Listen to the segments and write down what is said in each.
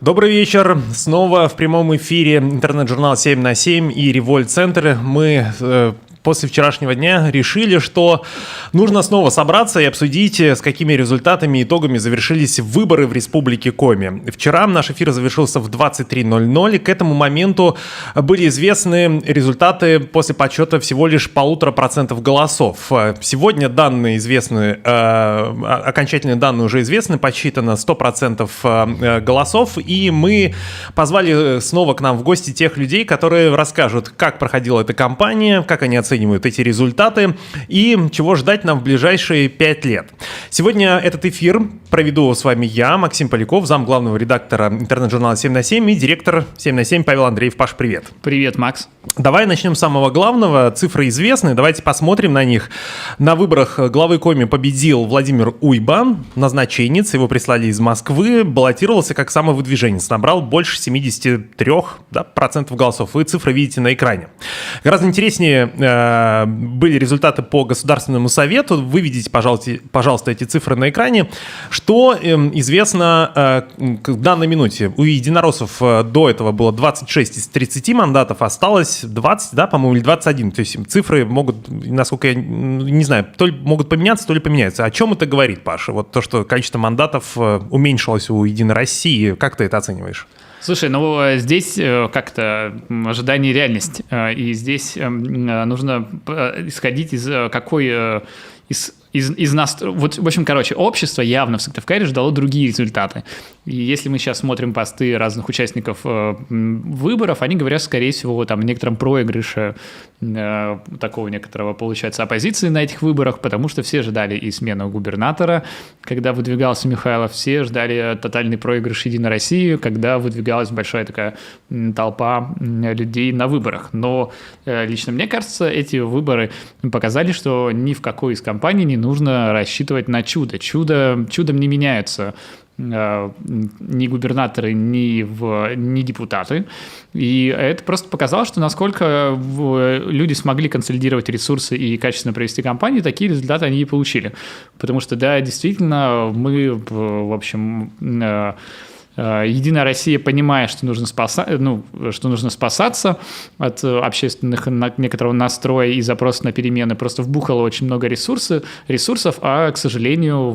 Добрый вечер. Снова в прямом эфире интернет-журнал 7 на 7 и Револьт-центр. Мы после вчерашнего дня решили, что нужно снова собраться и обсудить, с какими результатами и итогами завершились выборы в Республике Коми. Вчера наш эфир завершился в 23:00, и к этому моменту были известны результаты после подсчета всего лишь 1,5% голосов. Сегодня данные известны, окончательные данные уже известны, подсчитано 100% голосов, и мы позвали снова к нам в гости тех людей, которые расскажут, как проходила эта кампания, как они оценивают эти результаты и чего ждать нам в ближайшие 5 лет. Сегодня этот эфир проведу с вами я, Максим Поляков, зам главного редактора интернет-журнала 7 на 7 и директор 7 на 7 Павел Андреев. Паш, привет. Привет, Макс. Давай начнем с самого главного. Цифры известны, давайте посмотрим на них. На выборах главы Коми победил Владимир Уйба, назначенец, его прислали из Москвы, баллотировался как самовыдвиженец, набрал больше 73% голосов. Вы цифры видите на экране. Гораздо интереснее были результаты по Государственному совету. Вы видите, пожалуйста, эти цифры на экране. Что известно к данной минуте? У единороссов до этого было 26 из 30 мандатов, осталось 20, да, по-моему, или 21. То есть цифры могут, насколько я не знаю, то ли могут поменяться, то ли поменяются. О чем это говорит, Паша? Вот то, что количество мандатов уменьшилось у Единой России. Как ты это оцениваешь? Слушай, здесь как-то ожидание и реальность. И здесь нужно исходить из какой... из нас, вот, в общем, общество явно в Сыктывкаре ждало другие результаты. И если мы сейчас смотрим посты разных участников выборов, они говорят, скорее всего, там, о некотором проигрыше такого некоторого, получается, оппозиции на этих выборах, потому что все ждали и смену губернатора, когда выдвигался Михайлов, все ждали тотальный проигрыш Единой России, когда выдвигалась большая такая толпа людей на выборах. Но лично мне кажется, эти выборы показали, что ни в какой из компаний не нужно рассчитывать на чудо. Чудом не меняются ни губернаторы, ни депутаты. И это просто показало, что насколько люди смогли консолидировать ресурсы и качественно провести кампанию, такие результаты они и получили. Потому что, да, действительно, мы, в общем... Единая Россия, понимая, что нужно спасаться от общественных некоторого настроя и запроса на перемены, просто вбухало очень много ресурсов, а, к сожалению,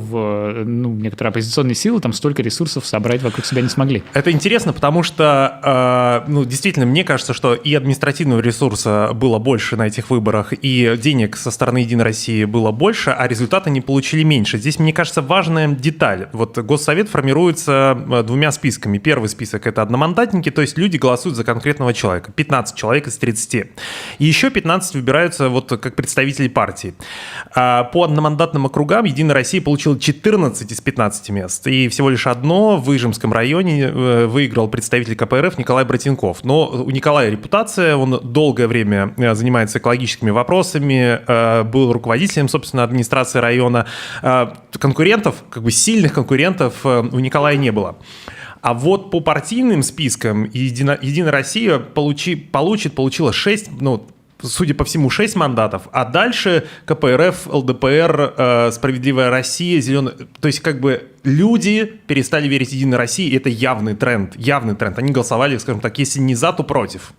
некоторые оппозиционные силы там столько ресурсов собрать вокруг себя не смогли. Это интересно, потому что, действительно, мне кажется, что и административного ресурса было больше на этих выборах, и денег со стороны Единой России было больше, а результаты не получили меньше. Здесь, мне кажется, важная деталь. Вот Госсовет формируется двумя списками. Первый список — это одномандатники, то есть люди голосуют за конкретного человека. 15 человек из 30. И еще 15 выбираются вот как представители партии. По одномандатным округам Единая Россия получила 14 из 15 мест. И всего лишь одно в Ижемском районе выиграл представитель КПРФ Николай Братенков. Но у Николая репутация, он долгое время занимается экологическими вопросами, был руководителем, собственно, администрации района. Конкурентов, сильных конкурентов у Николая не было. А вот по партийным спискам Единая Россия получила 6, судя по всему, 6 мандатов, а дальше КПРФ, ЛДПР, Справедливая Россия, Зеленая... То есть люди перестали верить Единой России, и это явный тренд. Они голосовали, скажем так, если не за, то против.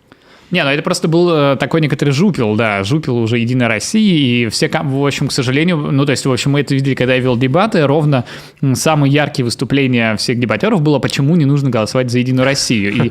Это просто был такой некоторый жупел уже Единой России, и все, в общем, к сожалению, мы это видели, когда я вел дебаты, ровно самые яркие выступления всех дебатеров было, почему не нужно голосовать за Единую Россию, и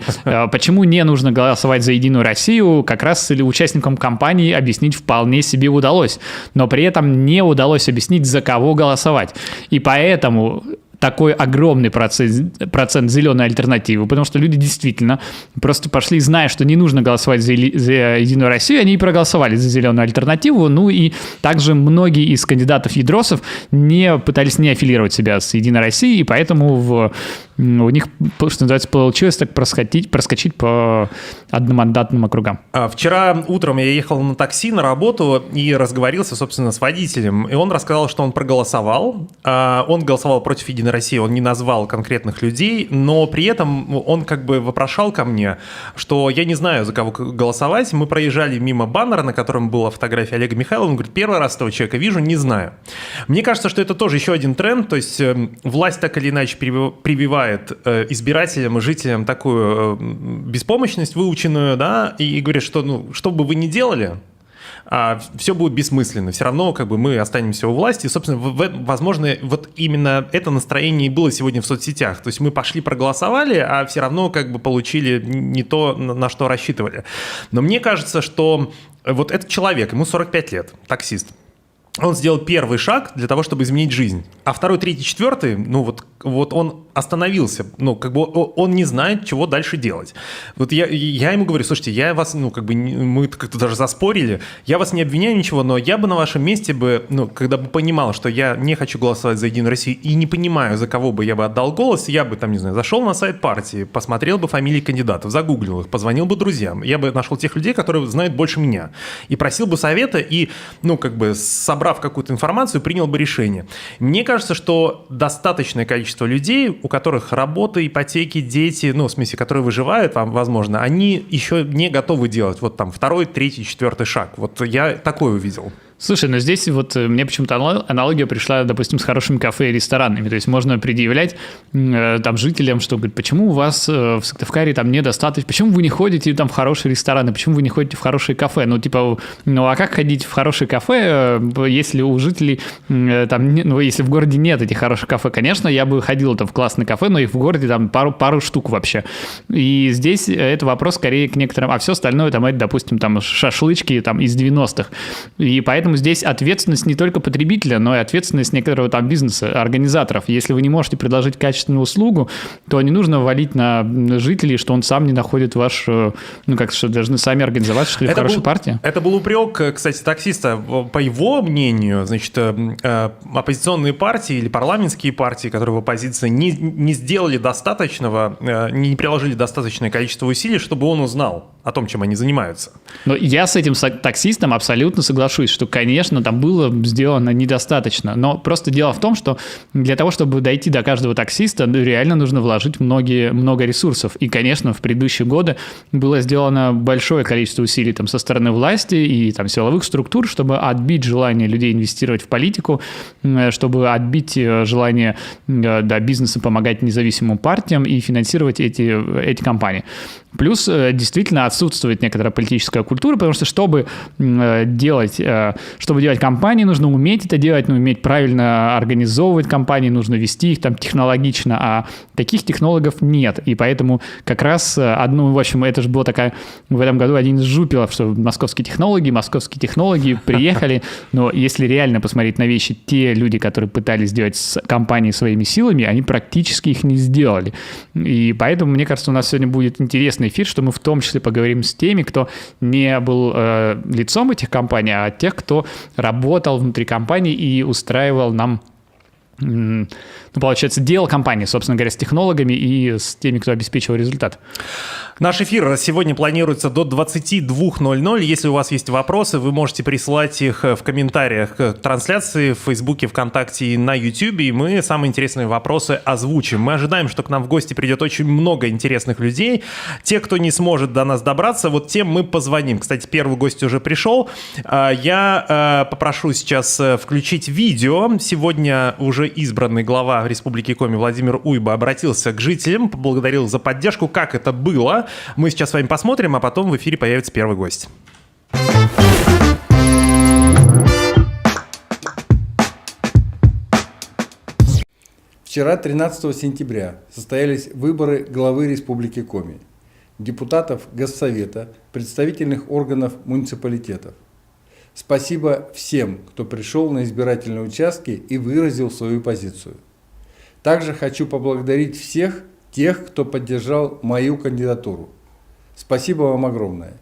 почему не нужно голосовать за Единую Россию, как раз участникам кампании объяснить вполне себе удалось, но при этом не удалось объяснить, за кого голосовать, и поэтому... такой огромный процент зеленой альтернативы, потому что люди действительно просто пошли, зная, что не нужно голосовать за Единую Россию, они и проголосовали за зеленую альтернативу, и также многие из кандидатов-ядросов пытались не аффилировать себя с Единой Россией, и поэтому у них, что называется, получилось так проскочить по одномандатным округам. Вчера утром я ехал на такси на работу и разговорился, собственно, с водителем, и он рассказал, что он проголосовал. Он голосовал против Единой России, он не назвал конкретных людей, но при этом он вопрошал ко мне, что я не знаю, за кого голосовать. Мы проезжали мимо баннера, на котором была фотография Олега Михайлова. Он говорит, первый раз этого человека вижу, не знаю. Мне кажется, что это тоже еще один тренд, то есть власть так или иначе прививает прививает избирателям и жителям такую беспомощность выученную, да, и говорит, что, ну, что бы вы ни делали, все будет бессмысленно. Все равно как бы мы останемся у власти. И, собственно, возможно, вот именно это настроение и было сегодня в соцсетях. То есть мы пошли проголосовали, а все равно как бы получили не то, на что рассчитывали. Но мне кажется, что вот этот человек, ему 45 лет, таксист, он сделал первый шаг для того, чтобы изменить жизнь. А второй, третий, четвертый, ну вот он остановился. Ну, как бы он не знает, чего дальше делать. Вот я ему говорю, слушайте, я вас, ну, как бы мы как-то даже заспорили, я вас не обвиняю ничего, но я бы на вашем месте бы, ну, когда бы понимал, что я не хочу голосовать за Единую Россию и не понимаю, за кого бы я бы отдал голос, я бы там, не знаю, зашел на сайт партии, посмотрел бы фамилии кандидатов, загуглил их, позвонил бы друзьям. Я бы нашел тех людей, которые знают больше меня. И просил бы совета и, ну, как бы собрав какую-то информацию, принял бы решение. Мне кажется, что достаточное количество людей, у которых работа, ипотеки, дети, ну, в смысле, которые выживают, возможно, они еще не готовы делать вот там второй, третий, четвертый шаг. Вот я такое увидел. Слушай, но здесь вот мне почему-то аналогия пришла, допустим, с хорошими кафе и ресторанами. То есть можно предъявлять там жителям, что, говорит, почему у вас в Сыктывкаре там недостаточно, почему вы не ходите там в хорошие рестораны, почему вы не ходите в хорошие кафе? Ну, типа, ну, а как ходить в хорошее кафе, если у жителей там, ну, если в городе нет этих хороших кафе? Конечно, я бы ходил там в классное кафе, но их в городе там пару штук вообще. И здесь это вопрос скорее к некоторым, а все остальное там, это, допустим, там шашлычки там из 90-х. И поэтому здесь ответственность не только потребителя, но и ответственность некоторого там бизнеса, организаторов. Если вы не можете предложить качественную услугу, то не нужно валить на жителей, что он сам не находит ваш, ну как, что должны сами организоваться, что ли, в хорошей партии. Это был упрек, кстати, таксиста. По его мнению, значит, оппозиционные партии или парламентские партии, которые в оппозиции, не сделали достаточного, не приложили достаточное количество усилий, чтобы он узнал о том, чем они занимаются. Но я с этим таксистом абсолютно соглашусь, что, конечно, там было сделано недостаточно. Но просто дело в том, что для того, чтобы дойти до каждого таксиста, реально нужно вложить много ресурсов. И, конечно, в предыдущие годы было сделано большое количество усилий там, со стороны власти и там, силовых структур, чтобы отбить желание людей инвестировать в политику, чтобы отбить желание бизнеса помогать независимым партиям и финансировать эти кампании. Плюс действительно отсутствует некоторая политическая культура, потому что чтобы делать кампании, нужно уметь это делать, уметь правильно организовывать кампании, нужно вести их там технологично, а таких технологов нет. И поэтому как раз в общем, это же было такая в этом году один из жупелов, что московские технологии приехали, но если реально посмотреть на вещи, те люди, которые пытались сделать кампании своими силами, они практически их не сделали. И поэтому, мне кажется, у нас сегодня будет интересный эфир, что мы в том числе поговорим с теми, кто не был лицом этих компаний, а тех, кто работал внутри компании и устраивал нам, получается, делал компании, собственно говоря, с технологами и с теми, кто обеспечивал результат. Наш эфир сегодня планируется до 22:00. Если у вас есть вопросы, вы можете присылать их в комментариях к трансляции в Фейсбуке, ВКонтакте и на Ютубе, и мы самые интересные вопросы озвучим. Мы ожидаем, что к нам в гости придет очень много интересных людей. Те, кто не сможет до нас добраться, вот тем мы позвоним. Кстати, первый гость уже пришел. Я попрошу сейчас включить видео. Сегодня уже избранный глава Республики Коми Владимир Уйба обратился к жителям, поблагодарил за поддержку. Как это было? Мы сейчас с вами посмотрим, а потом в эфире появится первый гость. Вчера, 13 сентября, состоялись выборы главы Республики Коми, депутатов Госсовета, представительных органов муниципалитетов. Спасибо всем, кто пришел на избирательные участки и выразил свою позицию. Также хочу поблагодарить всех тех, кто поддержал мою кандидатуру. Спасибо вам огромное.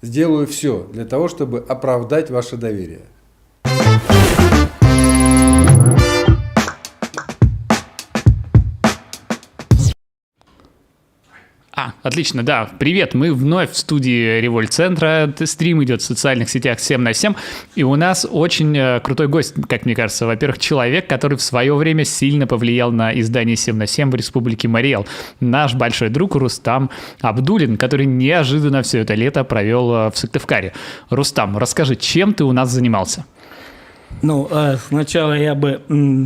Сделаю все для того, чтобы оправдать ваше доверие. Отлично, да. Привет, мы вновь в студии Револьт-центра. Стрим идет в социальных сетях 7/7. И у нас очень крутой гость, как мне кажется. Во-первых, человек, который в свое время сильно повлиял на издание 7/7 в Республике Марий Эл. Наш большой друг Рустам Абдуллин, который неожиданно все это лето провел в Сыктывкаре. Рустам, расскажи, чем ты у нас занимался? Сначала я бы,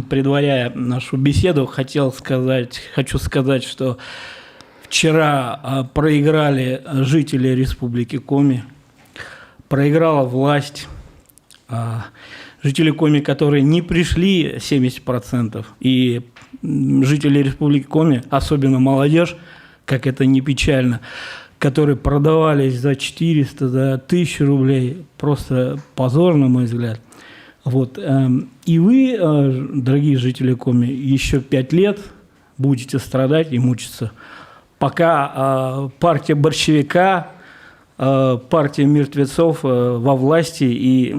предваряя нашу беседу, хочу сказать, что вчера проиграли жители Республики Коми, проиграла власть, жители Коми, которые не пришли, 70%, и жители Республики Коми, особенно молодежь, как это не печально, которые продавались за 400, за 1000 рублей, просто позор, на мой взгляд. Вот. И вы, дорогие жители Коми, еще 5 лет будете страдать и мучиться, пока партия борщевика, партия мертвецов во власти, и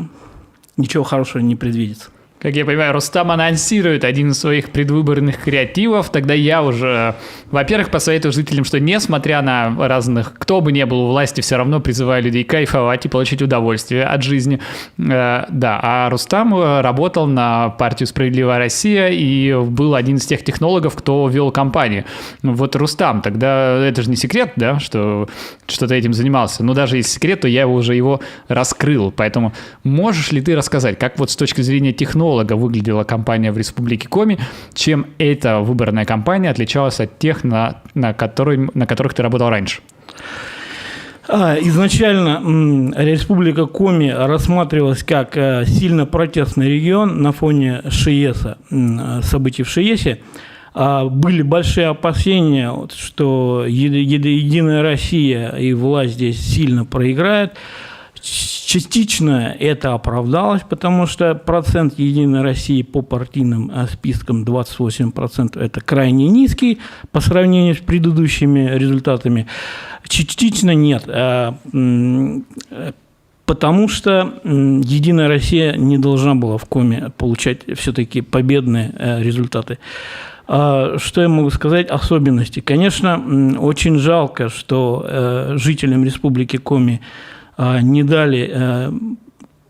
ничего хорошего не предвидится. Как я понимаю, Рустам анонсирует один из своих предвыборных креативов. Тогда я уже, во-первых, посоветую жителям, что несмотря на разных, кто бы ни был у власти, все равно призываю людей кайфовать и получить удовольствие от жизни. А Рустам работал на партию «Справедливая Россия» и был один из тех технологов, кто вел кампанию. Вот, Рустам, тогда это же не секрет, да, что ты этим занимался. Но даже если секрет, то я его раскрыл. Поэтому можешь ли ты рассказать, как вот с точки зрения технолога выглядела кампания в Республике Коми, чем эта выборная кампания отличалась от тех, на которых ты работал раньше? Изначально Республика Коми рассматривалась как сильно протестный регион на фоне ШИЕСа, событий в ШИЕСе. Были большие опасения, что Единая Россия и власть здесь сильно проиграет. Частично это оправдалось, потому что процент Единой России по партийным спискам 28% – это крайне низкий по сравнению с предыдущими результатами. Частично нет, потому что Единая Россия не должна была в Коми получать все-таки победные результаты. Что я могу сказать? Особенности. Конечно, очень жалко, что жителям Республики Коми не дали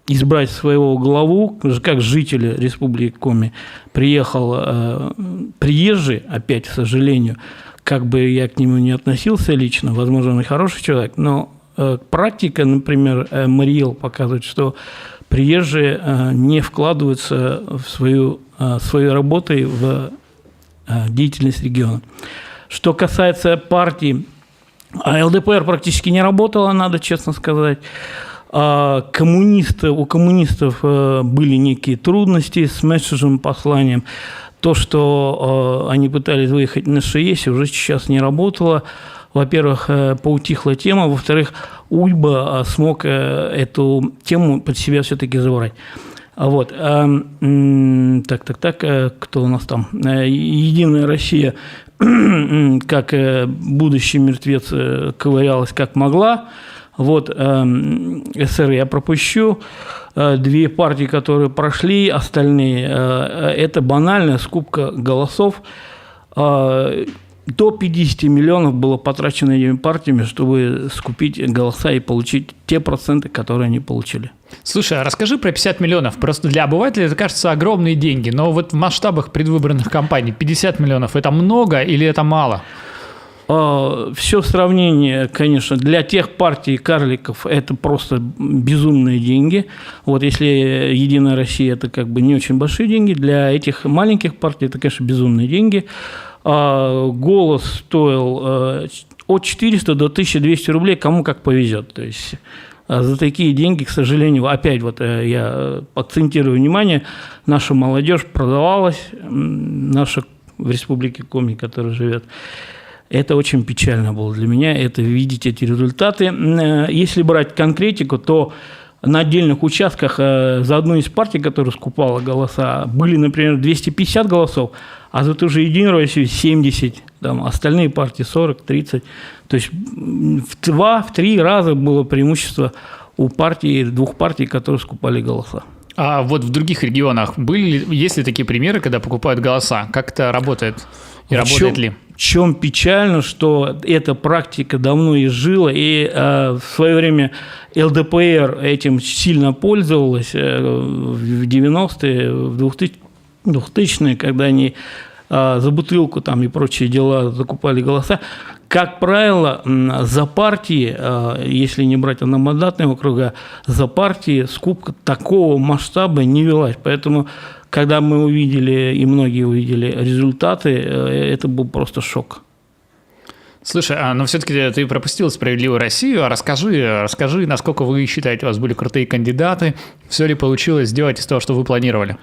избрать своего главу, как жители Республики Коми. Приехал приезжий, опять, к сожалению, как бы я к нему не относился лично, возможно, он и хороший человек, но практика, например, Мариэл показывает, что приезжие не вкладываются в свою работу и в деятельность региона. Что касается партии, ЛДПР практически не работала, надо честно сказать. У коммунистов были некие трудности с месседжем, посланием. То, что они пытались выехать на ШИЕСе, уже сейчас не работало. Во-первых, поутихла тема. Во-вторых, Ульба смог эту тему под себя все-таки забрать. Вот. Кто у нас там? Единая Россия, как будущий мертвец, ковырялась как могла. Вот, СССР я пропущу. Две партии, которые прошли, остальные, это банальная скупка голосов. До 50 миллионов было потрачено этими партиями, чтобы скупить голоса и получить те проценты, которые они получили. Слушай, а расскажи про 50 миллионов. Просто для обывателя это кажется огромные деньги, но вот в масштабах предвыборных кампаний 50 миллионов – это много или это мало? Все сравнение, конечно, для тех партий карликов это просто безумные деньги. Вот если Единая Россия – это как бы не очень большие деньги, для этих маленьких партий это, конечно, безумные деньги. Голос стоил от 400 до 1200 рублей, кому как повезет. То есть за такие деньги, к сожалению, опять вот я акцентирую внимание, наша молодежь продавалась, наша в Республике Коми, которая живет. Это очень печально было для меня, это видеть эти результаты. Если брать конкретику, то на отдельных участках за одну из партий, которая скупала голоса, были, например, 250 голосов, а за ту же Единую Россию 70, там, остальные партии 40, 30. То есть в 2-3 раза было преимущество у двух партий, которые скупали голоса. А вот в других регионах есть ли такие примеры, когда покупают голоса? Как это работает? И работает ли? В чем печально, что эта практика давно изжила, и в свое время ЛДПР этим сильно пользовалась в 90-е, в 2000-е, когда они за бутылку там и прочие дела закупали голоса. Как правило, за партии, если не брать одномандатные округа, за партии скупка такого масштаба не велась. Поэтому, когда мы увидели, и многие увидели результаты, это был просто шок. Слушай, но все-таки ты пропустил «Справедливую Россию». Расскажи, насколько вы считаете, у вас были крутые кандидаты, все ли получилось сделать из того, что вы планировали?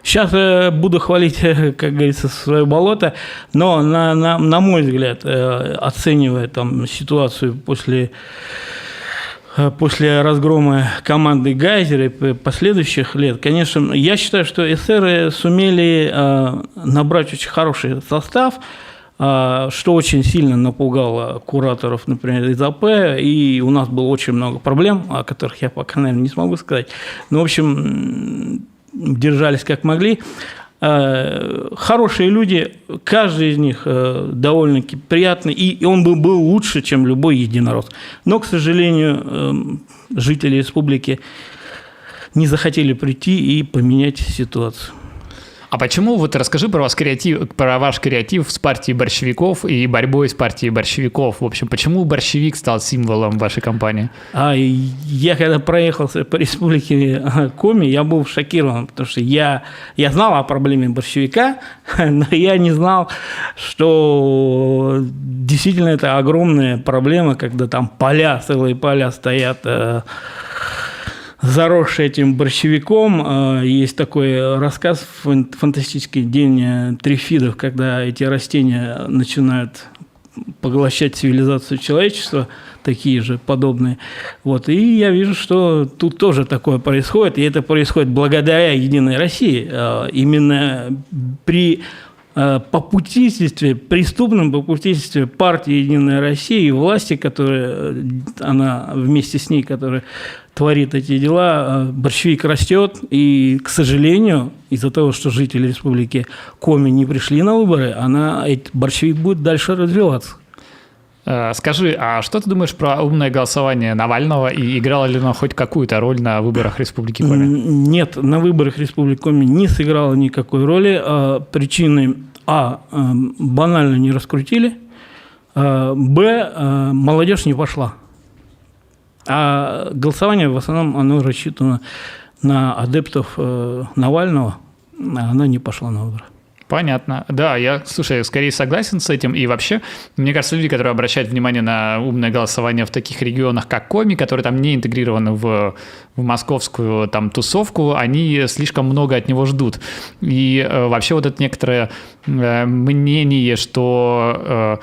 Сейчас буду хвалить, как говорится, свое болото, но, на мой взгляд, оценивая там ситуацию после разгрома команды Гайзера и последующих лет, конечно, я считаю, что эсеры сумели набрать очень хороший состав, что очень сильно напугало кураторов, например, из АП, и у нас было очень много проблем, о которых я пока, наверное, не смогу сказать. Но, в общем, держались как могли. Хорошие люди, каждый из них довольно-таки приятный, и он был лучше, чем любой единорос. Но, к сожалению, жители республики не захотели прийти и поменять ситуацию. А почему, вот расскажи про ваш креатив с партией борщевиков и борьбой с партией борщевиков. В общем, почему борщевик стал символом вашей кампании? Я когда проехался по республике Коми, я был шокирован, потому что я знал о проблеме борщевика, но я не знал, что действительно это огромная проблема, когда там целые поля стоят, заросший этим борщевиком. Есть такой рассказ фантастический «День трифидов», когда эти растения начинают поглощать цивилизацию человечества, такие же подобные. Вот. И я вижу, что тут тоже такое происходит, и это происходит благодаря «Единой России». Именно при попустительстве, преступном попустительстве партии «Единая Россия» и власти, она вместе с ней, которая творит эти дела, борщевик растет, и, к сожалению, из-за того, что жители республики Коми не пришли на выборы, борщевик будет дальше развиваться. Скажи, а что ты думаешь про умное голосование Навального, и играло ли оно хоть какую-то роль на выборах Республики Коми? Нет, на выборах Республики Коми не сыграло никакой роли. Причины банально не раскрутили, молодежь не пошла. А голосование в основном оно рассчитано на адептов Навального, а оно не пошло на выборы. Понятно. Да, я, скорее согласен с этим. И вообще, мне кажется, люди, которые обращают внимание на умное голосование в таких регионах, как Коми, которые там не интегрированы в московскую там тусовку, они слишком много от него ждут. И вообще вот это некоторое мнение, что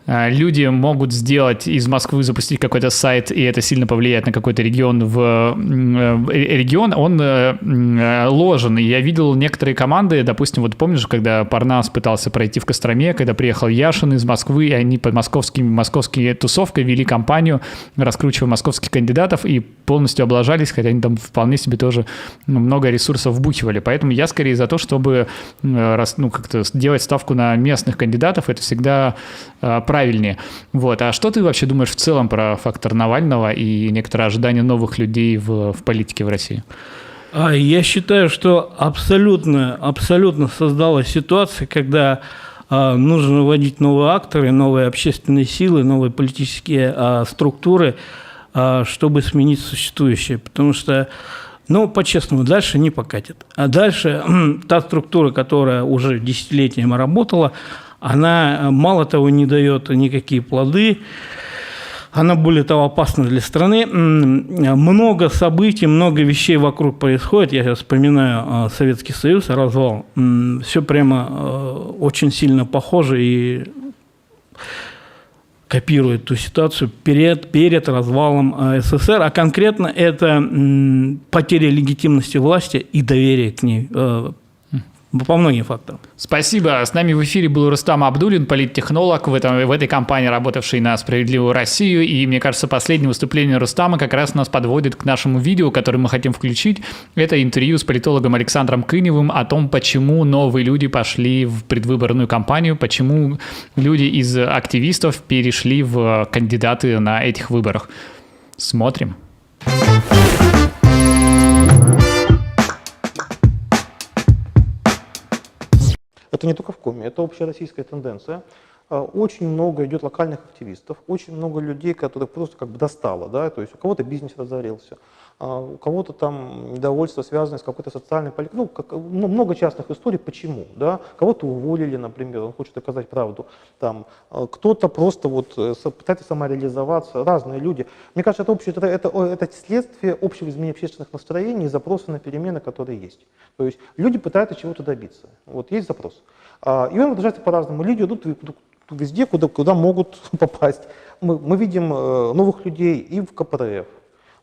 люди могут сделать из Москвы, запустить какой-то сайт, и это сильно повлияет на какой-то регион. Регион, он ложен. И я видел некоторые команды, допустим, вот помнишь, когда Парнас пытался пройти в Костроме, когда приехал Яшин из Москвы, и они под московские тусовкой вели кампанию, раскручивая московских кандидатов, и полностью облажались, хотя они там вполне себе тоже много ресурсов вбухивали. Поэтому я скорее за то, чтобы как-то делать ставку на местных кандидатов, это всегда правильнее. Вот. А что ты вообще думаешь в целом про фактор Навального и некоторые ожидания новых людей в политике в России? Я считаю, что абсолютно создалась ситуация, когда нужно вводить новые акторы, новые общественные силы, новые политические структуры, чтобы сменить существующее. Потому что, по-честному, дальше не покатит. А дальше та структура, которая уже десятилетиями работала, она, мало того, не дает никакие плоды, она, более того, опасна для страны. Много событий, много вещей вокруг происходит. Я сейчас вспоминаю Советский Союз, развал. Все прямо очень сильно похоже и копирует ту ситуацию перед развалом СССР. А конкретно это потеря легитимности власти и доверия к ней по многим факторам. Спасибо. С нами в эфире был Рустам Абдуллин, политтехнолог, в этой компании, работавший на «Справедливую Россию». И, мне кажется, последнее выступление Рустама как раз нас подводит к нашему видео, которое мы хотим включить. Это интервью с политологом Александром Кыневым о том, почему новые люди пошли в предвыборную кампанию, почему люди из активистов перешли в кандидаты на этих выборах. Смотрим. Это не только в Коми, это общероссийская тенденция. Очень много идет локальных активистов, очень много людей, которых просто как бы достало, да, то есть у кого-то бизнес разорился, у кого-то там недовольство связано с какой-то социальной политикой, много частных историй, почему, да, кого-то уволили, например, он хочет доказать правду, там, кто-то просто вот пытается самореализоваться, разные люди. Мне кажется, это следствие общего изменения общественных настроений и запроса на перемены, которые есть. То есть люди пытаются чего-то добиться, вот есть запрос. И он выражается по-разному, люди идут везде, куда могут попасть. Мы видим новых людей и в КПРФ,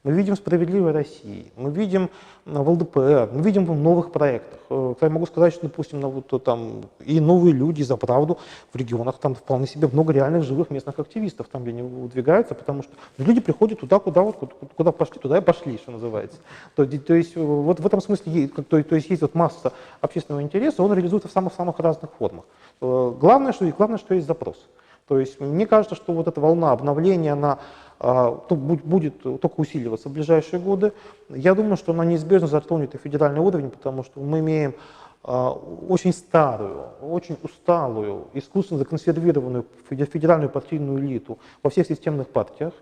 мы видим «Справедливой России», мы видим в ЛДПР, мы видим в новых проектах. Я могу сказать, что, допустим, там и новые люди за правду в регионах, там вполне себе много реальных живых местных активистов, там, где они выдвигаются, потому что люди приходят туда, куда пошли, туда и пошли, что называется. То есть вот в этом смысле есть вот масса общественного интереса, он реализуется в самых разных формах. Главное, что есть запрос. То есть мне кажется, что вот эта волна обновления, она будет только усиливаться в ближайшие годы. Я думаю, что она неизбежно затронет и федеральный уровень, потому что мы имеем очень старую, очень усталую, искусственно законсервированную федеральную партийную элиту во всех системных партиях.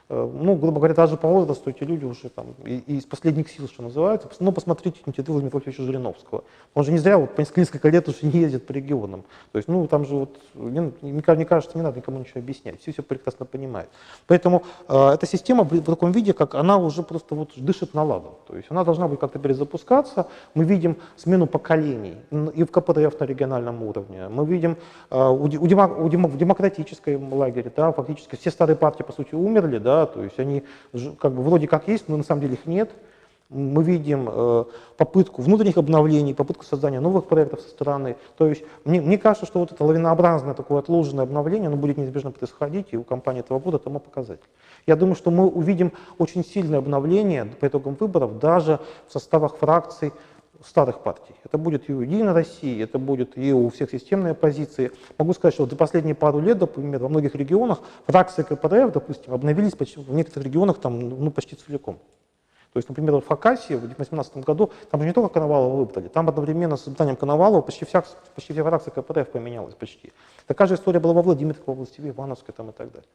Грубо говоря, даже по возрасту эти люди уже там из последних сил, что называется. Но посмотрите интервью Владимира Вольфовича Жириновского. Он же не зря вот несколько лет уже не ездит по регионам. То есть, там же вот, мне кажется, не надо никому ничего объяснять. Все прекрасно понимают. Поэтому эта система в таком виде, как она уже просто вот дышит на ладу. То есть она должна будет как-то перезапускаться. Мы видим смену поколений и в КПРФ на региональном уровне. Мы видим в демократической лагере, да, фактически все старые партии, по сути, умерли, да, то есть они как бы вроде как есть, но на самом деле их нет. Мы видим попытку внутренних обновлений, попытку создания новых проектов со стороны. То есть мне кажется, что вот это лавинообразное такое отложенное обновление, оно будет неизбежно происходить, и у компании этого года тому показатель. Я думаю, что мы увидим очень сильное обновление по итогам выборов даже в составах фракций старых партий. Это будет и у «Единой России», это будет и у всех системной оппозиции. Могу сказать, что за последние пару лет, например, во многих регионах фракции КПРФ, допустим, обновились почти, в некоторых регионах почти целиком. То есть, например, в Хакасии в 2018 году там же не только Коновалова выбрали, там одновременно с созданием Коновалова почти вся фракция КПРФ поменялась почти. Такая же история была во Владимирской области, в Ивановской там, и так далее.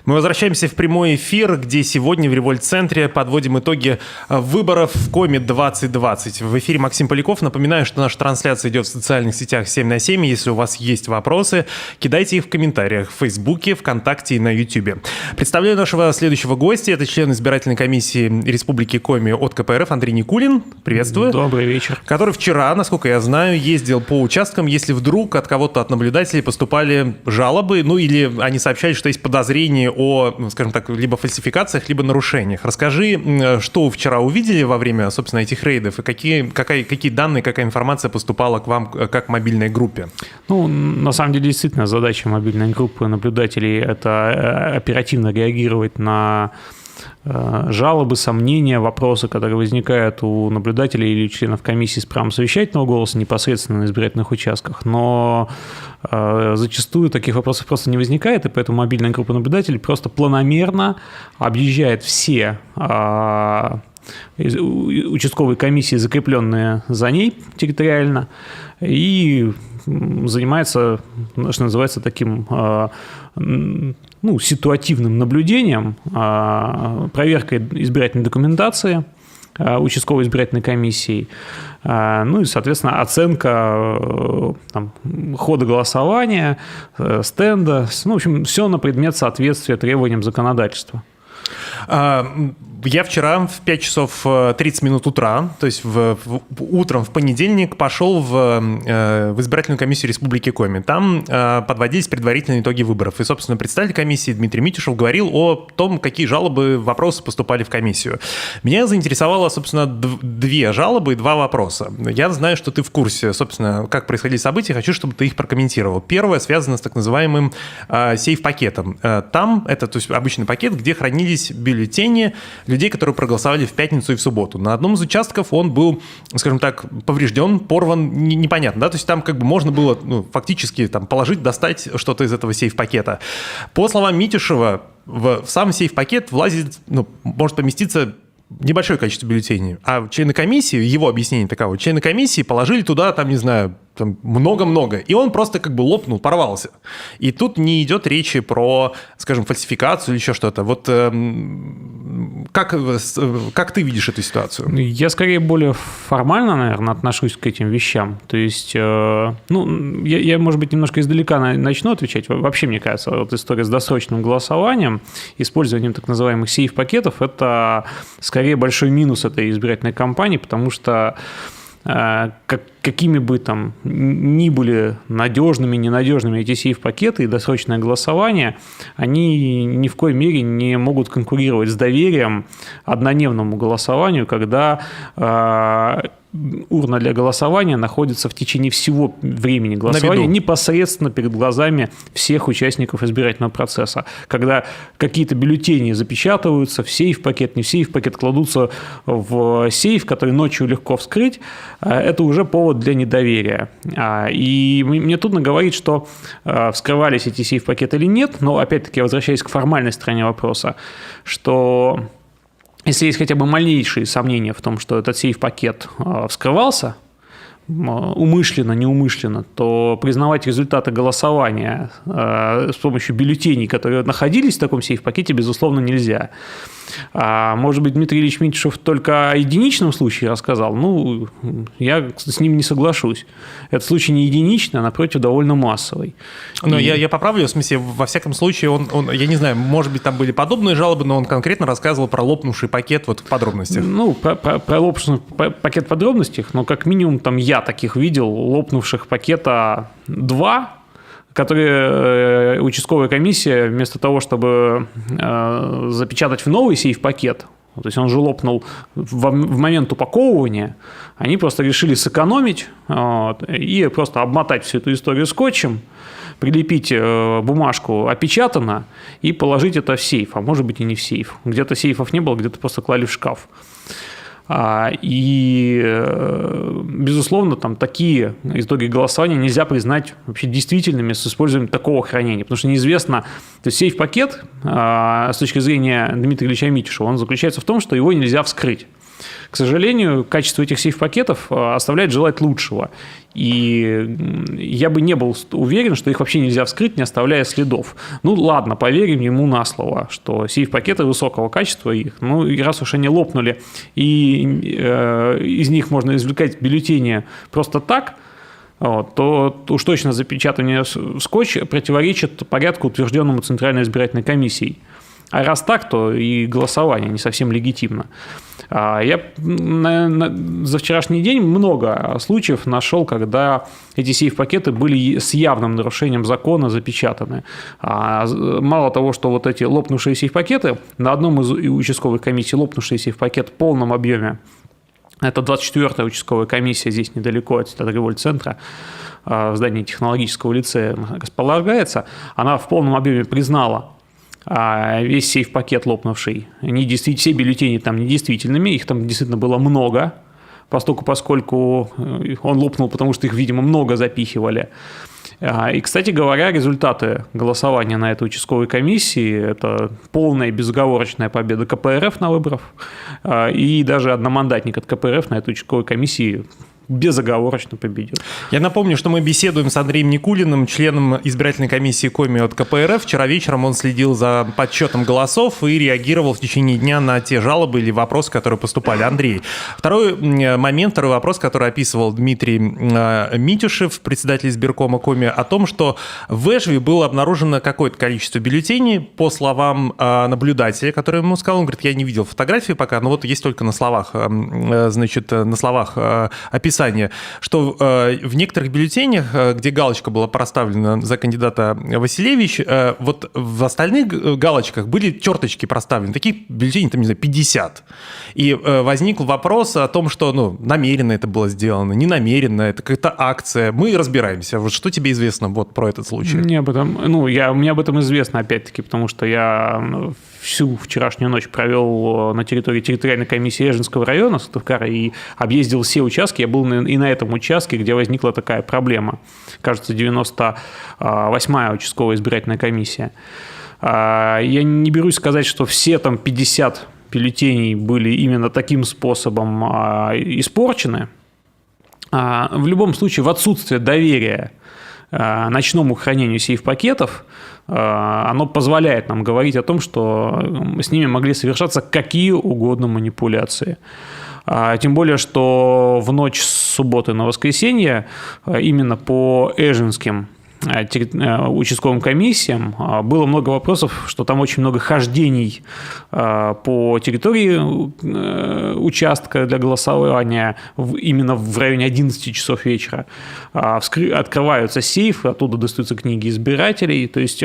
Мы возвращаемся в прямой эфир, где сегодня в Револьт-центре подводим итоги выборов в Коми 2020. В эфире Максим Поляков. Напоминаю, что наша трансляция идет в социальных сетях 7/7. Если у вас есть вопросы, кидайте их в комментариях в Фейсбуке, ВКонтакте и на Ютубе. Представляю нашего следующего гостя. Это член избирательной комиссии Республики Коми от КПРФ Андрей Никулин. Приветствую. Добрый вечер. Который вчера, насколько я знаю, ездил по участкам, если вдруг от кого-то, от наблюдателей поступали жалобы, или они сообщали, что есть подозрение о, скажем так, либо фальсификациях, либо нарушениях. Расскажи, что вы вчера увидели во время, собственно, этих рейдов, и какие данные, какая информация поступала к вам как мобильной группе? На самом деле, действительно, задача мобильной группы наблюдателей – это оперативно реагировать на жалобы, сомнения, вопросы, которые возникают у наблюдателей или членов комиссии с правом совещательного голоса непосредственно на избирательных участках, но зачастую таких вопросов просто не возникает, и поэтому мобильная группа наблюдателей просто планомерно объезжает все участковые комиссии, закрепленные за ней территориально, и занимается, что называется, таким ситуативным наблюдением, проверкой избирательной документации участковой избирательной комиссией, и, соответственно, оценка хода голосования, стенда, в общем, все на предмет соответствия требованиям законодательства. Я вчера в 5 часов 30 минут утра, то есть утром в понедельник, пошел в избирательную комиссию Республики Коми. Там подводились предварительные итоги выборов. И, собственно, представитель комиссии Дмитрий Митюшев говорил о том, какие жалобы, вопросы поступали в комиссию. Меня заинтересовало, собственно, 2 жалобы и 2 вопроса. Я знаю, что ты в курсе, собственно, как происходили события, хочу, чтобы ты их прокомментировал. Первое связано с так называемым сейф-пакетом. Там, это то есть обычный пакет, где хранились бюллетени людей, которые проголосовали в пятницу и в субботу. На одном из участков он был, скажем так, поврежден, порван, непонятно, да, то есть там как бы можно было фактически положить, достать что-то из этого сейф-пакета. По словам Митюшева, в сам сейф-пакет влазит, может поместиться небольшое количество бюллетеней. А члены комиссии, его объяснение таково, члены комиссии положили туда, там, не знаю, там много-много. И он просто как бы лопнул, порвался. И тут не идет речи про, скажем, фальсификацию или еще что-то. Вот как ты видишь эту ситуацию? Я скорее более формально, наверное, отношусь к этим вещам. То есть, я, может быть, немножко издалека начну отвечать. Вообще, мне кажется, вот история с досрочным голосованием, использованием так называемых сейф-пакетов, это скорее большой минус этой избирательной кампании, потому что какими бы там ни были надежными, ненадежными эти сейф-пакеты и досрочное голосование, они ни в коей мере не могут конкурировать с доверием однодневному голосованию, когда урна для голосования находится в течение всего времени голосования непосредственно перед глазами всех участников избирательного процесса. Когда какие-то бюллетени запечатываются в сейф-пакет, не в сейф-пакет, кладутся в сейф, который ночью легко вскрыть, это уже повод для недоверия. И мне трудно говорить, что вскрывались эти сейф-пакеты или нет, но опять-таки, возвращаясь к формальной стороне вопроса, что если есть хотя бы малейшие сомнения в том, что этот сейф-пакет вскрывался, умышленно, неумышленно, то признавать результаты голосования с помощью бюллетеней, которые находились в таком сейф-пакете, безусловно, нельзя. Может быть, Дмитрий Ильич Митишев только о единичном случае рассказал? Я с ним не соглашусь. Этот случай не единичный, а, напротив, довольно массовый. Но я поправлю, в смысле, во всяком случае, он, я не знаю, может быть, там были подобные жалобы, но он конкретно рассказывал про лопнувший пакет вот в подробностях. Про лопнувший пакет в подробностях, но как минимум там я таких видел, лопнувших пакета 2, которые участковая комиссия вместо того, чтобы запечатать в новый сейф-пакет, то есть он же лопнул в момент упаковывания, они просто решили сэкономить и просто обмотать всю эту историю скотчем, прилепить бумажку «опечатано» и положить это в сейф, а может быть и не в сейф. Где-то сейфов не было, где-то просто клали в шкаф. И, безусловно, там такие итоги голосования нельзя признать вообще действительными с использованием такого хранения, потому что неизвестно, то есть сейф-пакет с точки зрения Дмитрия Ильича Митишева, он заключается в том, что его нельзя вскрыть. К сожалению, качество этих сейф-пакетов оставляет желать лучшего. И я бы не был уверен, что их вообще нельзя вскрыть, не оставляя следов. Ладно, поверим ему на слово, что сейф-пакеты высокого качества их. И раз уж они лопнули, и из них можно извлекать бюллетени просто так, то уж точно запечатывание в скотч противоречит порядку, утвержденному Центральной избирательной комиссией. А раз так, то и голосование не совсем легитимно. Я за вчерашний день много случаев нашел, когда эти сейф-пакеты были с явным нарушением закона запечатаны. Мало того, что вот эти лопнувшие сейф-пакеты, на одном из участковых комиссий лопнувший сейф-пакет в полном объеме, это 24-я участковая комиссия, здесь недалеко от револьт-центра, в здании технологического лицея располагается, она в полном объеме признала весь сейф-пакет лопнувший. Все бюллетени там недействительными, их там действительно было много, поскольку он лопнул, потому что их, видимо, много запихивали. И, кстати говоря, результаты голосования на этой участковой комиссии – это полная безоговорочная победа КПРФ на выборах, и даже одномандатник от КПРФ на этой участковой комиссии безоговорочно победил. Я напомню, что мы беседуем с Андреем Никулиным, членом избирательной комиссии Коми от КПРФ. Вчера вечером он следил за подсчетом голосов и реагировал в течение дня на те жалобы или вопросы, которые поступали. Андрей, второй вопрос, который описывал Дмитрий Митишев, председатель избиркома Коми, о том, что в Эжве было обнаружено какое-то количество бюллетеней, по словам наблюдателя, который ему сказал, он говорит, я не видел фотографии пока, но вот есть только на словах, описание, что в некоторых бюллетенях, где галочка была проставлена за кандидата Василевич, вот в остальных галочках были черточки проставлены. Таких бюллетеней, там, не знаю, 50. И возник вопрос о том, что намеренно это было сделано, не намеренно, это какая-то акция. Мы разбираемся. Вот что тебе известно вот про этот случай? Мне об этом известно, опять-таки, потому что я всю вчерашнюю ночь провел на территории территориальной комиссии Эжинского района Сыктывкара и объездил все участки. Я был и на этом участке, где возникла такая проблема. Кажется, 98-я участковая избирательная комиссия. Я не берусь сказать, что все там 50 бюллетеней были именно таким способом испорчены. В любом случае, в отсутствие доверия ночному хранению сейф-пакетов, оно позволяет нам говорить о том, что с ними могли совершаться какие угодно манипуляции. Тем более, что в ночь с субботы на воскресенье именно по эжинским участковым комиссиям было много вопросов, что там очень много хождений по территории участка для голосования именно в районе 11 часов вечера. Открываются сейфы, оттуда достаются книги избирателей, то есть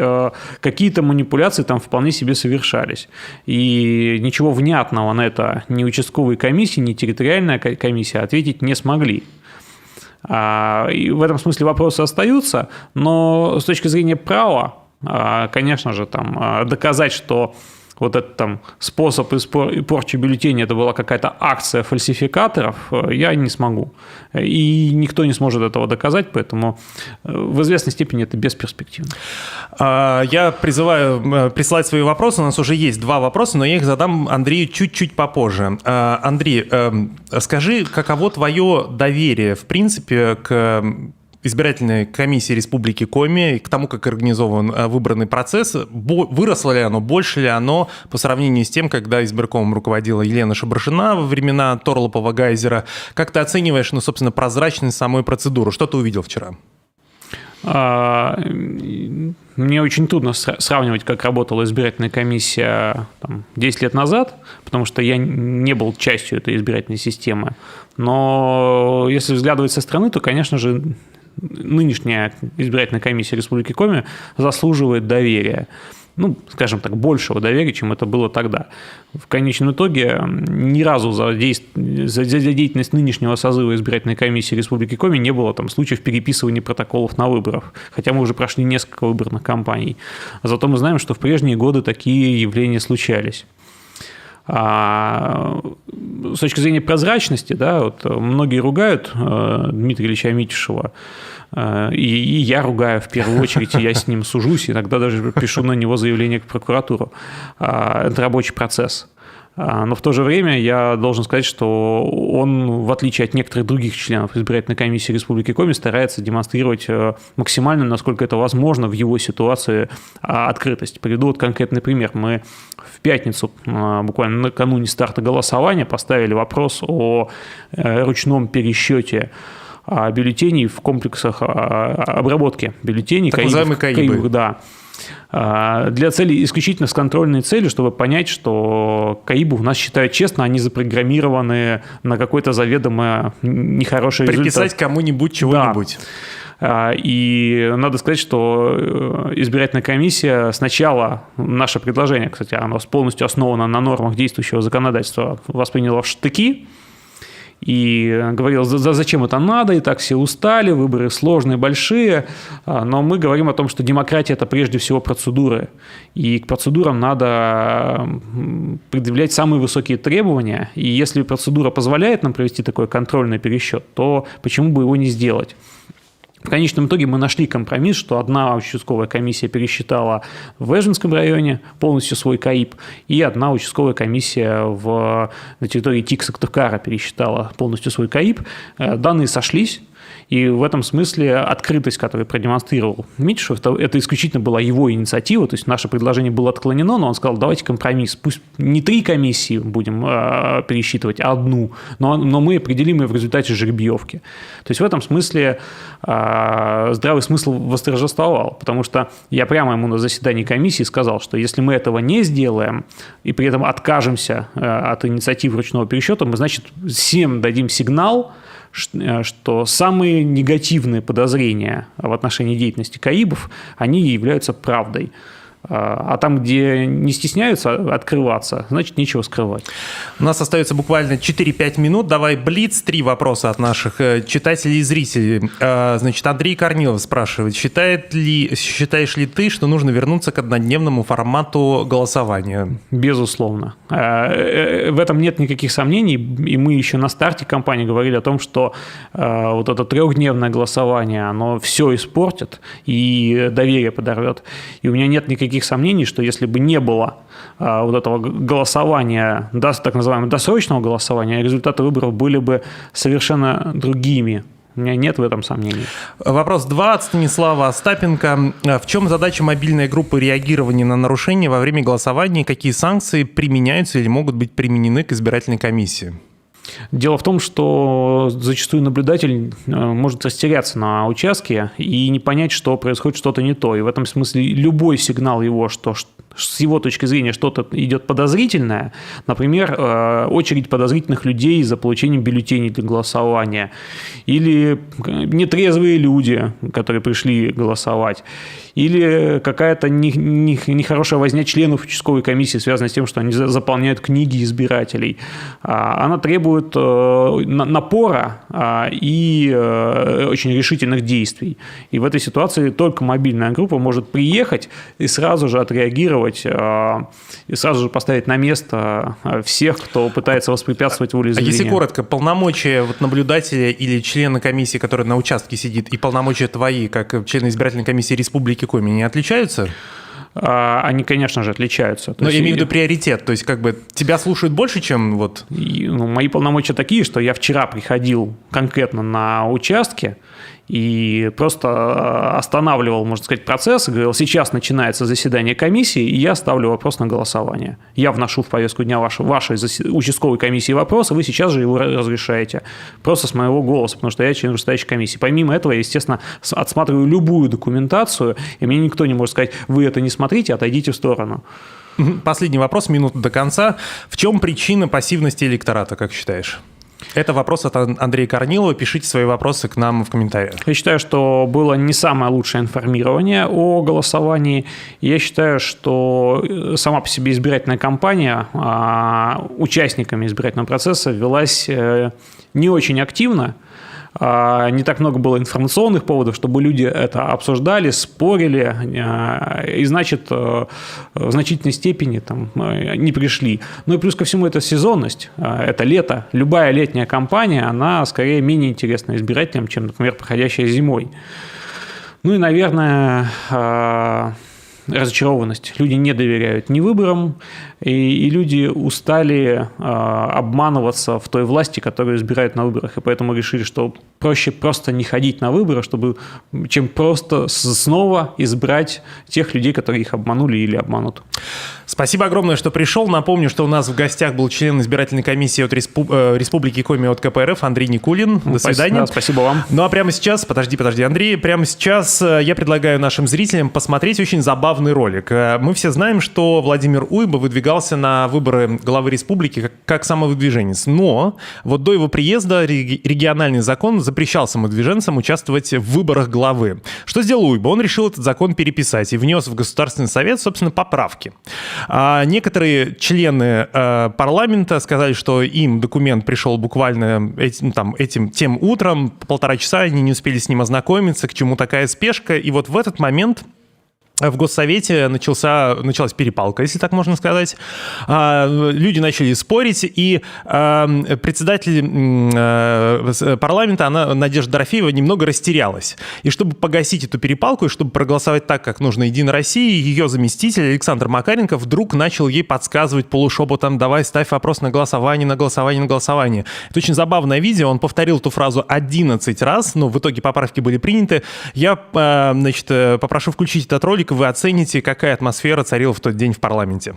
какие-то манипуляции там вполне себе совершались. И ничего внятного на это ни участковые комиссии, ни территориальная комиссия ответить не смогли. И в этом смысле вопросы остаются, но с точки зрения права, конечно же, там, доказать, что вот этот там способ порчи бюллетеней это была какая-то акция фальсификаторов, я не смогу. И никто не сможет этого доказать, поэтому в известной степени это бесперспективно. Я призываю присылать свои вопросы. У нас уже есть 2 вопроса, но я их задам Андрею чуть-чуть попозже. Андрей, скажи, каково твое доверие, в принципе, к избирательной комиссии Республики Коми, к тому, как организован выборный процесс, выросло ли оно, больше ли оно по сравнению с тем, когда избиркомом руководила Елена Шабрашина во времена Торлопова-Гайзера? Как ты оцениваешь, собственно, прозрачность самой процедуры? Что ты увидел вчера? Мне очень трудно сравнивать, как работала избирательная комиссия 10 лет назад, потому что я не был частью этой избирательной системы. Но если взглядывать со стороны, то, конечно же, нынешняя избирательная комиссия Республики Коми заслуживает доверия. Скажем так, большего доверия, чем это было тогда. В конечном итоге ни разу за деятельность нынешнего созыва избирательной комиссии Республики Коми не было случаев переписывания протоколов на выборах, хотя мы уже прошли несколько выборных кампаний. Зато мы знаем, что в прежние годы такие явления случались. С точки зрения прозрачности, многие ругают Дмитрия Ильича Митишева, и я ругаю в первую очередь, я с ним сужусь, иногда даже пишу на него заявление в прокуратуру. Это рабочий процесс. Но в то же время я должен сказать, что он, в отличие от некоторых других членов избирательной комиссии Республики Коми, старается демонстрировать максимально, насколько это возможно, в его ситуации открытость. Приведу конкретный пример. Мы в пятницу, буквально накануне старта голосования, поставили вопрос о ручном пересчете бюллетеней в комплексах обработки бюллетеней. Так называемые КАИБы. Да. Для цели, исключительно с контрольной целью, чтобы понять, что КАИБы у нас считают честно, они запрограммированы на какой-то заведомо нехороший результат. Приписать кому-нибудь чего-нибудь. Да. И надо сказать, что избирательная комиссия сначала, наше предложение, кстати, оно полностью основано на нормах действующего законодательства, восприняла в штыки, и говорил, зачем это надо, и так все устали, выборы сложные, большие, но мы говорим о том, что демократия – это прежде всего процедуры, и к процедурам надо предъявлять самые высокие требования, и если процедура позволяет нам провести такой контрольный пересчет, то почему бы его не сделать? В конечном итоге мы нашли компромисс, что одна участковая комиссия пересчитала в Эжинском районе полностью свой КАИБ, и одна участковая комиссия на территории Тик-Сыктывкара пересчитала полностью свой КАИБ. Данные сошлись, и в этом смысле открытость, которую продемонстрировал Митишев, это исключительно была его инициатива, то есть наше предложение было отклонено, но он сказал, давайте компромисс, пусть не 3 комиссии будем пересчитывать, а 1, но мы определим ее в результате жеребьевки. То есть в этом смысле здравый смысл восторжествовал, потому что я прямо ему на заседании комиссии сказал, что если мы этого не сделаем и при этом откажемся от инициативы ручного пересчета, мы, значит, всем дадим сигнал, что самые негативные подозрения в отношении деятельности КАИБов, они являются правдой. А там, где не стесняются открываться, значит, нечего скрывать. У нас остается буквально 4-5 минут. Давай блиц, 3 вопроса от наших читателей и зрителей. Значит, Андрей Корнилов спрашивает, считаешь ли ты, что нужно вернуться к однодневному формату голосования? Безусловно. В этом нет никаких сомнений, и мы еще на старте кампании говорили о том, что вот это 3-дневное голосование, оно все испортит и доверие подорвет. И у меня нет никаких никаких сомнений, что если бы не было вот этого голосования, так называемого досрочного голосования, результаты выборов были бы совершенно другими. У меня нет в этом сомнений. Вопрос 2 от Станислава Остапенко. В чем задача мобильной группы реагирования на нарушения во время голосования? Какие санкции применяются или могут быть применены к избирательной комиссии? Дело в том, что зачастую наблюдатель может растеряться на участке и не понять, что происходит что-то не то. И в этом смысле любой сигнал его, что с его точки зрения что-то идет подозрительное, например, очередь подозрительных людей за получением бюллетеней для голосования, или нетрезвые люди, которые пришли голосовать, или какая-то нехорошая возня членов участковой комиссии, связанная с тем, что они заполняют книги избирателей. Она требует напора и очень решительных действий. И в этой ситуации только мобильная группа может приехать и сразу же отреагировать, и сразу же поставить на место всех, кто пытается воспрепятствовать волеизъявлению. А если коротко, полномочия наблюдателя или члена комиссии, который на участке сидит, и полномочия твои, как члена избирательной комиссии Республики Коми, не отличаются? Они, конечно же, отличаются. Но я имею в виду приоритет, то есть как бы тебя слушают больше, чем вот... Мои полномочия такие, что я вчера приходил конкретно на участке и просто останавливал, можно сказать, процесс, и говорил, сейчас начинается заседание комиссии, и я ставлю вопрос на голосование. Я вношу в повестку дня вашей участковой комиссии вопрос, и вы сейчас же его разрешаете. Просто с моего голоса, потому что я член вышестоящей комиссии. Помимо этого, я, естественно, отсматриваю любую документацию, и мне никто не может сказать, вы это не смотрите, отойдите в сторону. Последний вопрос, минута до конца. В чем причина пассивности электората, как считаешь? Это вопрос от Андрея Корнилова. Пишите свои вопросы к нам в комментариях. Я считаю, что было не самое лучшее информирование о голосовании. Я считаю, что сама по себе избирательная кампания участниками избирательного процесса велась не очень активно. Не так много было информационных поводов, чтобы люди это обсуждали, спорили, и, значит, в значительной степени там не пришли. Ну и плюс ко всему это сезонность, это лето. Любая летняя кампания, она скорее менее интересна избирателям, чем, например, проходящая зимой. Ну и, наверное, разочарованность. Люди не доверяют ни выборам, и люди устали обманываться в той власти, которую избирают на выборах, и поэтому решили, что проще просто не ходить на выборы, чем просто снова избрать тех людей, которые их обманули или обманут. Спасибо огромное, что пришел. Напомню, что у нас в гостях был член избирательной комиссии от Республики Коми от КПРФ Андрей Никулин. До свидания. Да, спасибо вам. Ну а прямо сейчас, подожди, Андрей, прямо сейчас я предлагаю нашим зрителям посмотреть очень забавный ролик. Мы все знаем, что Владимир Уйба выдвигался на выборы главы республики как самовыдвиженец. Но вот до его приезда региональный закон запрещал самовыдвиженцам участвовать в выборах главы. Что сделал Уйба? Он решил этот закон переписать и внес в Государственный совет, собственно, поправки. Некоторые члены парламента сказали, что им документ пришел буквально тем утром, 1,5 часа, они не успели с ним ознакомиться, к чему такая спешка. И вот в этот момент в Госсовете началась перепалка, если так можно сказать. Люди начали спорить, и председатель парламента, Надежда Дорофеева, немного растерялась. И чтобы погасить эту перепалку, и чтобы проголосовать так, как нужно Единой России, ее заместитель Александр Макаренко вдруг начал ей подсказывать полушепотом: давай ставь вопрос на голосование, на голосование, на голосование. Это очень забавное видео, он повторил эту фразу 11 раз, но в итоге поправки были приняты. Я, попрошу включить этот ролик, вы оцените, какая атмосфера царила в тот день в парламенте.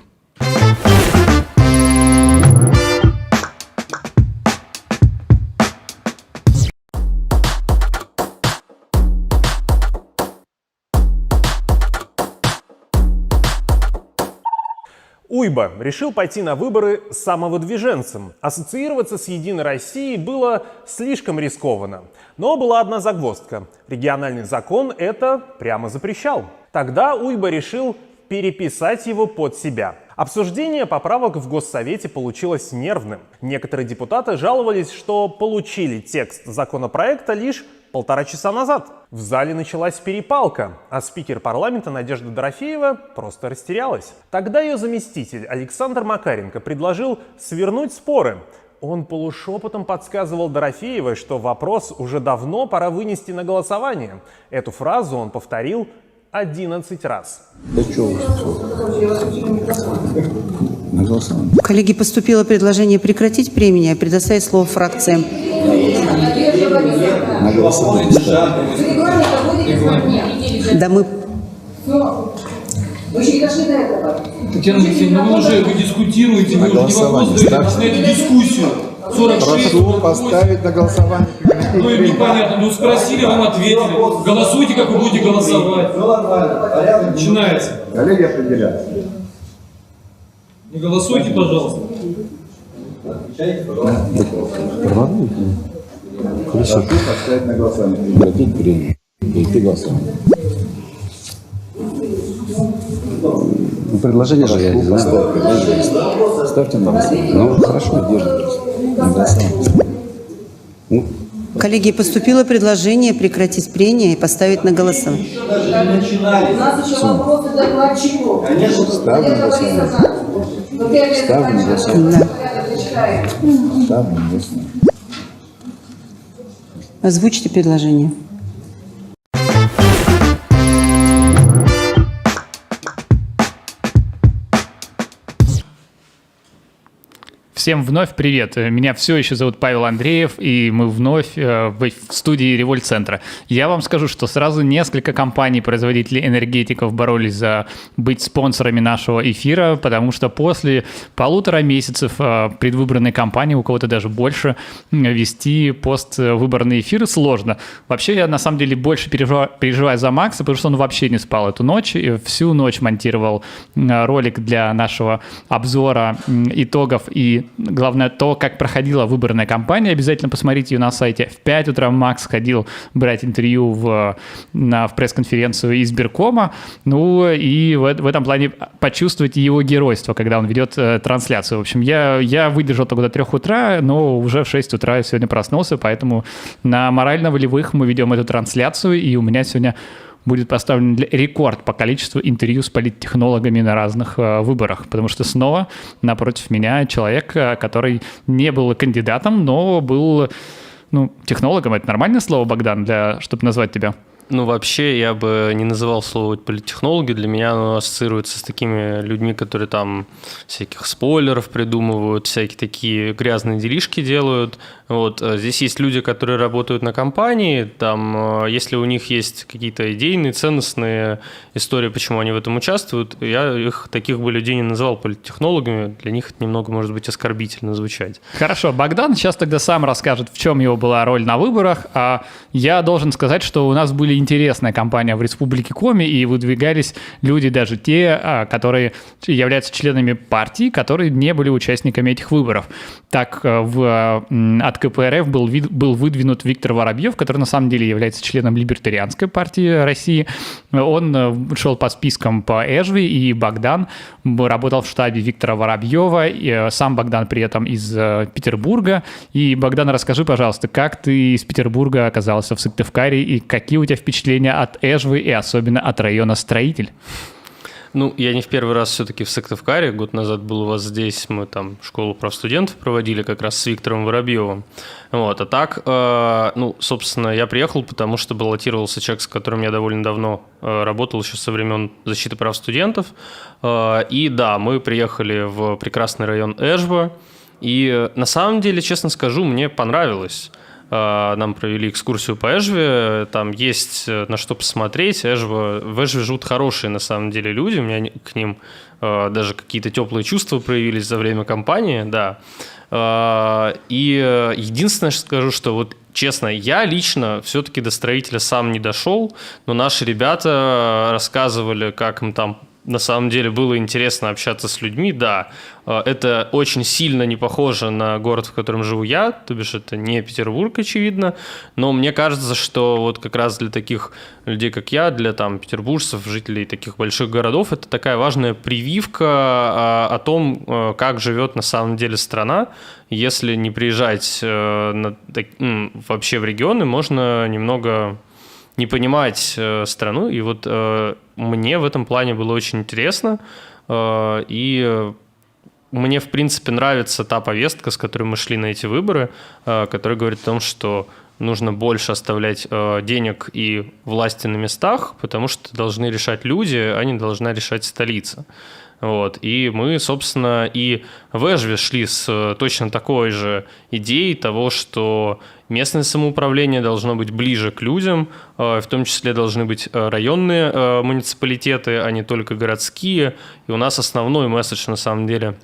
Уйба решил пойти на выборы самовыдвиженцем. Ассоциироваться с Единой Россией было слишком рискованно. Но была одна загвоздка. Региональный закон это прямо запрещал. Тогда Уйба решил переписать его под себя. Обсуждение поправок в Госсовете получилось нервным. Некоторые депутаты жаловались, что получили текст законопроекта лишь 1,5 часа назад. В зале началась перепалка, а спикер парламента Надежда Дорофеева просто растерялась. Тогда ее заместитель Александр Макаренко предложил свернуть споры. Он полушепотом подсказывал Дорофеевой, что вопрос уже давно пора вынести на голосование. Эту фразу он повторил 11 раз. Коллеги, поступило предложение прекратить премии, предоставить слово фракциям. Да мы... Вы еще не дошли до этого. Татьяна Алексеевна, вы дискутируете, вы уже не вопрос даете, снять дискуссию. 46. Прошу поставить на голосование. Ну и непонятно, ну спросили, вам ответили. Голосуйте, как вы будете голосовать. Начинается. Коллеги определяются. Не голосуйте, пожалуйста. Прошу поставить на голосование. Прекратить премию. Перейти голосование. Предложение же я не знаю. Ставьте на голосование. Ну, хорошо, держитесь. На голосование. Коллеги, поступило предложение прекратить прения и поставить на голосование. У нас еще вопросы докладчику. Ставлю на голосование. Ставлю на голосование. Да. Ставлю на голосование. Озвучьте предложение. Всем вновь привет. Меня все еще зовут Павел Андреев, и мы вновь в студии Револьт-центра. Я вам скажу, что сразу несколько компаний-производителей энергетиков боролись за быть спонсорами нашего эфира, потому что после 1,5 месяцев предвыборной кампании, у кого-то даже больше, вести поствыборные эфиры сложно. Вообще, я на самом деле больше переживаю за Макса, потому что он вообще не спал эту ночь, и всю ночь монтировал ролик для нашего обзора итогов и главное, то, как проходила выборная кампания, обязательно посмотрите ее на сайте. В 5 утра Макс ходил брать интервью в пресс-конференцию избиркома. Ну и в этом плане почувствовать его геройство, когда он ведет трансляцию. В общем, я выдержал только до 3 утра, но уже в 6 утра я сегодня проснулся, поэтому на морально-волевых мы ведем эту трансляцию, и у меня сегодня будет поставлен рекорд по количеству интервью с политтехнологами на разных выборах, потому что снова напротив меня человек, который не был кандидатом, но был технологом. Это нормальное слово, Богдан, чтобы назвать тебя? Ну, вообще, я бы не называл слово политтехнологи. Для меня оно ассоциируется с такими людьми, которые там всяких спойлеров придумывают, всякие такие грязные делишки делают. Вот. Здесь есть люди, которые работают на компании. Там, если у них есть какие-то идейные, ценностные истории, почему они в этом участвуют, я их, таких бы людей, не называл политтехнологами. Для них это немного, может быть, оскорбительно звучать. Хорошо, Богдан сейчас тогда сам расскажет, в чем его была роль на выборах. А я должен сказать, что у нас были интересная кампания в Республике Коми, и выдвигались люди, даже те, которые являются членами партии, которые не были участниками этих выборов. Так, от КПРФ был выдвинут Виктор Воробьев, который на самом деле является членом Либертарианской партии России. Он шел по спискам по Эжви, и Богдан работал в штабе Виктора Воробьева, и сам Богдан при этом из Петербурга. И, Богдан, расскажи, пожалуйста, как ты из Петербурга оказался в Сыктывкаре, и какие у тебя впечатления от Эжвы и особенно от района Строитель? Ну, я не в первый раз все-таки в Сыктывкаре. Год назад был у вас здесь, мы там школу правстудентов проводили как раз с Виктором Воробьевым. Вот, а так, собственно, я приехал, потому что баллотировался человек, с которым я довольно давно работал, еще со времен защиты прав студентов. И да, мы приехали в прекрасный район Эжва. И на самом деле, честно скажу, мне понравилось. Нам провели экскурсию по Эжве, там есть на что посмотреть. В Эжве живут хорошие, на самом деле, люди, у меня к ним даже какие-то теплые чувства проявились за время кампании, да. И единственное, что скажу, что вот честно, я лично все-таки до Строителя сам не дошел, но наши ребята рассказывали, как им там на самом деле было интересно общаться с людьми, да. Это очень сильно не похоже на город, в котором живу я, то бишь это не Петербург, очевидно, но мне кажется, что вот как раз для таких людей, как я, для там петербуржцев, жителей таких больших городов, это такая важная прививка о том, как живет на самом деле страна. Если не приезжать вообще в регионы, можно немного не понимать страну, и вот мне в этом плане было очень интересно, и мне, в принципе, нравится та повестка, с которой мы шли на эти выборы, которая говорит о том, что нужно больше оставлять денег и власти на местах, потому что должны решать люди, а не должна решать столица. Вот. И мы, собственно, и в Эжве шли с точно такой же идеей того, что местное самоуправление должно быть ближе к людям, в том числе должны быть районные муниципалитеты, а не только городские. И у нас основной месседж, на самом деле,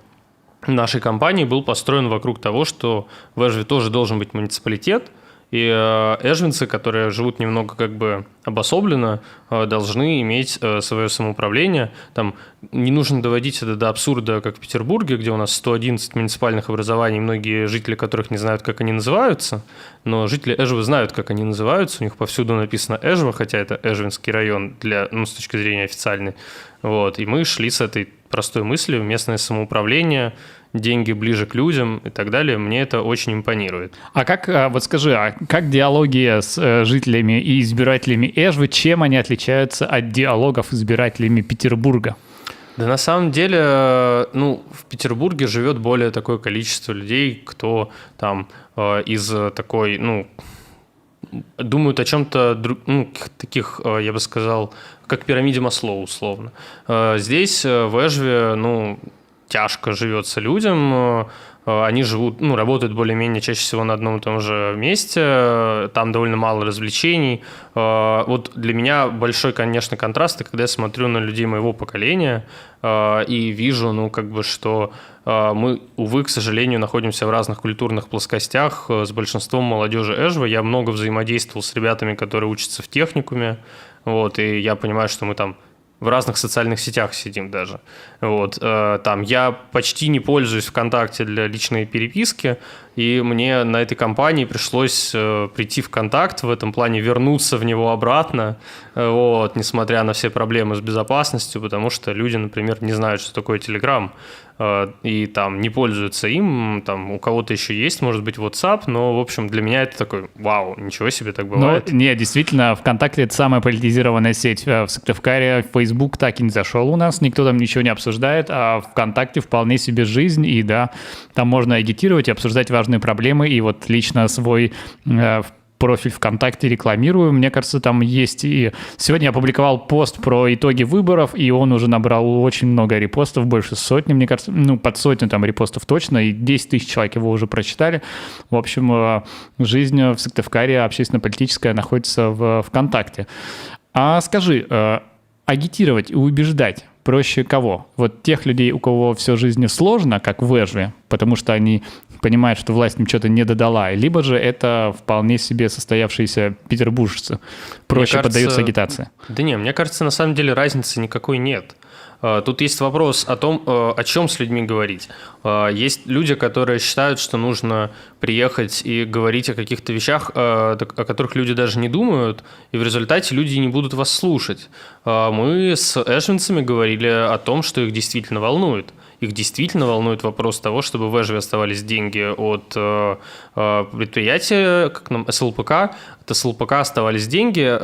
нашей компании был построен вокруг того, что в Эжве тоже должен быть муниципалитет, и эжвинцы, которые живут немного как бы обособленно, должны иметь свое самоуправление. Там не нужно доводить это до абсурда, как в Петербурге, где у нас 111 муниципальных образований, многие жители которых не знают, как они называются, но жители Эжвы знают, как они называются, у них повсюду написано Эжва, хотя это Эжвинский район с точки зрения официальной. Вот. И мы шли с этой простой мыслью: местное самоуправление, деньги ближе к людям и так далее. Мне это очень импонирует. А как, вот скажи, а как диалоги с жителями и избирателями Эжвы, чем они отличаются от диалогов с избирателями Петербурга? Да на самом деле, в Петербурге живет более такое количество людей, кто там из такой, думают о чем-то таких, я бы сказал, как пирамиде Маслоу, условно. Здесь, в Эжве, тяжко живется людям, они живут, работают более-менее чаще всего на одном и том же месте, там довольно мало развлечений. Вот для меня большой, конечно, контраст, когда я смотрю на людей моего поколения и вижу, что мы, увы, к сожалению, находимся в разных культурных плоскостях с большинством молодежи Эжвы. Я много взаимодействовал с ребятами, которые учатся в техникуме, и я понимаю, что мы там в разных социальных сетях сидим даже. Там я почти не пользуюсь ВКонтакте для личной переписки, и мне на этой кампании пришлось прийти в ВКонтакт, в этом плане вернуться в него обратно, несмотря на все проблемы с безопасностью, потому что люди, например, не знают, что такое Telegram, и там не пользуются им, там у кого-то еще есть, может быть, WhatsApp, но, в общем, для меня это такой, вау, ничего себе, так бывает. Нет, действительно, ВКонтакте — это самая политизированная сеть. В Сыктывкаре Facebook так и не зашел у нас, никто там ничего не обсуждает, а ВКонтакте вполне себе жизнь, и да, там можно агитировать и обсуждать важные проблемы, и вот лично свой профиль ВКонтакте рекламирую. Мне кажется, там есть и... Сегодня я опубликовал пост про итоги выборов, и он уже набрал очень много репостов, больше сотни, мне кажется, под сотню там репостов точно, и 10 тысяч человек его уже прочитали. В общем, жизнь в Сыктывкаре общественно-политическая находится в ВКонтакте. А скажи, агитировать и убеждать проще кого? Вот тех людей, у кого все в жизни сложно, как в Эжве, потому что они понимают, что власть им что-то не додала, либо же это вполне себе состоявшиеся петербуржцы, проще поддаются агитации? Да не, мне кажется, на самом деле разницы никакой нет. Тут есть вопрос о том, о чем с людьми говорить. Есть люди, которые считают, что нужно приехать и говорить о каких-то вещах, о которых люди даже не думают, и в результате люди не будут вас слушать. Мы с эжвинцами говорили о том, что их действительно волнует. Их действительно волнует вопрос того, чтобы в Эжве оставались деньги от предприятия, как нам СЛПК, от СЛПК оставались деньги,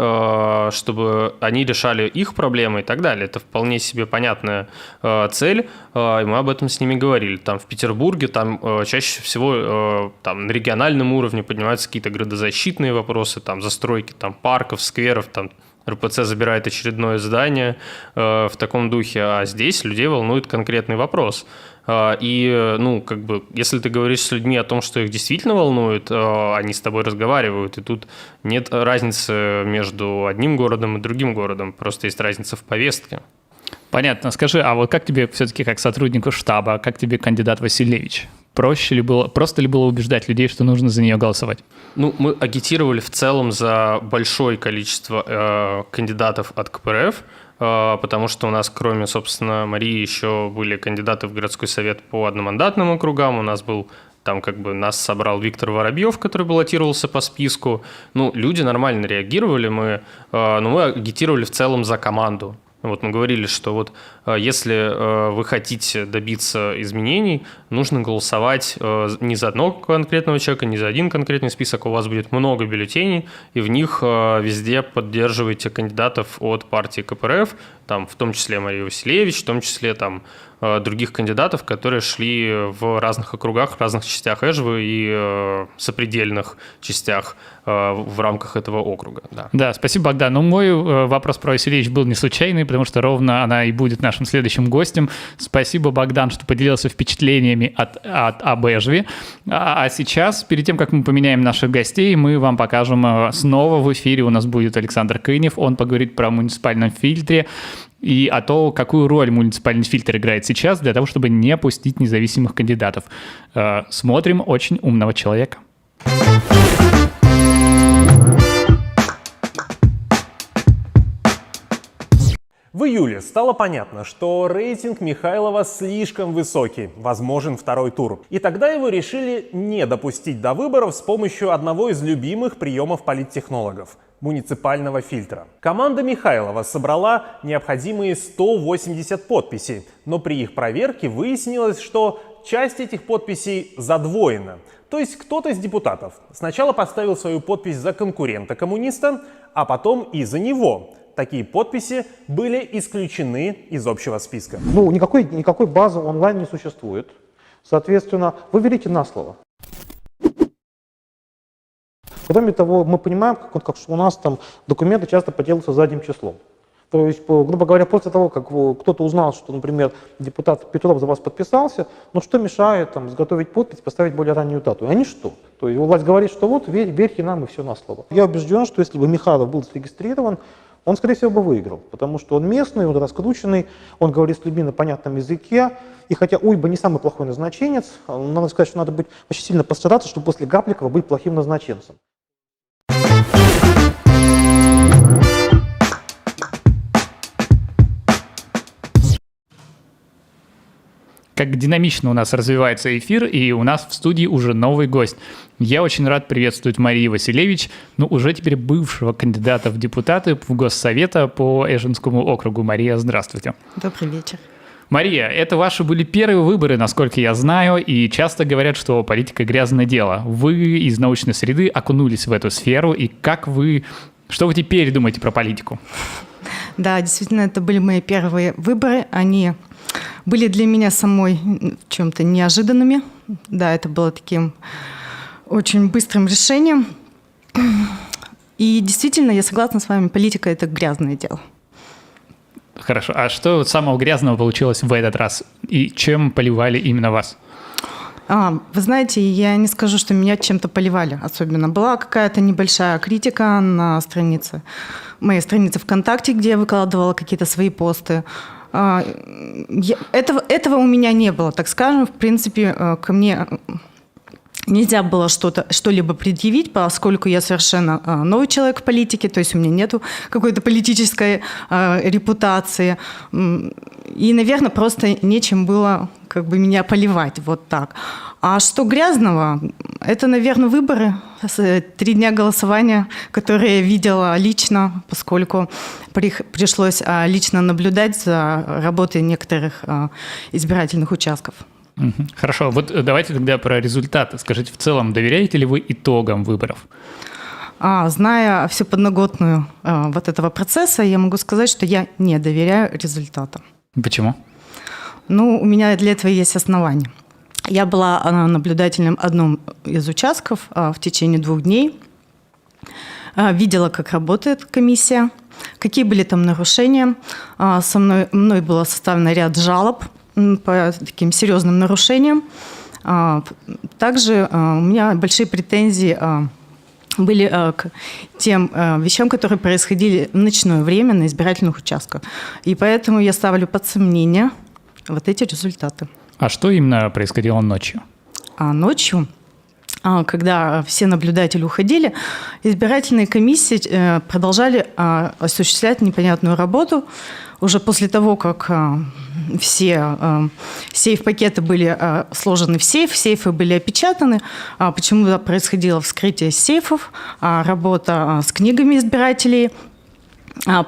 чтобы они решали их проблемы и так далее. Это вполне себе понятная цель, и мы об этом с ними говорили. Там в Петербурге там чаще всего там, на региональном уровне поднимаются какие-то градозащитные вопросы, там застройки там, парков, скверов, там РПЦ забирает очередное здание в таком духе, а здесь людей волнует конкретный вопрос. И, если ты говоришь с людьми о том, что их действительно волнует, они с тобой разговаривают, и тут нет разницы между одним городом и другим городом, просто есть разница в повестке. Понятно. Скажи, а вот как тебе все-таки как сотруднику штаба, как тебе кандидат Василевич? Просто ли было убеждать людей, что нужно за нее голосовать? Мы агитировали в целом за большое количество кандидатов от КПРФ, потому что у нас, кроме, собственно, Марии, еще были кандидаты в городской совет по одномандатным округам. У нас был там нас собрал Виктор Воробьев, который баллотировался по списку. Люди нормально реагировали, мы агитировали в целом за команду. Мы говорили, что если вы хотите добиться изменений, нужно голосовать не за одного конкретного человека, не за один конкретный список, у вас будет много бюллетеней, и в них везде поддерживайте кандидатов от партии КПРФ, там, в том числе Марию Василевич, в том числе там, других кандидатов, которые шли в разных округах, в разных частях Эжвы и сопредельных частях в рамках этого округа. Да, спасибо, Богдан. Но мой вопрос про Васильевич был не случайный, потому что ровно она и будет нашим следующим гостем. Спасибо, Богдан, что поделился впечатлениями об Эжве. А сейчас, перед тем, как мы поменяем наших гостей, мы вам покажем снова в эфире. У нас будет Александр Кынев. Он поговорит про муниципальном фильтре и о том, какую роль муниципальный фильтр играет сейчас для того, чтобы не опустить независимых кандидатов. Смотрим очень умного человека. В июле стало понятно, что рейтинг Михайлова слишком высокий, возможен второй тур. И тогда его решили не допустить до выборов с помощью одного из любимых приемов политтехнологов – муниципального фильтра. Команда Михайлова собрала необходимые 180 подписей, но при их проверке выяснилось, что часть этих подписей задвоена. То есть кто-то из депутатов сначала поставил свою подпись за конкурента-коммуниста, а потом и за него. Такие подписи были исключены из общего списка. Никакой базы онлайн не существует. Соответственно, вы верите на слово. Кроме того, мы понимаем, как у нас там документы часто подделываются задним числом. То есть, грубо говоря, после того, как кто-то узнал, что, например, депутат Петров за вас подписался, что мешает там изготовить подпись, поставить более раннюю дату? А ничто. То есть власть говорит, что вот верьте нам и все на слово. Я убежден, что если бы Михайлов был зарегистрирован, он, скорее всего, бы выиграл, потому что он местный, он раскрученный, он говорит с людьми на понятном языке, и хотя Ульба не самый плохой назначенец, надо сказать, что надо быть очень сильно постараться, чтобы после Гапликова быть плохим назначенцем. Как динамично у нас развивается эфир, и у нас в студии уже новый гость. Я очень рад приветствовать Марию Васильевич, уже теперь бывшего кандидата в депутаты в Госсовета по Эжинскому округу. Мария, здравствуйте. Добрый вечер. Мария, это ваши были первые выборы, насколько я знаю, и часто говорят, что политика – грязное дело. Вы из научной среды окунулись в эту сферу, и что вы теперь думаете про политику? Да, действительно, это были мои первые выборы. Они были для меня самой в чем-то неожиданными. Да, это было таким очень быстрым решением. И действительно, я согласна с вами, политика – это грязное дело. Хорошо. А что самого грязного получилось в этот раз? И чем поливали именно вас? Вы знаете, я не скажу, что меня чем-то поливали особенно. Была какая-то небольшая критика на моей странице ВКонтакте, где я выкладывала какие-то свои посты. Этого у меня не было, так скажем. В принципе, ко мне нельзя было что-либо предъявить, поскольку я совершенно новый человек в политике, то есть у меня нету какой-то политической репутации. И, наверное, просто нечем было меня поливать вот так. А что грязного? Это, наверное, выборы, 3 дня голосования, которые я видела лично, поскольку пришлось лично наблюдать за работой некоторых избирательных участков. Хорошо, вот давайте тогда про результаты. Скажите, в целом, доверяете ли вы итогам выборов? Зная всю подноготную вот этого процесса, я могу сказать, что я не доверяю результатам. Почему? У меня для этого есть основания. Я была наблюдателем одном из участков в течение 2 дней. Видела, как работает комиссия, какие были там нарушения. Мной было составлен ряд жалоб по таким серьезным нарушениям. Также у меня большие претензии были к тем вещам, которые происходили в ночное время на избирательных участках. И поэтому я ставлю под сомнение вот эти результаты. А что именно происходило ночью? Ночью, когда все наблюдатели уходили, избирательные комиссии продолжали осуществлять непонятную работу. Уже после того, как все сейф-пакеты были сложены в сейфы были опечатаны, почему-то происходило вскрытие сейфов, работа с книгами избирателей,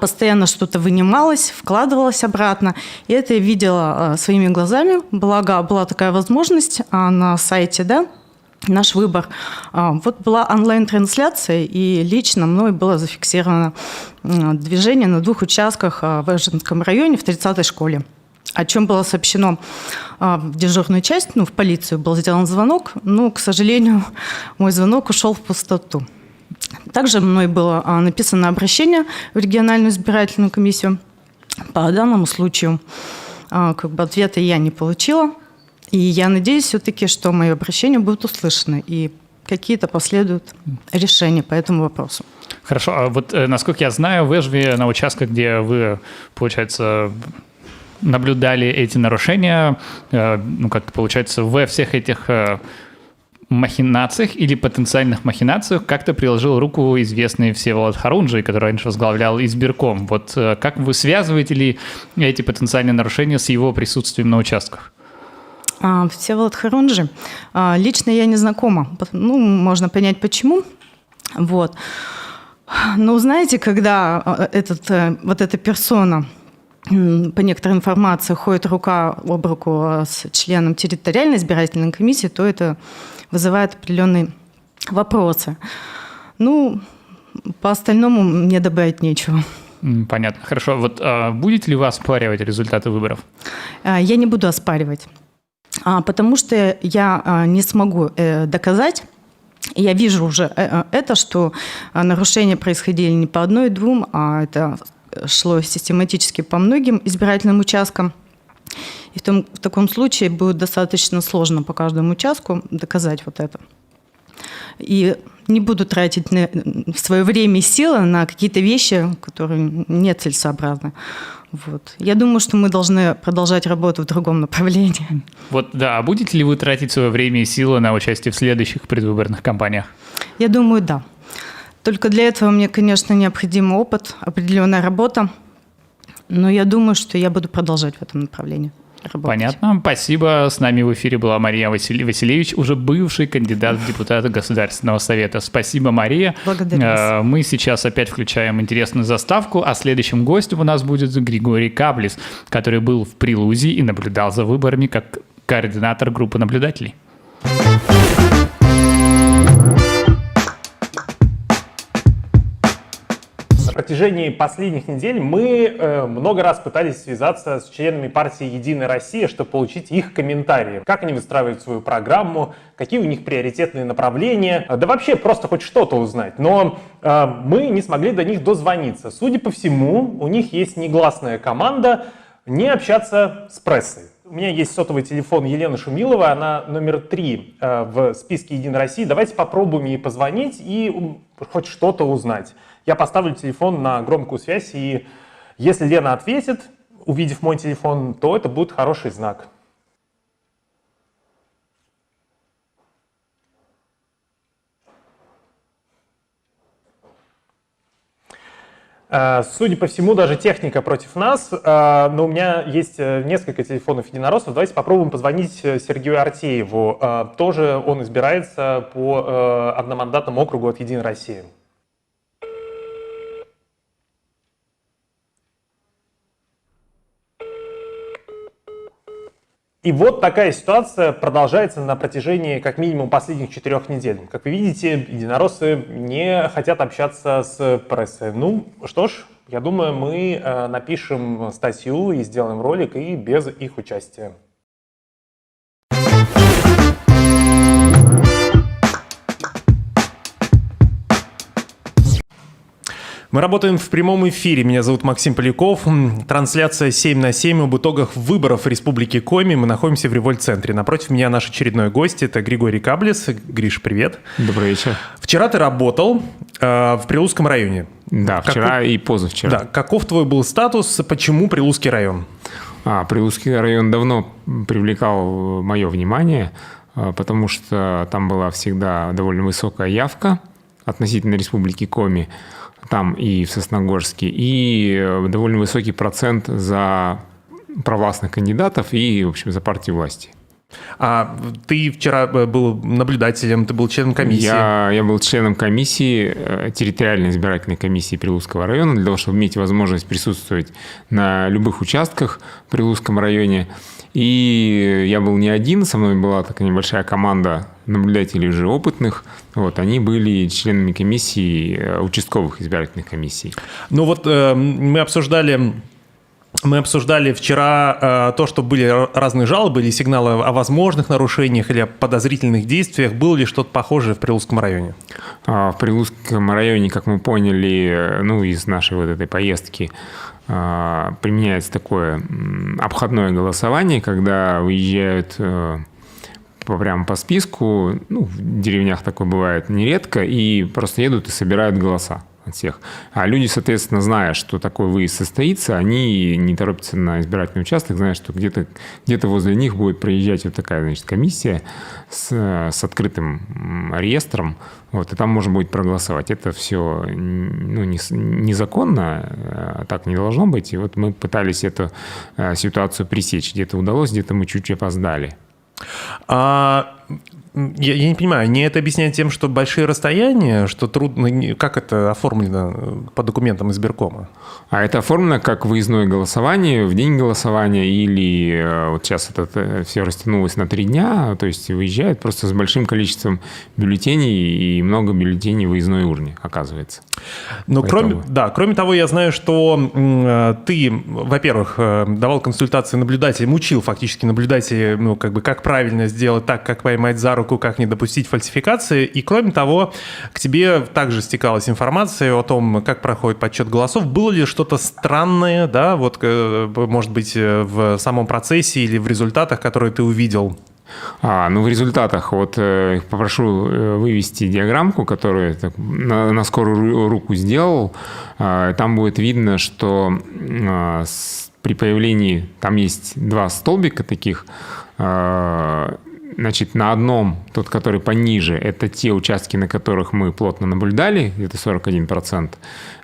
постоянно что-то вынималось, вкладывалось обратно. И это я видела своими глазами. Благо, была такая возможность на сайте, «Наш выбор». Вот была онлайн-трансляция, и лично мной было зафиксировано движение на 2 участках в Эжинском районе в 30-й школе. о чем было сообщено в дежурную часть, в полицию был сделан звонок, но, к сожалению, мой звонок ушел в пустоту. Также мной было написано обращение в региональную избирательную комиссию по данному случаю. Ответа я не получила, и я надеюсь все-таки, что мои обращения будут услышаны, и какие-то последуют решения по этому вопросу. Хорошо, а вот, насколько я знаю, в Эжве, на участках, где вы, получается, наблюдали эти нарушения, получается, во всех этих махинациях или потенциальных махинациях как-то приложил руку известный Всеволод Харунжий, который раньше возглавлял избирком. Вот как вы связываете ли эти потенциальные нарушения с его присутствием на участках? Всеволод Харунжий. Лично я не знакома. Можно понять, почему. Вот. Но знаете, когда эта персона, по некоторой информации, ходит рука об руку с членом территориальной избирательной комиссии, то это вызывает определенные вопросы. По остальному мне добавить нечего. Понятно. Хорошо. Вот будете ли вы оспаривать результаты выборов? Я не буду оспаривать, потому что я не смогу доказать. Я вижу уже что нарушения происходили не по одной и двум, а это шло систематически по многим избирательным участкам. И в таком случае будет достаточно сложно по каждому участку доказать вот это. И не буду тратить свое время и силы на какие-то вещи, которые нецелесообразны. Вот. Я думаю, что мы должны продолжать работу в другом направлении. А будете ли вы тратить свое время и силы на участие в следующих предвыборных кампаниях? Я думаю, да. Только для этого мне, конечно, необходим опыт, определенная работа. Но я думаю, что я буду продолжать в этом направлении работать. Понятно. Спасибо. С нами в эфире была Мария Васильевич, уже бывший кандидат в депутаты Государственного совета. Спасибо, Мария. Благодарю вас. Мы сейчас опять включаем интересную заставку, а следующим гостем у нас будет Григорий Каблис, который был в Прилузе и наблюдал за выборами как координатор группы наблюдателей. На протяжении последних недель мы много раз пытались связаться с членами партии «Единая Россия», чтобы получить их комментарии. Как они выстраивают свою программу, какие у них приоритетные направления, да вообще просто хоть что-то узнать. Но мы не смогли до них дозвониться. Судя по всему, у них есть негласная команда не общаться с прессой. У меня есть сотовый телефон Елены Шумиловой, она номер 3 в списке «Единой России». Давайте попробуем ей позвонить и хоть что-то узнать. Я поставлю телефон на громкую связь, и если Лена ответит, увидев мой телефон, то это будет хороший знак. Судя по всему, даже техника против нас, но у меня есть несколько телефонов единороссов. Давайте попробуем позвонить Сергею Артееву. Тоже он избирается по одномандатному округу от «Единой России». И вот такая ситуация продолжается на протяжении как минимум последних 4 недель. Как вы видите, единороссы не хотят общаться с прессой. Что ж, я думаю, мы напишем статью и сделаем ролик и без их участия. Мы работаем в прямом эфире. Меня зовут Максим Поляков. Трансляция 7/7 об итогах выборов в Республике Коми. Мы находимся в Револьт-центре. Напротив меня наш очередной гость. Это Григорий Каблис. Гриш, привет. Добрый вечер. Вчера ты работал в Прилузском районе. Да, вчера и позавчера. Да. Каков твой был статус? Почему Прилузский район? Прилузский район давно привлекал мое внимание, потому что там была всегда довольно высокая явка относительно Республики Коми. Там и в Сосногорске, и довольно высокий процент за провластных кандидатов и, в общем, за партию власти. А ты вчера был наблюдателем, ты был членом комиссии? Я был членом комиссии, территориальной избирательной комиссии Прилузского района, для того, чтобы иметь возможность присутствовать на любых участках в Прилузском районе. И я был не один, со мной была такая небольшая команда наблюдателей уже опытных. Они были членами комиссии, участковых избирательных комиссий. Мы обсуждали Мы обсуждали вчера то, что были разные жалобы или сигналы о возможных нарушениях или о подозрительных действиях. Было ли что-то похожее в Прилукском районе? В Прилукском районе, как мы поняли, из нашей вот этой поездки, применяется такое обходное голосование, когда выезжают прямо по списку, в деревнях такое бывает нередко, и просто едут и собирают голоса от всех. А люди, соответственно, зная, что такой выезд состоится, они не торопятся на избирательный участок, зная, что где-то возле них будет проезжать вот такая, значит, комиссия с открытым реестром, и там можно будет проголосовать. Это все незаконно, так не должно быть. И вот мы пытались эту ситуацию пресечь. Где-то удалось, где-то мы чуть опоздали. Я не понимаю, не это объясняет тем, что большие расстояния, что трудно... Как это оформлено по документам избиркома? А это оформлено как выездное голосование в день голосования, или вот сейчас это все растянулось на 3 дня, то есть выезжают просто с большим количеством бюллетеней, и много бюллетеней в выездной урне, оказывается. Но кроме того, я знаю, что ты, во-первых, давал консультации наблюдателям, учил фактически наблюдателей, как правильно сделать так, как поймать за руку, как не допустить фальсификации. И кроме того, к тебе также стекалась информация о том, как проходит подсчет голосов. Было ли что-то странное, да, может быть, в самом процессе или в результатах, которые ты увидел? В результатах попрошу вывести диаграммку, которую на скорую руку сделал. Там будет видно, что при появлении, там есть 2 столбика таких. Значит, на одном, тот, который пониже, это те участки, на которых мы плотно наблюдали, где-то 41%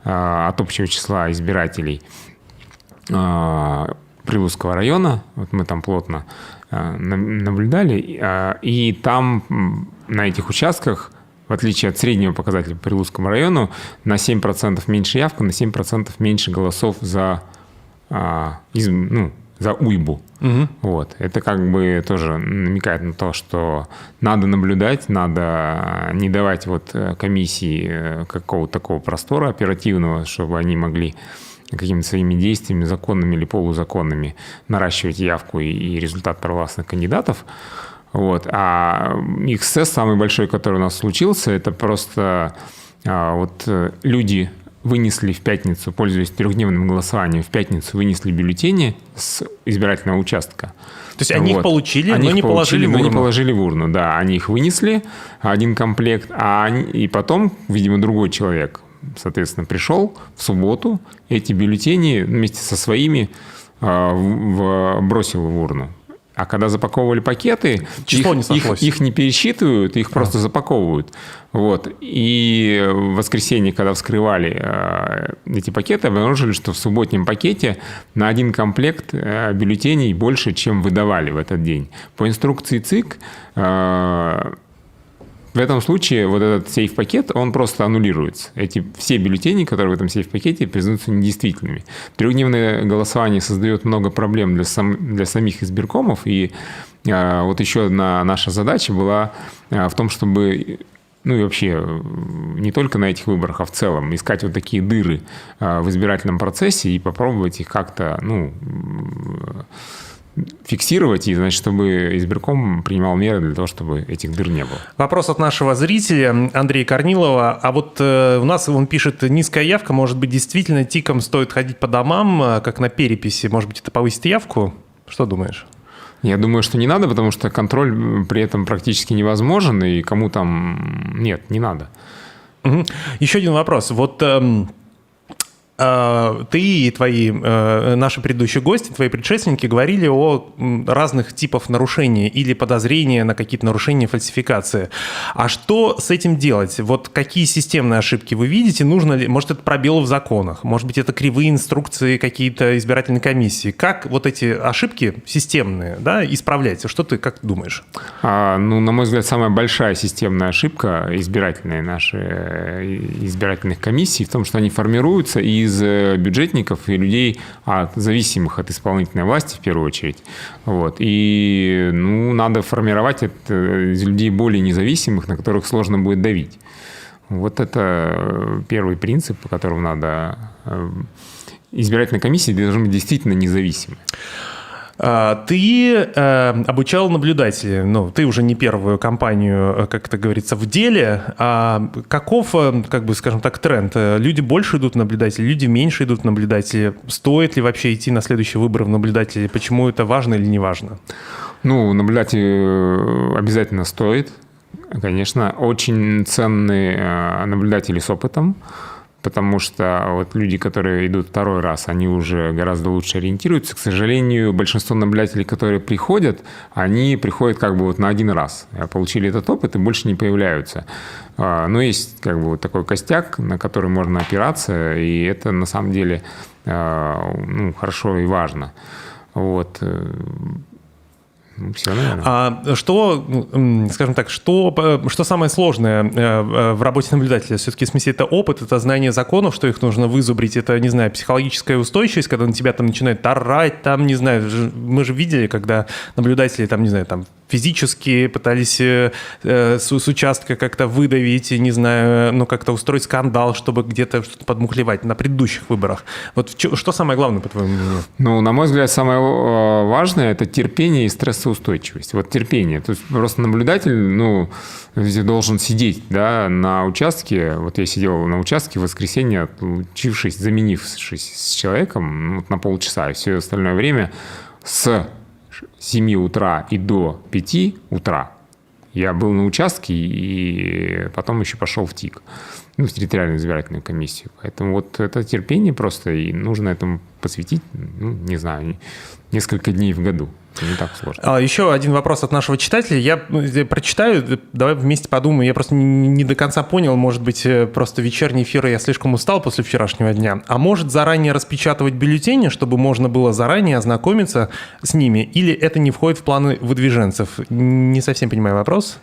от общего числа избирателей Прилукского района. Вот мы там плотно наблюдали. И там на этих участках, в отличие от среднего показателя по Прилукскому району, на 7% меньше явка, на 7% меньше голосов за уйбу. Угу. Это тоже намекает на то, что надо наблюдать, надо не давать комиссии какого-то такого простора оперативного, чтобы они могли какими-то своими действиями, законными или полузаконными, наращивать явку и результат провластных кандидатов. А эксцесс самый большой, который у нас случился, это просто люди вынесли в пятницу, пользуясь 3-дневным голосованием, в пятницу вынесли бюллетени с избирательного участка. То есть они их получили, но не положили в урну. Не положили в урну, да. Они их вынесли, 1 комплект, и потом, видимо, другой человек, соответственно, пришел в субботу, эти бюллетени вместе со своими бросил в урну. А когда запаковывали пакеты, их не пересчитывают, их просто запаковывают. И в воскресенье, когда вскрывали эти пакеты, обнаружили, что в субботнем пакете на 1 комплект бюллетеней больше, чем выдавали в этот день. По инструкции ЦИК в этом случае этот сейф-пакет, он просто аннулируется. Все бюллетени, которые в этом сейф-пакете, признаются недействительными. 3-дневное голосование создает много проблем для самих избиркомов. И еще одна наша задача была в том, чтобы, и вообще не только на этих выборах, а в целом, искать такие дыры в избирательном процессе и попробовать их как-то, фиксировать, и, чтобы избирком принимал меры для того, чтобы этих дыр не было. Вопрос от нашего зрителя Андрея Корнилова. У нас, он пишет, низкая явка, может быть, действительно тиком стоит ходить по домам, как на переписи, может быть, это повысит явку? Что думаешь? Я думаю, что не надо, потому что контроль при этом практически невозможен, и кому там... Нет, не надо. Угу. Еще один вопрос. Ты и наши предыдущие гости, твои предшественники говорили о разных типах нарушений или подозрения на какие-то нарушения, фальсификации. А что с этим делать? Какие системные ошибки вы видите? Нужно ли, может, это пробелы в законах? Может быть, это кривые инструкции какие-то избирательной комиссии? Как эти ошибки системные, исправлять? Что ты, как думаешь? На мой взгляд, самая большая системная ошибка избирательных комиссий в том, что они формируются из бюджетников и людей, зависимых от исполнительной власти в первую очередь. И надо формировать из людей более независимых, на которых сложно будет давить. Вот это первый принцип, по которому надо... Избирательные комиссии должны быть действительно независимы. Ты обучал наблюдателей, ну, ты уже не первую кампанию, как это говорится, в деле. Каков, как бы, скажем так, тренд? Люди больше идут в наблюдатели, люди меньше идут в наблюдатели. Стоит ли вообще идти на следующие выборы в наблюдатели? Почему это важно или не важно? Ну, наблюдатель обязательно стоит. Конечно, очень ценные наблюдатели с опытом. Потому что вот люди, которые идут второй раз, они уже гораздо лучше ориентируются. К сожалению, большинство наблюдателей, которые приходят, они приходят как бы вот на один раз. Получили этот опыт и больше не появляются. Но есть как бы вот такой костяк, на который можно опираться, и это на самом деле хорошо и важно. Вот. Все, наверное. Что, скажем так, что самое сложное в работе наблюдателя? Все-таки, в смысле, это опыт, это знание законов, что их нужно вызубрить, это, не знаю, психологическая устойчивость, когда на тебя там начинают орать, там, не знаю, мы же видели, когда наблюдатели, там, не знаю, там, физически пытались с участка как-то выдавить, не знаю, ну, как-то устроить скандал, чтобы где-то что-то подмухлевать на предыдущих выборах. Вот что самое главное, по твоему мнению? Ну, на мой взгляд, самое важное – это терпение и стрессоустойчивость. Вот терпение. То есть просто наблюдатель, ну, должен сидеть, да, на участке. Вот я сидел на участке в воскресенье, заменившись с человеком на полчаса, и все остальное время с 7 утра и до 5 утра я был на участке и потом еще пошел в ТИК, в территориальную избирательную комиссию. Поэтому вот это терпение просто, и нужно этому посвятить, не знаю, несколько дней в году. Не так сложно. Еще один вопрос от нашего читателя. Я прочитаю, давай вместе подумаем. Я просто не до конца понял, может быть, просто вечерний эфир, я слишком устал после вчерашнего дня. А может заранее распечатывать бюллетени, чтобы можно было заранее ознакомиться с ними? Или это не входит в планы выдвиженцев? Не совсем понимаю вопрос.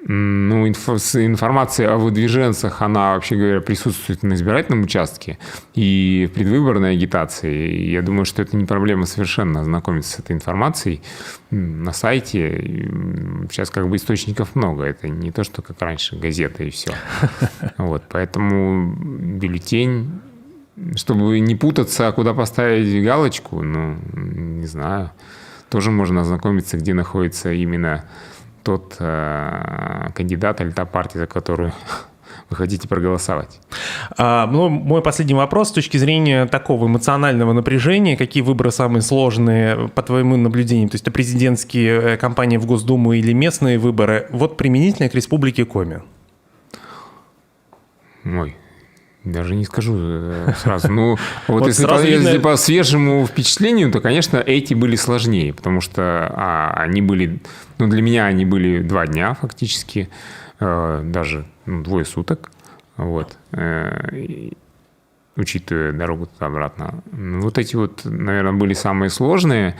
Ну, информация о выдвиженцах, она, вообще говоря, присутствует на избирательном участке и в предвыборной агитации. Я думаю, что это не проблема совершенно ознакомиться с этой информацией на сайте. Сейчас как бы источников много. Это не то, что как раньше, газета и все. Вот, поэтому бюллетень, чтобы не путаться, куда поставить галочку, ну, не знаю, тоже можно ознакомиться, где находится именно тот кандидат или та партия, за которую вы хотите проголосовать. Мой последний вопрос с точки зрения такого эмоционального напряжения. Какие выборы самые сложные по твоему наблюдению? То есть это президентские кампании в Госдуму или местные выборы? Вот применительно к Республике Коми. Ой, даже не скажу сразу. Ну, вот если по свежему впечатлению, то, конечно, эти были сложнее, потому что они были, ну, для меня они были 2 дня фактически, даже 2 суток, вот, учитывая дорогу туда-обратно. Вот эти вот, наверное, были самые сложные,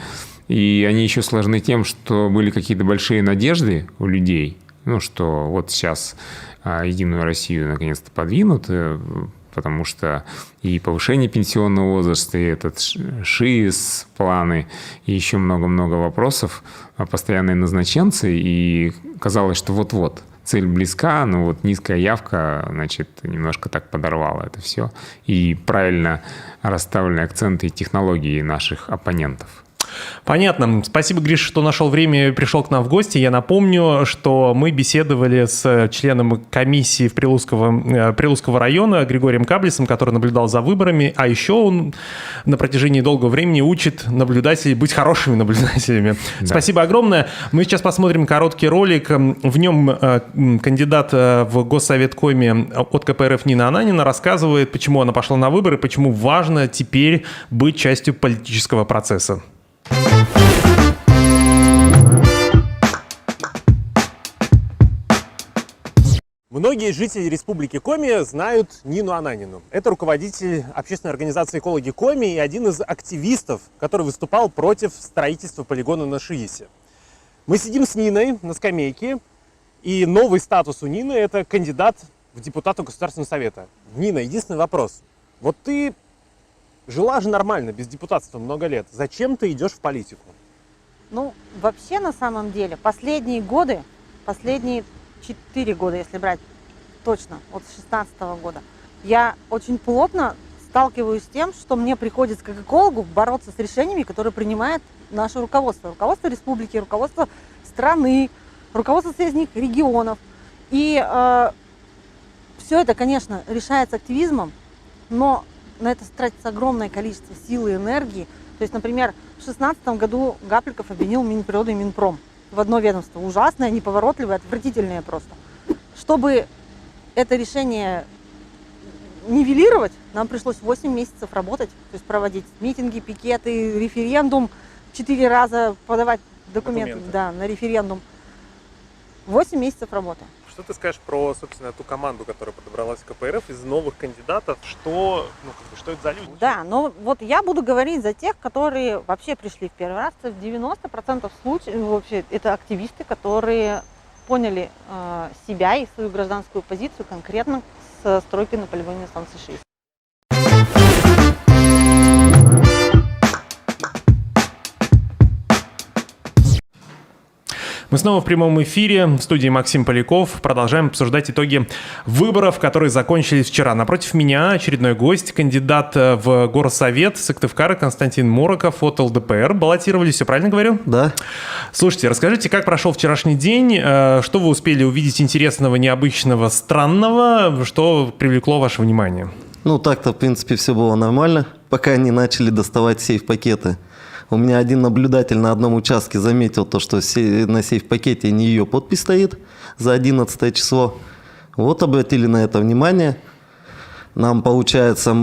и они еще сложны тем, что были какие-то большие надежды у людей, ну, что вот сейчас Единую Россию наконец-то подвинут, потому что и повышение пенсионного возраста, и этот ШИС, планы, и еще много-много вопросов, постоянные назначенцы, и казалось, что вот-вот цель близка, но вот низкая явка, значит, немножко так подорвала это все, и правильно расставлены акценты и технологии наших оппонентов. Понятно. Спасибо, Гриша, что нашел время и пришел к нам в гости. Я напомню, что мы беседовали с членом комиссии Прилузского района Григорием Каблисом, который наблюдал за выборами, а еще он на протяжении долгого времени учит наблюдателей быть хорошими наблюдателями. Да. Спасибо огромное. Мы сейчас посмотрим короткий ролик. В нем кандидат в Госсовет Коми от КПРФ Нина Ананина рассказывает, почему она пошла на выборы, почему важно теперь быть частью политического процесса. Многие жители Республики Коми знают Нину Ананину. Это руководитель общественной организации «Экологи Коми» и один из активистов, который выступал против строительства полигона на ШИИСе. Мы сидим с Ниной на скамейке, и новый статус у Нины – это кандидат в депутаты Государственного совета. Нина, единственный вопрос. Вот ты жила же нормально, без депутатства много лет. Зачем ты идешь в политику? Ну, вообще, на самом деле, последние годы, последние 4 года, если брать точно, вот с 2016 года, я очень плотно сталкиваюсь с тем, что мне приходится как экологу бороться с решениями, которые принимает наше руководство. Руководство республики, руководство страны, руководство соседних регионов. И все это, конечно, решается активизмом, но на это тратится огромное количество сил и энергии. То есть, например, в 2016 году Гапликов обвинил Минприроду и Минпром в одно ведомство. Ужасное, неповоротливое, отвратительное просто. Чтобы это решение нивелировать, нам пришлось 8 месяцев работать, то есть проводить митинги, пикеты, референдум, 4 раза подавать документы. Да, на референдум. 8 месяцев работы. Что ты скажешь про, собственно, ту команду, которая подобралась в КПРФ из новых кандидатов? Что это за люди? Да, но вот я буду говорить за тех, которые вообще пришли в первый раз. В 90% случаев вообще это активисты, которые поняли себя и свою гражданскую позицию конкретно с стройкой на полигоне станции 6. Мы снова в прямом эфире в студии Максим Поляков. Продолжаем обсуждать итоги выборов, которые закончились вчера. Напротив меня очередной гость, кандидат в Горсовет Сыктывкара Константин Мороков от ЛДПР. Баллотировались, все правильно говорю? Да. Слушайте, расскажите, как прошел вчерашний день, что вы успели увидеть интересного, необычного, странного, что привлекло ваше внимание? Ну, так-то, в принципе, все было нормально, пока они начали доставать сейф-пакеты. У меня один наблюдатель на одном участке заметил то, что на сейф-пакете не ее подпись стоит за 11 число. Вот обратили на это внимание. Нам, получается,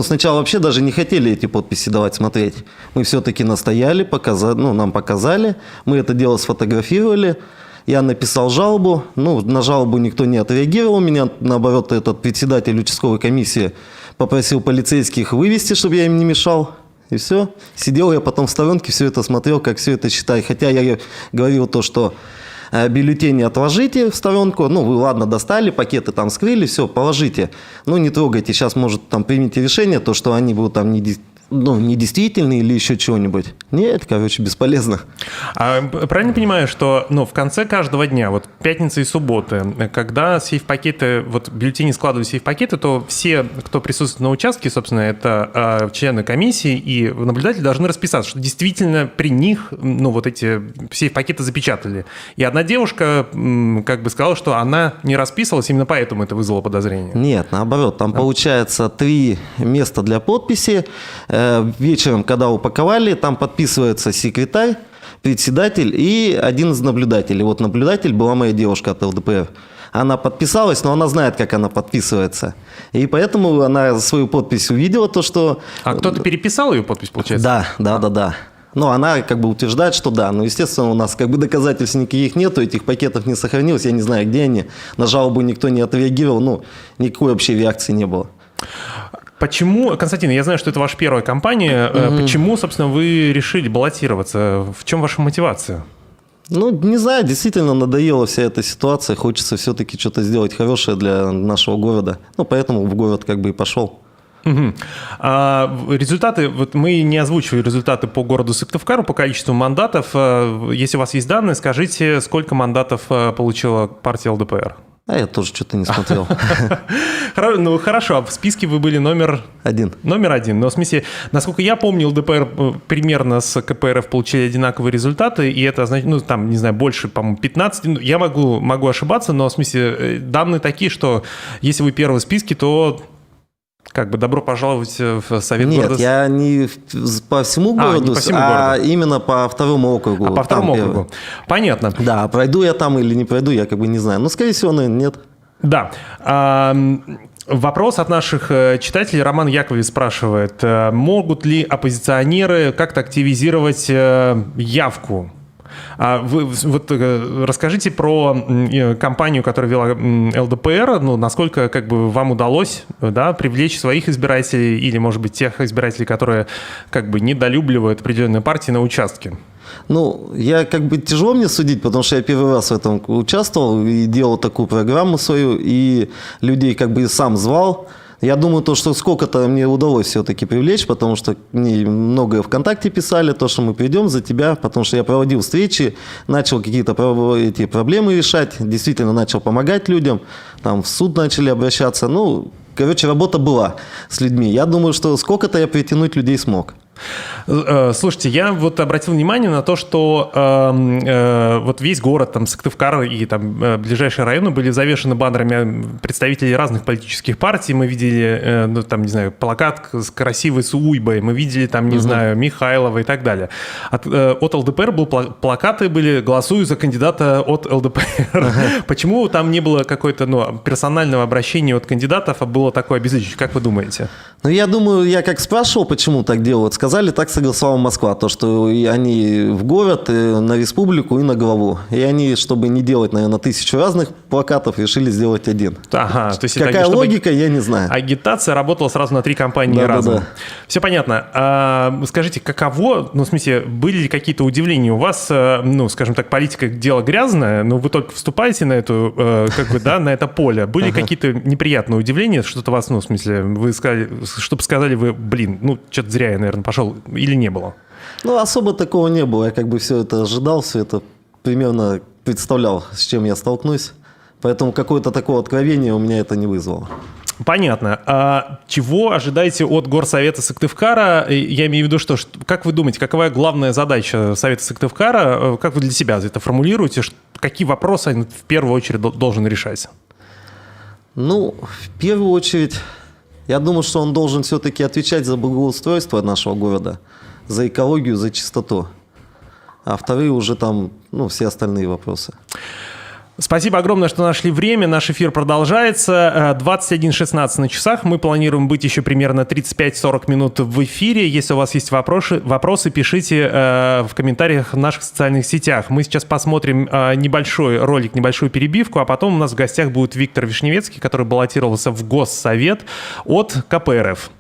сначала вообще даже не хотели эти подписи давать смотреть. Мы все-таки настояли, нам показали. Мы это дело сфотографировали. Я написал жалобу. На жалобу никто не отреагировал. Меня, наоборот, этот председатель участковой комиссии попросил полицейских вывести, чтобы я им не мешал. И все. Сидел я потом в сторонке, все это смотрел, как все это читать. Хотя я говорил то, что бюллетени отложите в сторонку. Вы, ладно, достали, пакеты там скрыли, все, положите. Не трогайте. Сейчас, может, там примите решение, то, что они будут там недействительны или еще чего-нибудь. Нет, бесполезно. А правильно понимаю, что в конце каждого дня, вот пятницы и субботы, когда сейф-пакеты, бюллетени складывают в сейф-пакеты, то все, кто присутствует на участке, собственно, это члены комиссии и наблюдатели должны расписаться, что действительно при них, эти сейф-пакеты запечатали. И одна девушка сказала, что она не расписывалась, именно поэтому это вызвало подозрение. Нет, наоборот, там получается 3 места для подписи. Вечером, когда упаковали, там подписывается секретарь, председатель и один из наблюдателей. Вот наблюдатель была моя девушка от ЛДПР. Она подписалась, но она знает, как она подписывается. И поэтому она свою подпись увидела, то, что... А кто-то переписал ее подпись, получается? Да. Она утверждает, что да. Но, естественно, у нас доказательств никаких нету, этих пакетов не сохранилось, я не знаю, где они. На жалобу никто не отреагировал, никакой вообще реакции не было. Почему, Константин, я знаю, что это ваша первая кампания, почему, собственно, вы решили баллотироваться? В чем ваша мотивация? Не знаю, действительно надоела вся эта ситуация, хочется все-таки что-то сделать хорошее для нашего города, поэтому в город и пошел. Угу. Результаты, мы не озвучивали результаты по городу Сыктывкару, по количеству мандатов. Если у вас есть данные, скажите, сколько мандатов получила партия ЛДПР? Я тоже что-то не смотрел. Хорошо, а в списке вы были номер 1. Номер 1. Но в смысле, насколько я помню, ЛДПР примерно с КПРФ получили одинаковые результаты, и это значит, больше, по-моему, 15. Я могу ошибаться, но в смысле, данные такие, что если вы первый в списке, то добро пожаловать в Совет города. Нет, я не по всему городу, именно по второму округу. По второму округу. Понятно. Да, пройду я там или не пройду, я не знаю. Скорее всего, наверное, нет. Да. Вопрос от наших читателей. Роман Яковлев спрашивает, могут ли оппозиционеры как-то активизировать явку? Вы расскажите про кампанию, которую вела ЛДПР, насколько вам удалось привлечь своих избирателей или, может быть, тех избирателей, которые недолюбливают определенные партии на участке? Я тяжело мне судить, потому что я первый раз в этом участвовал и делал такую программу свою, и людей сам звал Я думаю, что сколько-то мне удалось все-таки привлечь, потому что мне многое ВКонтакте писали, то, что мы придем за тебя, потому что я проводил встречи, начал какие-то эти проблемы решать, действительно начал помогать людям, там в суд начали обращаться. Ну, короче, работа была с людьми. Я думаю, что сколько-то я притянуть людей смог. Слушайте, я вот обратил внимание на то, что вот весь город, там, Сыктывкар и там ближайшие районы были завешены баннерами представителей разных политических партий. Мы видели, ну, там, не знаю, плакат с красивой Суйбой, мы видели, там, не знаю, Михайлова и так далее. От ЛДПР плакаты были «Голосую за кандидата от ЛДПР». Почему там не было какой-то, ну, персонального обращения от кандидатов, а было такое обязательство? Как вы думаете? Ну, я думаю, я как спрашивал, почему так делают, сказали, так согласовала Москва, то, что они в город, на республику и на главу. И они, чтобы не делать, наверное, 1000 разных плакатов, решили сделать один. Ага, то есть какая логика, я не знаю. Агитация работала сразу на 3 компании разом. Да. Все понятно. Скажите, каково, ну, в смысле, были ли какие-то удивления у вас, ну, скажем так, политика дело грязное, но вы только вступаете на эту, как бы, да, на это поле. Были какие-то неприятные удивления, что-то вас, ну, в смысле, вы сказали, чтобы сказали вы, блин, ну, что-то зря я, наверное, пошел, или не было? Ну, особо такого не было. Я как бы все это ожидал, все это примерно представлял, с чем я столкнусь. Поэтому какое-то такое откровение у меня это не вызвало. Понятно. А чего ожидаете от Горсовета Сыктывкара? Я имею в виду, что, как вы думаете, какова главная задача Совета Сыктывкара? Как вы для себя это формулируете? Какие вопросы он в первую очередь должен решать? Ну, в первую очередь, я думаю, что он должен все-таки отвечать за благоустройство нашего города, за экологию, за чистоту. А вторые уже там, ну, все остальные вопросы. Спасибо огромное, что нашли время. Наш эфир продолжается. 21:16 на часах. Мы планируем быть еще примерно 35-40 минут в эфире. Если у вас есть вопросы, пишите в комментариях в наших социальных сетях. Мы сейчас посмотрим небольшой ролик, небольшую перебивку, а потом у нас в гостях будет Виктор Вишневецкий, который баллотировался в Госсовет от КПРФ.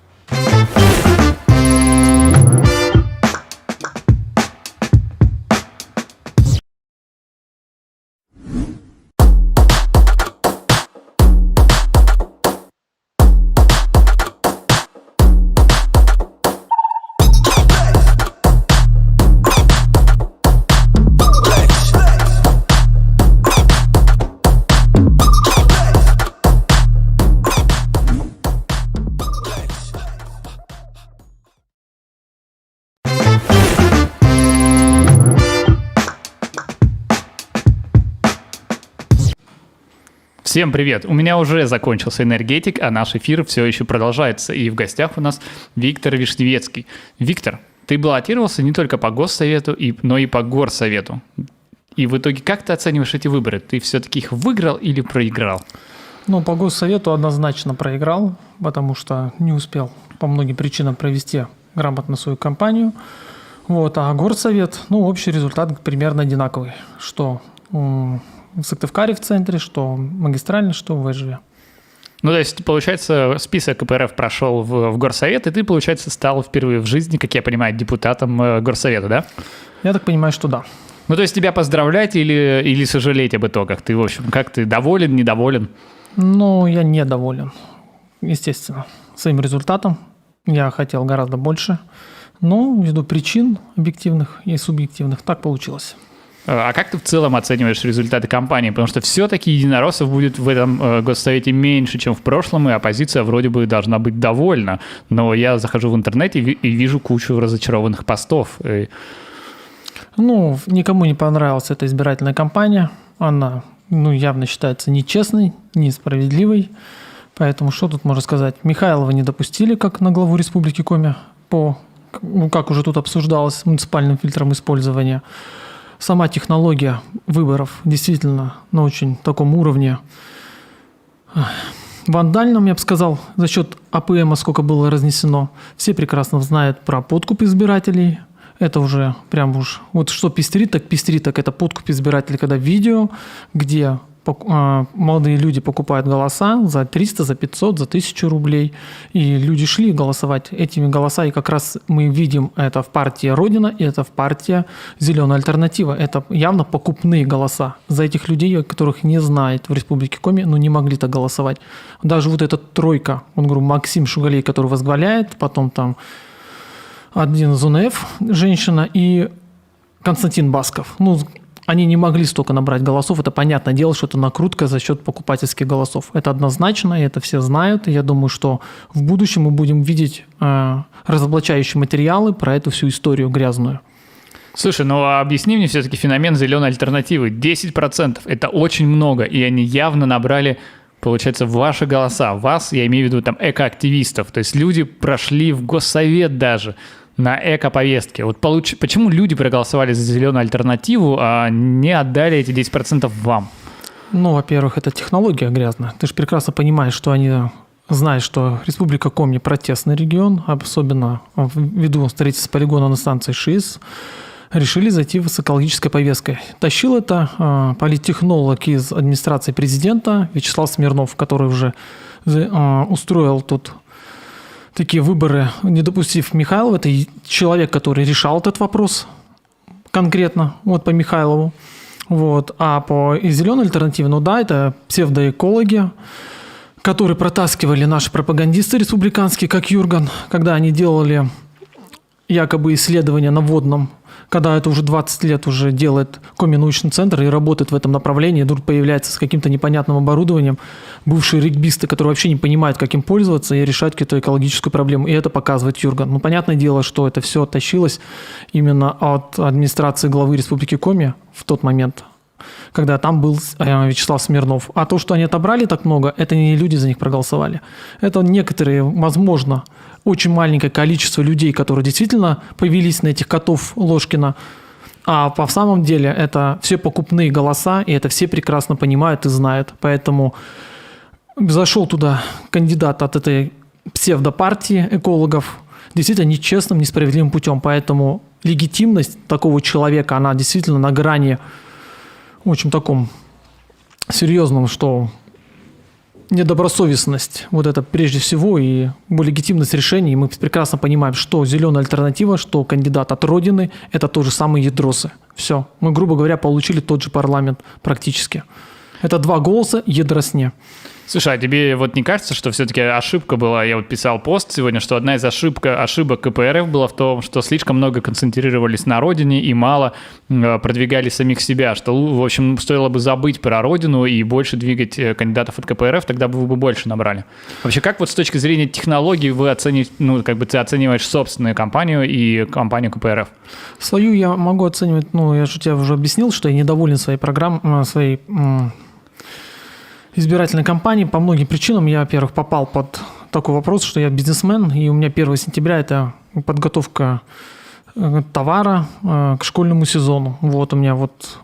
Всем привет! У меня уже закончился энергетик, а наш эфир все еще продолжается. И в гостях у нас Виктор Вишневецкий. Виктор, ты баллотировался не только по Госсовету, но и по Горсовету. И в итоге как ты оцениваешь эти выборы? Ты все-таки их выиграл или проиграл? Ну, по Госсовету однозначно проиграл, потому что не успел по многим причинам провести грамотно свою кампанию. Вот. А Горсовет, ну, общий результат примерно одинаковый. Что в Сыктывкаре в центре, что магистрально, что в ВЖВ. Ну, то есть, получается, список КПРФ прошел в Горсовет, и ты, получается, стал впервые в жизни, как я понимаю, депутатом Горсовета, да? Я так понимаю, что да. Ну, то есть, тебя поздравлять или сожалеть об итогах? Ты, в общем, как ты, доволен, недоволен? Ну, я недоволен, естественно, своим результатом. Я хотел гораздо больше, но ввиду причин объективных и субъективных так получилось. А как ты в целом оцениваешь результаты кампании? Потому что все-таки единороссов будет в этом Госсовете меньше, чем в прошлом, и оппозиция вроде бы должна быть довольна. Но я захожу в интернет и вижу кучу разочарованных постов. Ну, никому не понравилась эта избирательная кампания. Она, ну, явно считается нечестной, несправедливой. Поэтому что тут можно сказать? Михайлова не допустили как на главу Республики Коми как уже тут обсуждалось, муниципальным фильтром использования. Сама технология выборов действительно на очень таком уровне вандальном, я бы сказал, за счет АПМа сколько было разнесено. Все прекрасно знают про подкуп избирателей. Это уже прям уж, вот что пестрит, так это подкуп избирателей, когда видео, где молодые люди покупают голоса за 300, за 500, за 1000 рублей. И люди шли голосовать этими голосами. И как раз мы видим это в партии «Родина» и это в партии «Зеленая альтернатива». Это явно покупные голоса. За этих людей, которых не знает в Республике Коми, не могли так голосовать. Даже вот эта тройка, Максим Шугалей, который возглавляет, потом там один из УНФ, женщина, и Константин Басков. Они не могли столько набрать голосов. Это понятное дело, что это накрутка за счет покупательских голосов. Это однозначно, и это все знают. И я думаю, что в будущем мы будем видеть разоблачающие материалы про эту всю историю грязную. Слушай, объясни мне все-таки феномен зеленой альтернативы. 10% – это очень много, и они явно набрали, получается, ваши голоса. Вас, я имею в виду, там, экоактивистов. То есть люди прошли в Госсовет даже на эко-повестке. Вот почему люди проголосовали за зеленую альтернативу, а не отдали эти 10% вам? Во-первых, это технология грязная. Ты же прекрасно понимаешь, что они знают, что Республика Коми протестный регион, особенно ввиду строительства полигона на станции ШИС, решили зайти с экологической повесткой. Тащил это политтехнолог из администрации президента Вячеслав Смирнов, который уже устроил тут такие выборы, не допустив Михайлова. Это человек, который решал этот вопрос конкретно, по Михайлову. А по зеленой альтернативе, это псевдоэкологи, которые протаскивали наши пропагандисты республиканские, как Юрган, когда они делали якобы исследования на водном, когда это уже 20 лет уже делает Коми-научный центр и работает в этом направлении, вдруг появляется с каким-то непонятным оборудованием бывшие регбисты, которые вообще не понимают, как им пользоваться и решать какую-то экологическую проблему. И это показывает Юрган. Понятное дело, что это все оттащилось именно от администрации главы Республики Коми в тот момент, когда там был Вячеслав Смирнов. А то, что они отобрали так много, это не люди за них проголосовали. Это некоторые, возможно, очень маленькое количество людей, которые действительно повелись на этих котов Ложкина. А по самом деле это все покупные голоса, и это все прекрасно понимают и знают. Поэтому зашел туда кандидат от этой псевдопартии экологов действительно нечестным, несправедливым путем. Поэтому легитимность такого человека, она действительно на грани очень таком серьезном, что недобросовестность, это прежде всего, и легитимность решений. Мы прекрасно понимаем, что зеленая альтернатива, что кандидат от Родины – это то же самое ядросы. Все. Мы, грубо говоря, получили тот же парламент практически. Это 2 голоса ядросне. Слушай, а тебе не кажется, что все-таки ошибка была? Я писал пост сегодня, что одна из ошибок КПРФ была в том, что слишком много концентрировались на родине и мало продвигали самих себя, что, в общем, стоило бы забыть про родину и больше двигать кандидатов от КПРФ, тогда бы вы бы больше набрали. Вообще, как с точки зрения технологий вы оцените, ты оцениваешь собственную компанию и компанию КПРФ? Свою я могу оценивать, я же тебе уже объяснил, что я недоволен своей программой, своей избирательной кампании по многим причинам. Я, во-первых, попал под такой вопрос, что я бизнесмен, и у меня 1 сентября – это подготовка товара к школьному сезону. У меня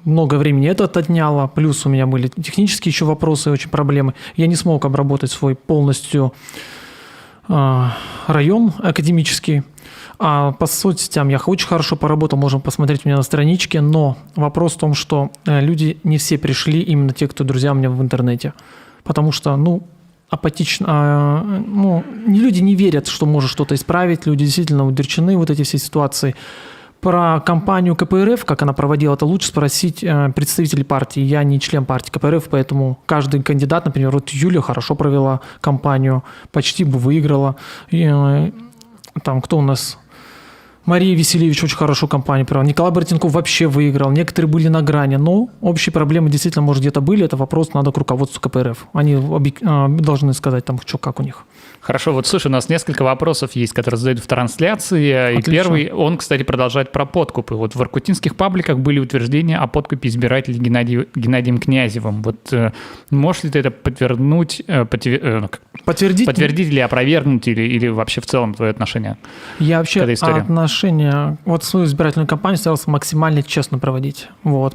много времени это отняло, плюс у меня были технические еще вопросы, очень проблемы. Я не смог обработать свой полностью район академический. А по соцсетям я очень хорошо поработал, можем посмотреть у меня на страничке, но вопрос в том, что люди не все пришли, именно те, кто друзья у меня в интернете. Потому что, апатично, люди не верят, что может что-то исправить, люди действительно удручены эти все ситуации. Про кампанию КПРФ, как она проводила, это лучше спросить представителей партии. Я не член партии КПРФ, поэтому каждый кандидат, например, Юлия хорошо провела кампанию, почти бы выиграла. И, кто у нас? Мария Веселевич очень хорошую кампанию провела. Николай Боротенков вообще выиграл. Некоторые были на грани. Но общие проблемы действительно, может, где-то были. Это вопрос надо к руководству КПРФ. Они должны сказать, как у них. Хорошо, слушай, у нас несколько вопросов есть, которые задают в трансляции. Отлично. И первый, он, кстати, продолжает про подкупы. В иркутинских пабликах были утверждения о подкупе избирателей Геннадием Князевым. Можешь ли ты это подтвердить или опровергнуть, или вообще в целом твое отношение Я вообще отношение, свою избирательную кампанию старался максимально честно проводить.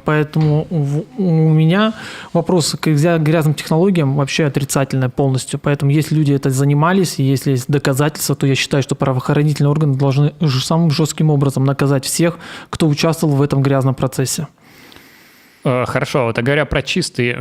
Поэтому у меня вопросы к грязным технологиям вообще отрицательные полностью. Поэтому если люди это занимались, и если есть доказательства, то я считаю, что правоохранительные органы должны самым жестким образом наказать всех, кто участвовал в этом грязном процессе. Хорошо, говоря про чистый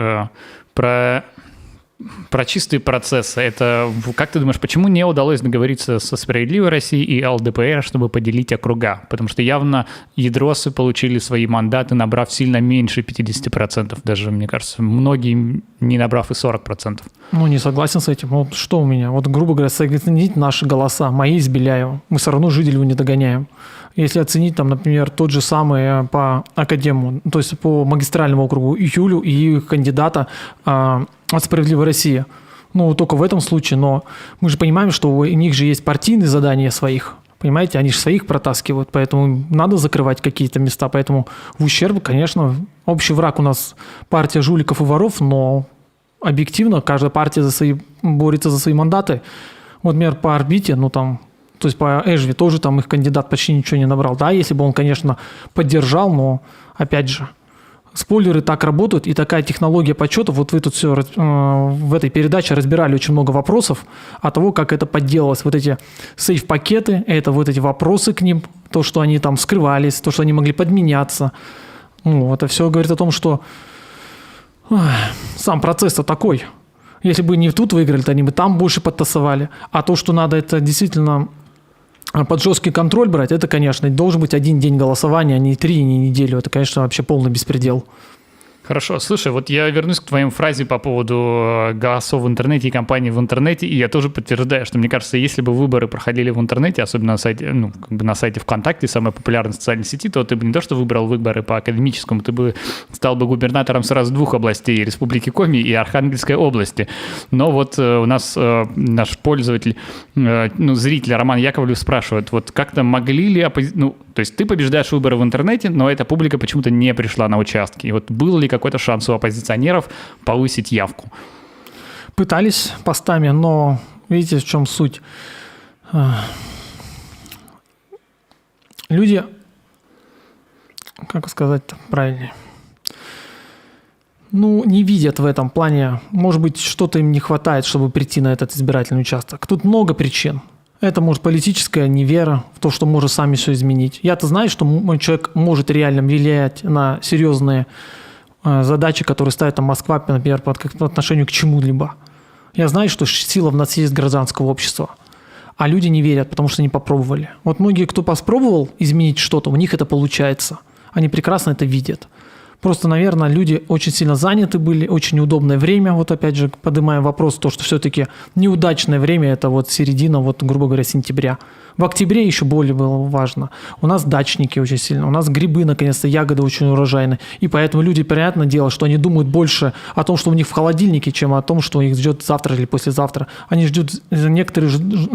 Про чистые процессы. Это, как ты думаешь, почему не удалось договориться со «Справедливой Россией» и ЛДПР, чтобы поделить округа? Потому что явно ядросы получили свои мандаты, набрав сильно меньше 50%. Даже, мне кажется, многие не набрав и 40%. Ну, не согласен с этим. Вот что у меня? Вот, грубо говоря, соединить наши голоса, мои с Беляевым. Мы все равно Жиделеву не догоняем. Если оценить, там, например, тот же самый по академу, то есть по магистральному округу Юлю и их кандидата от «Справедливой России». Ну, только в этом случае, но мы же понимаем, что у них же есть партийные задания своих. Понимаете, они же своих протаскивают, поэтому надо закрывать какие-то места. Поэтому в ущерб, конечно, общий враг у нас партия жуликов и воров, но объективно каждая партия борется за свои мандаты. Вот, например, по орбите, ну там, то есть по Эжве тоже там их кандидат почти ничего не набрал. Да, если бы он, конечно, поддержал, но опять же, спойлеры так работают, и такая технология подсчетов. Вот вы тут все в этой передаче разбирали очень много вопросов о того, как это подделалось. Вот эти сейф-пакеты, это вот эти вопросы к ним, то, что они там скрывались, то, что они могли подменяться. Ну, это все говорит о том, что сам процесс-то такой. Если бы не тут выиграли, то они бы там больше подтасовали. А то, что надо это действительно под жесткий контроль брать, это, конечно, должен быть один день голосования, а не 3, не неделю. Это, конечно, вообще полный беспредел. Хорошо. Слушай, вот я вернусь к твоей фразе по поводу голосов в интернете и кампаний в интернете, и я тоже подтверждаю, что, мне кажется, если бы выборы проходили в интернете, особенно на сайте, ну, как бы на сайте ВКонтакте, самой популярной социальной сети, то ты бы не то, что выбрал выборы по академическому, ты бы стал бы губернатором сразу 2 областей, Республики Коми и Архангельской области. Но вот у нас наш пользователь, зритель Роман Яковлев спрашивает, вот как-то могли ли то есть ты побеждаешь выборы в интернете, но эта публика почему-то не пришла на участки. И вот был ли какой-то шанс у оппозиционеров повысить явку? Пытались постами, но видите, в чем суть? Люди, как сказать-то правильнее, не видят в этом плане, может быть, что-то им не хватает, чтобы прийти на этот избирательный участок. Тут много причин. Это, может, политическая невера в то, что может сами все изменить. Я-то знаю, что человек может реально влиять на серьезные задачи, которые ставит там Москва, например, по отношению к чему-либо. Я знаю, что сила в нас есть гражданского общества, а люди не верят, потому что не попробовали. Вот многие, кто попробовал изменить что-то, у них это получается. Они прекрасно это видят. Просто, наверное, люди очень сильно заняты были, очень неудобное время. Вот опять же, поднимаем вопрос, то, что все-таки неудачное время – это вот середина, вот, грубо говоря, сентября. В октябре еще более было важно. У нас дачники очень сильно, у нас грибы, наконец-то, ягоды очень урожайные. И поэтому люди, понятное дело, что они думают больше о том, что у них в холодильнике, чем о том, что их ждет завтра или послезавтра. Они ждут, некоторые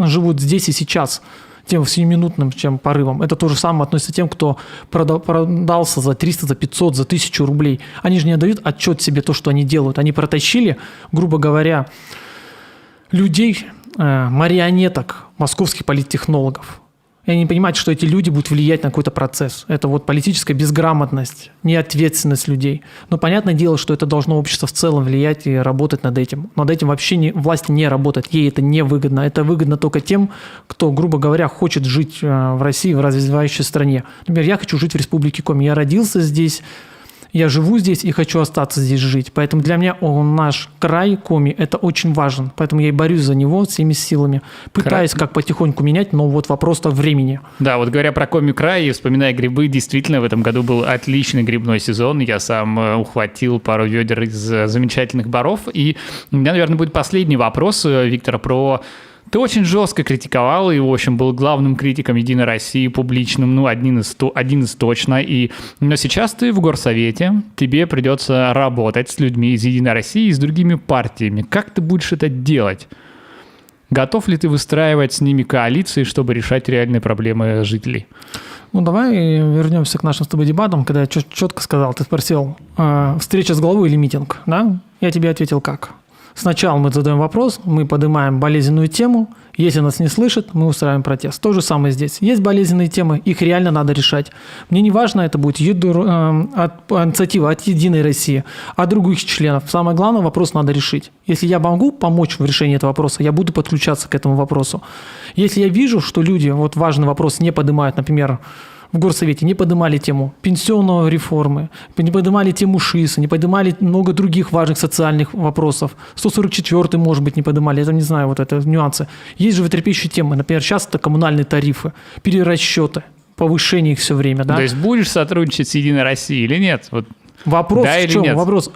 живут здесь и сейчас, тем сиюминутным, чем порывом. Это то же самое относится к тем, кто продался за 300, за 500, за 1000 рублей. Они же не отдают отчет себе то, что они делают. Они протащили, грубо говоря, людей, марионеток московских политтехнологов. И они понимают, что эти люди будут влиять на какой-то процесс. Это вот политическая безграмотность, неответственность людей. Но понятное дело, что это должно общество в целом влиять и работать над этим. Над этим вообще власть не работает, ей это не выгодно. Это выгодно только тем, кто, грубо говоря, хочет жить в России, в развивающей стране. Например, я хочу жить в Республике Коми. Я родился здесь, я живу здесь и хочу остаться здесь жить. Поэтому для меня наш край Коми – это очень важен. Поэтому я и борюсь за него всеми силами. Пытаюсь как потихоньку менять, но вот вопрос-то времени. Да, вот говоря про Коми край и вспоминая грибы, действительно в этом году был отличный грибной сезон. Я сам ухватил пару ведер из замечательных боров. И у меня, наверное, будет последний вопрос, Виктор, про... Ты очень жестко критиковал и, в общем, был главным критиком «Единой России», публичным, один из точно. Но сейчас ты в горсовете, тебе придется работать с людьми из «Единой России» и с другими партиями. Как ты будешь это делать? Готов ли ты выстраивать с ними коалиции, чтобы решать реальные проблемы жителей? Давай вернемся к нашим с тобой дебатам, когда я четко сказал, ты спросил, встреча с главой или митинг, да? Я тебе ответил как. Сначала мы задаем вопрос, мы поднимаем болезненную тему. Если нас не слышат, мы устраиваем протест. То же самое здесь. Есть болезненные темы, их реально надо решать. Мне не важно, это будет инициатива от «Единой России», от других членов. Самое главное, вопрос надо решить. Если я могу помочь в решении этого вопроса, я буду подключаться к этому вопросу. Если я вижу, что люди важный вопрос не поднимают, например, в горсовете, не поднимали тему пенсионной реформы, не поднимали тему ШИСа, не поднимали много других важных социальных вопросов. 144-й, может быть, не поднимали, это не знаю, вот это нюансы. Есть животрепещущие темы, например, сейчас это коммунальные тарифы, перерасчеты, повышение их все время. Да? То есть будешь сотрудничать с «Единой Россией» или нет? Вот. Вопрос да в чем? Нет? Вопрос,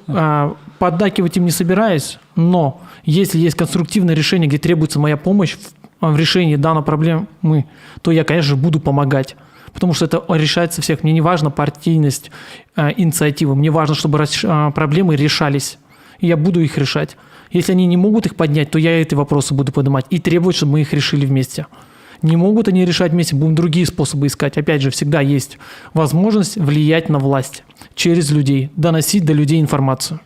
поддакивать им не собираюсь, но если есть конструктивное решение, где требуется моя помощь в решении данной проблемы, то я, конечно, буду помогать. Потому что это решается всех. Мне не важна партийность инициативы, мне важно, чтобы проблемы решались. И я буду их решать. Если они не могут их поднять, то я эти вопросы буду поднимать и требовать, чтобы мы их решили вместе. Не могут они решать вместе, будем другие способы искать. Опять же, всегда есть возможность влиять на власть через людей, доносить до людей информацию.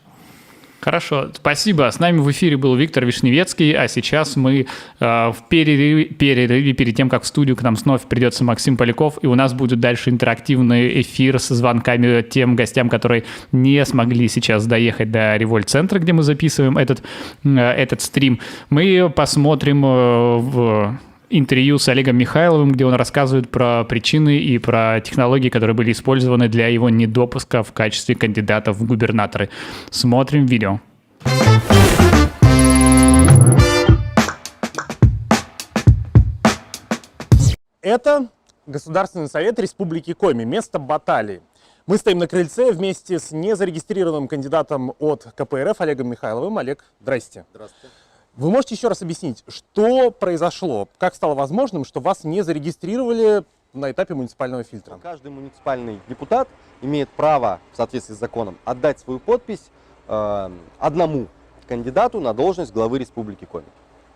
Хорошо, спасибо. С нами в эфире был Виктор Вишневецкий, а сейчас мы в перерыве перед тем, как в студию к нам снова придется Максим Поляков, и у нас будет дальше интерактивный эфир с звонками тем гостям, которые не смогли сейчас доехать до Револьт-центра, где мы записываем этот стрим. Мы посмотрим в интервью с Олегом Михайловым, где он рассказывает про причины и про технологии, которые были использованы для его недопуска в качестве кандидата в губернаторы. Смотрим видео. Это Государственный совет Республики Коми, место баталии. Мы стоим на крыльце вместе с незарегистрированным кандидатом от КПРФ Олегом Михайловым. Олег, здрасте. Здравствуйте. Вы можете еще раз объяснить, что произошло, как стало возможным, что вас не зарегистрировали на этапе муниципального фильтра? Каждый муниципальный депутат имеет право, в соответствии с законом, отдать свою подпись одному кандидату на должность главы Республики Коми.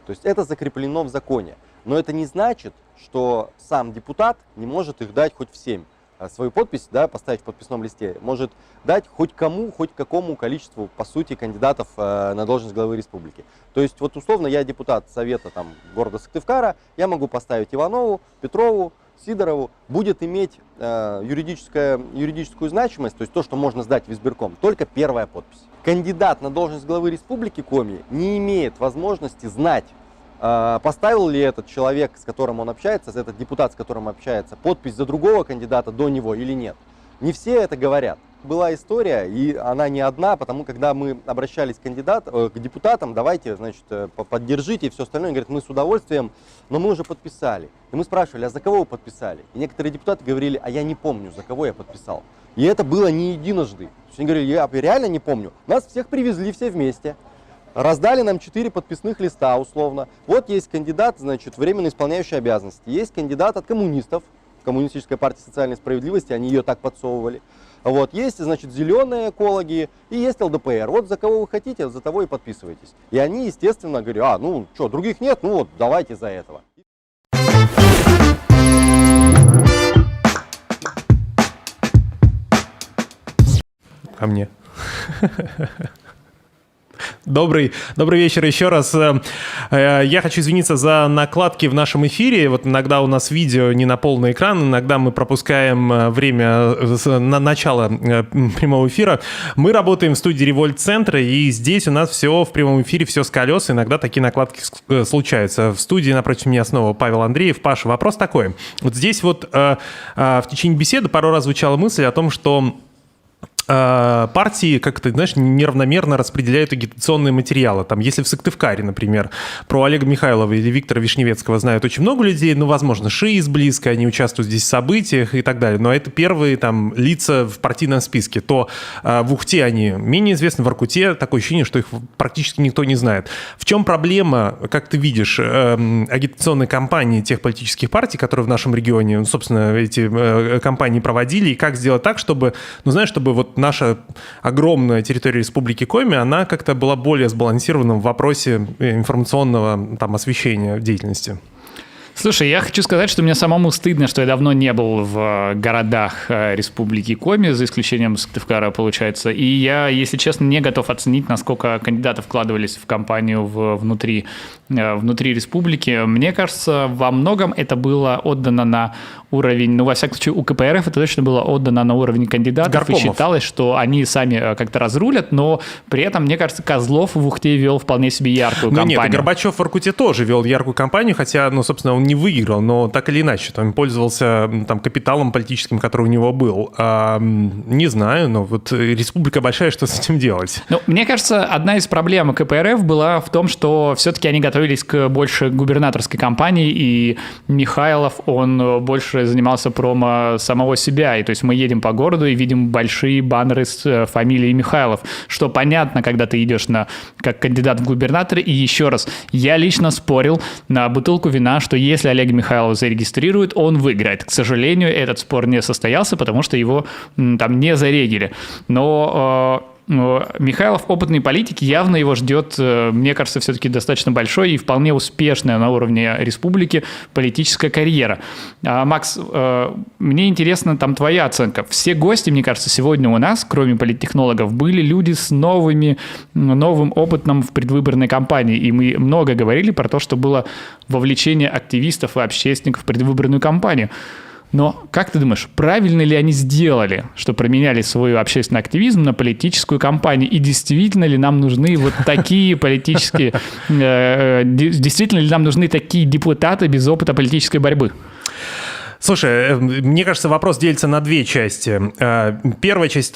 То есть это закреплено в законе. Но это не значит, что сам депутат не может их дать хоть всем. Свою подпись, да, поставить в подписном листе, может дать хоть кому, хоть какому количеству, по сути, кандидатов на должность главы республики. То есть, вот условно, я депутат совета там, города Сыктывкара, я могу поставить Иванову, Петрову, Сидорову, будет иметь юридическую значимость, то есть то, что можно сдать в избирком, только первая подпись. Кандидат на должность главы Республики Коми не имеет возможности знать, поставил ли этот человек, с которым он общается, этот депутат, с которым общается, подпись за другого кандидата до него или нет. Не все это говорят. Была история, и она не одна, потому когда мы обращались к депутатам, давайте, значит, поддержите и все остальное, они говорят, мы с удовольствием, но мы уже подписали. И мы спрашивали, а за кого вы подписали? И некоторые депутаты говорили, а я не помню, за кого я подписал. И это было не единожды. Они говорили, я реально не помню. Нас всех привезли все вместе. Раздали нам 4 подписных листа, условно. Вот есть кандидат, значит, временно исполняющий обязанности. Есть кандидат от коммунистов, Коммунистической партии социальной справедливости, они ее так подсовывали. Вот, есть, значит, зеленые экологи и есть ЛДПР. Вот за кого вы хотите, за того и подписывайтесь. И они, естественно, говорят, ну что, других нет, ну вот давайте за этого. Ко мне. Добрый вечер еще раз. Я хочу извиниться за накладки в нашем эфире. Вот иногда у нас видео не на полный экран, иногда мы пропускаем время на начало прямого эфира. Мы работаем в студии Револьт-центра, и здесь у нас все в прямом эфире, все с колес. Иногда такие накладки случаются. В студии напротив меня снова Павел Андреев. Паша, вопрос такой. Вот здесь вот в течение беседы пару раз звучала мысль о том, что партии, как ты знаешь, неравномерно распределяют агитационные материалы. Там, если в Сыктывкаре, например, про Олега Михайлова или Виктора Вишневецкого знают очень много людей, ну, возможно, ШИС близко, они участвуют здесь в событиях и так далее, но это первые там лица в партийном списке. То в Ухте они менее известны, в Воркуте такое ощущение, что их практически никто не знает. В чем проблема, как ты видишь, агитационной кампании тех политических партий, которые в нашем регионе, ну, собственно, эти кампании проводили, и как сделать так, чтобы, ну, знаешь, чтобы вот наша огромная территория Республики Коми, она как-то была более сбалансирована в вопросе информационного там, освещения деятельности? Слушай, я хочу сказать, что мне самому стыдно, что я давно не был в городах Республики Коми, за исключением Сыктывкара, получается. И я, если честно, не готов оценить, насколько кандидаты вкладывались в кампанию внутри республики. Мне кажется, во многом это было отдано на уровень, ну, во всяком случае, у КПРФ это точно было отдано на уровень кандидатов. Горкомов. И считалось, что они сами как-то разрулят, но при этом, мне кажется, Козлов в Ухте вел вполне себе яркую кампанию. Нет, и Горбачев в Воркуте тоже вел яркую кампанию, хотя, ну, собственно, он не выиграл, но так или иначе, он пользовался там капиталом политическим, который у него был. Не знаю, но вот республика большая, что с этим делать? Ну, мне кажется, одна из проблем КПРФ была в том, что все-таки они готовились к больше губернаторской кампании, и Михайлов, он больше занимался промо самого себя. И то есть мы едем по городу и видим большие баннеры с фамилией Михайлов, что понятно, когда ты идешь как кандидат в губернаторы. И еще раз, я лично спорил на бутылку вина, что если Олега Михайлова зарегистрируют, он выиграет. К сожалению, этот спор не состоялся, потому что его там не зарегили. Но Михайлов опытный политик, явно его ждет, мне кажется, все-таки достаточно большой и вполне успешная на уровне республики политическая карьера. Макс, мне интересна там твоя оценка. Все гости, мне кажется, сегодня у нас, кроме политтехнологов, были люди с новым опытом в предвыборной кампании. И мы много говорили про то, что было вовлечение активистов и общественников в предвыборную кампанию. Но как ты думаешь, правильно ли они сделали, что променяли свой общественный активизм на политическую кампанию? И действительно ли нам нужны вот такие политические... Действительно ли нам нужны такие депутаты без опыта политической борьбы? Слушай, мне кажется, вопрос делится на две части. Первая часть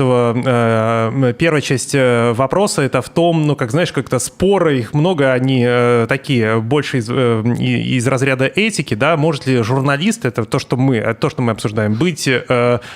вопроса — это в том, ну, как знаешь, как-то споры, их много, они такие, больше из разряда этики, да, может ли журналист, это то, что мы обсуждаем, быть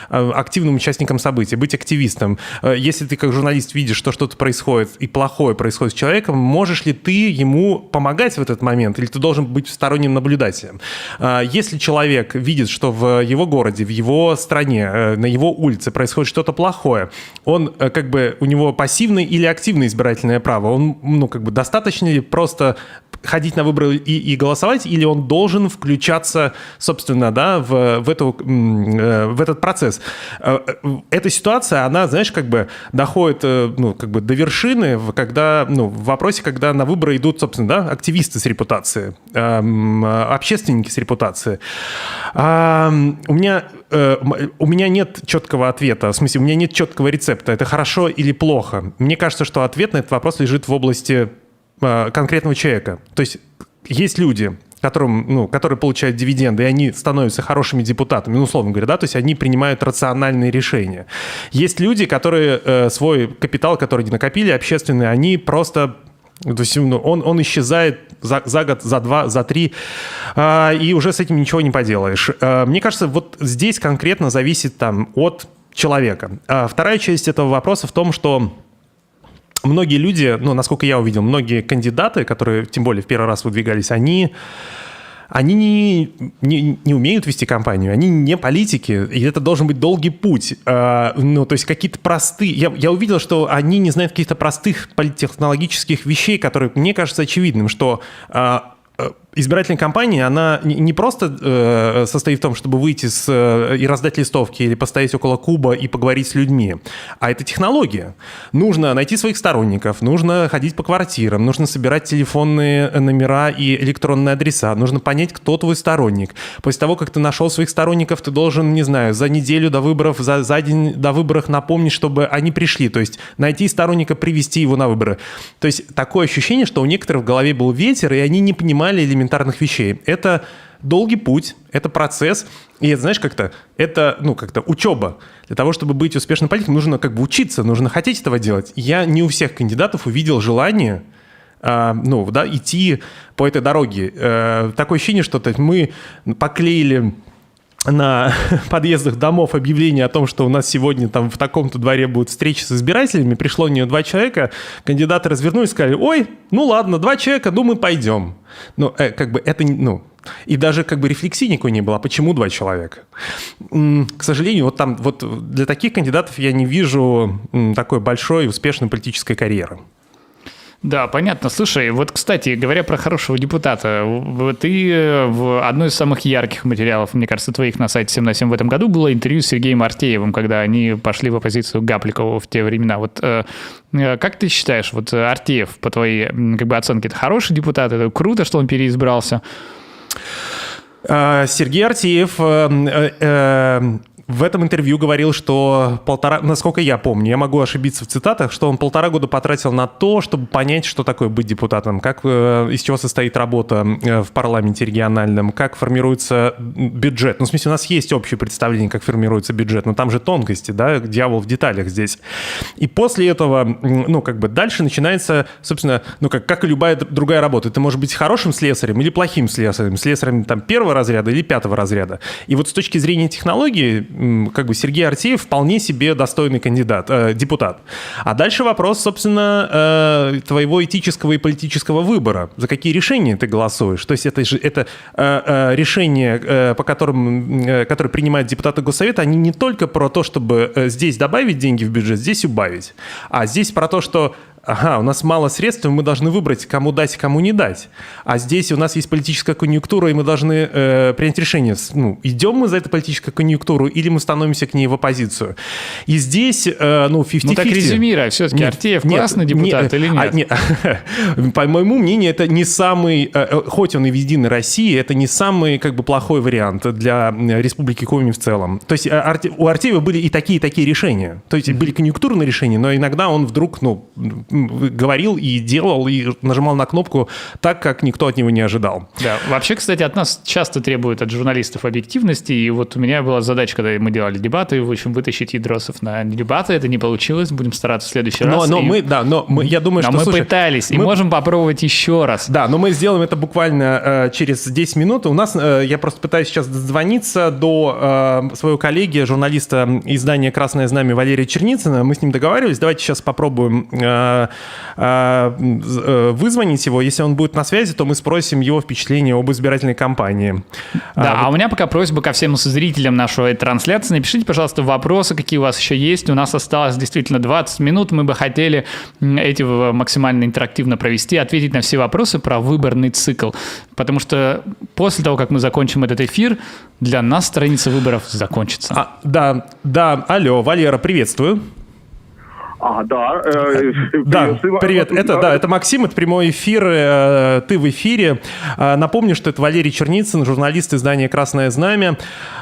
активным участником событий, быть активистом. Если ты как журналист видишь, что что-то происходит и плохое происходит с человеком, можешь ли ты ему помогать в этот момент, или ты должен быть сторонним наблюдателем? Если человек видит, что в его городе, в его стране, на его улице происходит что-то плохое, он как бы, у него пассивное или активное избирательное право, он, ну, как бы, достаточно ли просто ходить на выборы и голосовать, или он должен включаться, собственно, да, в этот процесс? Эта ситуация, она, знаешь, как бы доходит, ну, как бы до вершины, когда, ну, в вопросе, когда на выборы идут, собственно, да, активисты с репутацией, общественники с репутацией. У меня нет четкого ответа, в смысле, у меня нет четкого рецепта, это хорошо или плохо. Мне кажется, что ответ на этот вопрос лежит в области конкретного человека. То есть есть люди, которые получают дивиденды, и они становятся хорошими депутатами, ну, условно говоря, да, то есть они принимают рациональные решения. Есть люди, которые свой капитал, который накопили, общественный, они просто... То есть он исчезает за год, за два, за три, и уже с этим ничего не поделаешь. Мне кажется, вот здесь конкретно зависит там от человека. Вторая часть этого вопроса в том, что многие люди, ну, насколько я увидел, многие кандидаты, которые, тем более, в первый раз выдвигались, они не умеют вести кампанию, они не политики, и это должен быть долгий путь. Ну, то есть какие-то простые... Я увидел, что они не знают каких-то простых политтехнологических вещей, которые, мне кажется, очевидным, что... Избирательная кампания, она не просто состоит в том, чтобы выйти и раздать листовки или постоять около куба и поговорить с людьми, а это технология. Нужно найти своих сторонников, нужно ходить по квартирам, нужно собирать телефонные номера и электронные адреса, нужно понять, кто твой сторонник. После того, как ты нашел своих сторонников, ты должен, не знаю, за неделю до выборов, за день до выборов напомнить, чтобы они пришли. То есть найти сторонника, привести его на выборы. То есть такое ощущение, что у некоторых в голове был ветер, и они не понимали элементарных вещей. Это долгий путь, это процесс, и это, знаешь, это учеба. Для того, чтобы быть успешным политиком, нужно как бы учиться, нужно хотеть этого делать. Я не у всех кандидатов увидел желание идти по этой дороге. Такое ощущение, что мы поклеили на подъездах домов объявление о том, что у нас сегодня там в таком-то дворе будет встреча с избирателями, пришло на нее 2 человека, кандидаты развернулись и сказали: ой, ну ладно, 2 человека, мы пойдем. И даже рефлексии никакой не было, почему 2 человека. К сожалению, для таких кандидатов я не вижу такой большой успешной политической карьеры. Да, понятно. Слушай, вот, кстати, говоря про хорошего депутата, ты в одной из самых ярких материалов, мне кажется, твоих на сайте 7 на 7 в этом году было интервью с Сергеем Артеевым, когда они пошли в оппозицию Гапликову в те времена. Вот как ты считаешь, вот Артеев, по твоей оценке, это хороший депутат, это круто, что он переизбрался? Сергей Артеев в этом интервью говорил, что насколько я помню, я могу ошибиться в цитатах, что он 1,5 года потратил на то, чтобы понять, что такое быть депутатом, из чего состоит работа в парламенте региональном, как формируется бюджет. Ну, в смысле, у нас есть общее представление, как формируется бюджет, но там же тонкости, да, дьявол в деталях здесь. И после этого, дальше начинается, собственно, как и любая другая работа. Ты можешь быть хорошим слесарем или плохим слесарем там 1-го разряда или 5-го разряда. И вот с точки зрения технологии, Сергей Артеев вполне себе достойный депутат. А дальше вопрос, собственно, твоего этического и политического выбора. За какие решения ты голосуешь? То есть это решения, которые принимают депутаты Госсовета, они не только про то, чтобы здесь добавить деньги в бюджет, здесь убавить, а здесь про то, что у нас мало средств, мы должны выбрать, кому дать, кому не дать. А здесь у нас есть политическая конъюнктура, и мы должны принять решение, идем мы за эту политическую конъюнктуру или мы становимся к ней в оппозицию. И здесь, 50-50. Так резюмируй, все-таки Артеев классный депутат или нет? По моему мнению, это не самый, хоть он и в «Единой России», это не самый плохой вариант для Республики Коми в целом. То есть у Артеева были и такие решения. То есть были конъюнктурные решения, но иногда он вдруг, говорил и делал, и нажимал на кнопку так, как никто от него не ожидал. Да, вообще, кстати, от нас часто требуют, от журналистов, объективности, и вот у меня была задача, когда мы делали дебаты, в общем, вытащить Ядросов на дебаты, это не получилось, будем стараться в следующий раз. Я думаю, что... мы пытались, и можем попробовать еще раз. Да, но мы сделаем это буквально через 10 минут. У нас, я просто пытаюсь сейчас дозвониться до своего коллеги, журналиста издания «Красное знамя» Валерия Черницына, мы с ним договаривались, давайте сейчас попробуем вызвонить его. Если он будет на связи, то мы спросим его впечатление об избирательной кампании. Да, у меня пока просьба ко всем зрителям нашей трансляции. Напишите, пожалуйста, вопросы, какие у вас еще есть. У нас осталось действительно 20 минут. Мы бы хотели эти максимально интерактивно провести, ответить на все вопросы про выборный цикл. Потому что после того, как мы закончим этот эфир, для нас страница выборов закончится. Алло, Валера, приветствую. Привет. Это Максим, это прямой эфир, ты в эфире. Напомню, что это Валерий Черницын, журналист издания «Красное знамя».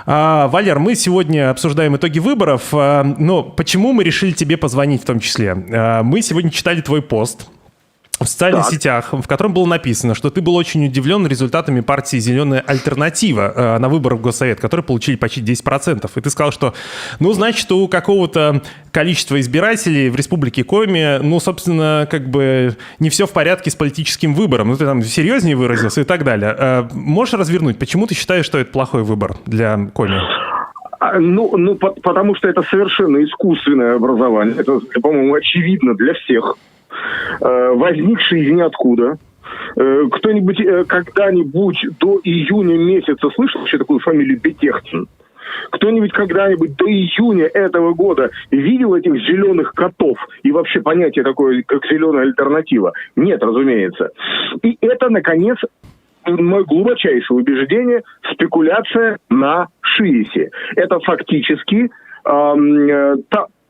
Валер, мы сегодня обсуждаем итоги выборов, но почему мы решили тебе позвонить в том числе? Мы сегодня читали твой пост в социальных сетях, в котором было написано, что ты был очень удивлен результатами партии «Зеленая альтернатива» на выборах в Госсовет, которые получили почти 10%. И ты сказал, что, значит, у какого-то количества избирателей в Республике Коми, собственно, не все в порядке с политическим выбором. Ты там серьезнее выразился и так далее. Можешь развернуть, почему ты считаешь, что это плохой выбор для Коми? Потому что это совершенно искусственное образование. Это, по-моему, очевидно для всех. Возникший из ниоткуда. Кто-нибудь когда-нибудь до июня месяца слышал вообще такую фамилию Бетехтин? Кто-нибудь когда-нибудь до июня этого года видел этих зеленых котов и вообще понятие такое, как зеленая альтернатива? Нет, разумеется. И это, наконец, мое глубочайшее убеждение, спекуляция на ШИЭСе. Это фактически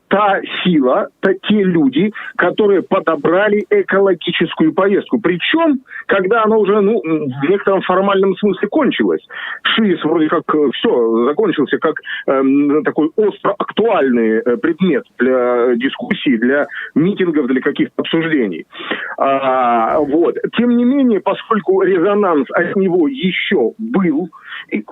та сила, те люди, которые подобрали экологическую повестку. Причем, когда она уже, в некотором формальном смысле кончилась. ШИЭС вроде как все закончился, как такой остро актуальный предмет для дискуссий, для митингов, для каких-то обсуждений. Тем не менее, поскольку резонанс от него еще был, и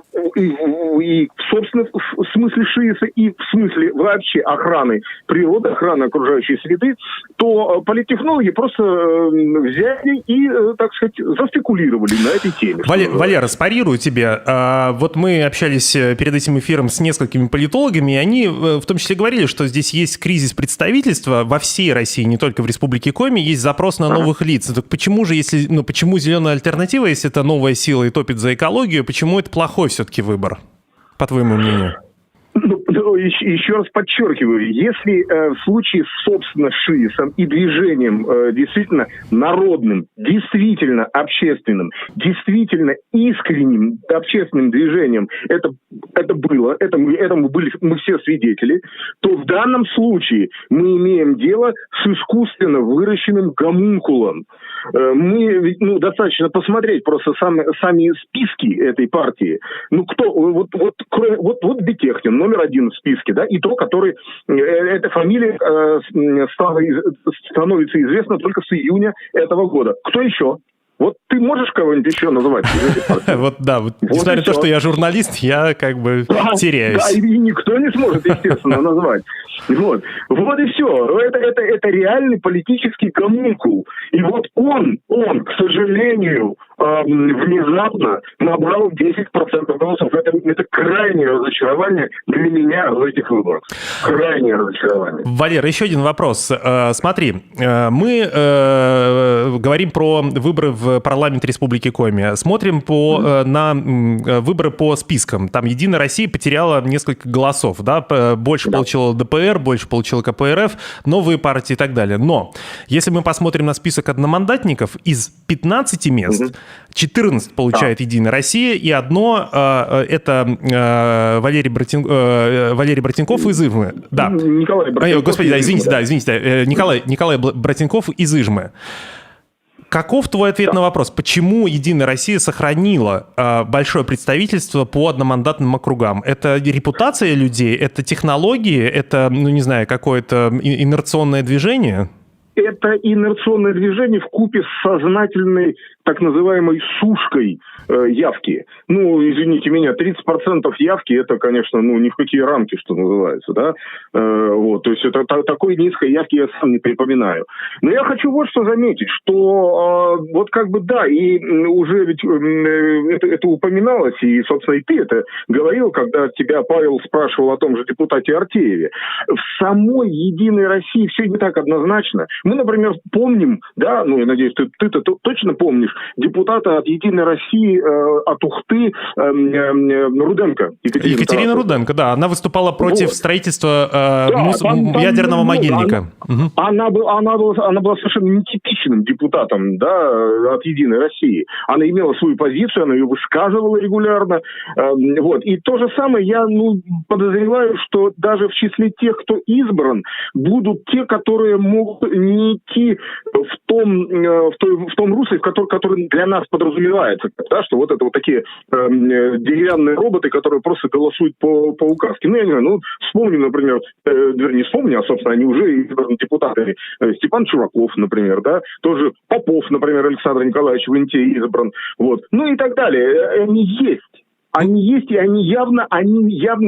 собственно, в смысле ШИЭСа и в смысле вообще охраны природы, охраны окружающей среды, то политтехнологи просто взяли и, так сказать, заспекулировали на этой теме. Валера, спарирую тебя. Вот мы общались перед этим эфиром с несколькими политологами, и они в том числе говорили, что здесь есть кризис представительства во всей России, не только в Республике Коми, есть запрос на новых лиц. Так почему же, почему зеленая альтернатива, если это новая сила и топит за экологию, почему это плохой все-таки выбор, по твоему мнению? Еще раз подчеркиваю, если в случае, собственно, ШИЭСом и движением действительно народным, действительно общественным, действительно искренним общественным движением это было, этому были мы все свидетели, то в данном случае мы имеем дело с искусственно выращенным гомункулом. Мы, достаточно посмотреть просто сами списки этой партии. Вот Бетехтин, номер один в списке, да, и то, который эта фамилия становится известна только с июня этого года. Кто еще? Вот ты можешь кого-нибудь еще называть? Вот да, несмотря на то, что я журналист, я как бы теряюсь. Да, и никто не сможет, естественно, назвать. Вот и все. Это реальный политический гомункул. И вот он, к сожалению, внезапно набрал 10% голосов. Это крайнее разочарование для меня в этих выборах. Крайнее разочарование. Валера, еще один вопрос. Смотри, мы говорим про выборы в парламент Республики Коми. Смотрим на выборы по спискам. Там «Единая Россия» потеряла несколько голосов. Да? Больше получила ЛДПР, больше получила КПРФ, новые партии и так далее. Но если мы посмотрим на список одномандатников, из 15 мест 14 получает «Единая Россия», и одно это Валерий Братенков из Ижмы. Да. Николай Братенков. Господи, да, извините. Николай Братенков из Ижмы. Каков твой ответ на вопрос? Почему «Единая Россия» сохранила большое представительство по одномандатным округам? Это репутация людей? Это технологии? Это, какое-то инерционное движение? Это инерционное движение вкупе с сознательной так называемой сушкой явки. Извините меня, 30% явки, это, конечно, ни в какие рамки, что называется, да. То есть это такой низкой явки я сам не припоминаю. Но я хочу вот что заметить, что и уже ведь это упоминалось, и, собственно, и ты это говорил, когда тебя Павел спрашивал о том же депутате Артееве. В самой «Единой России» все не так однозначно. Мы, например, помним, да, я надеюсь, ты-то точно помнишь, депутата от «Единой России» от Ухты Руденко. Екатерина Руденко, да. Она выступала против строительства ядерного могильника. Она была совершенно нетипичным депутатом, да, от «Единой России». Она имела свою позицию, она ее высказывала регулярно. И то же самое я подозреваю, что даже в числе тех, кто избран, будут те, которые могут не идти в том русле, который для нас подразумевается, да, что вот это вот такие деревянные роботы, которые просто голосуют по указке. Я не знаю, вспомним, например, не вспомним, а, собственно, они уже избраны депутатами. Степан Чураков, например, да, тоже Попов, например, Александр Николаевич в Инте избран, и так далее. Они есть, и они явно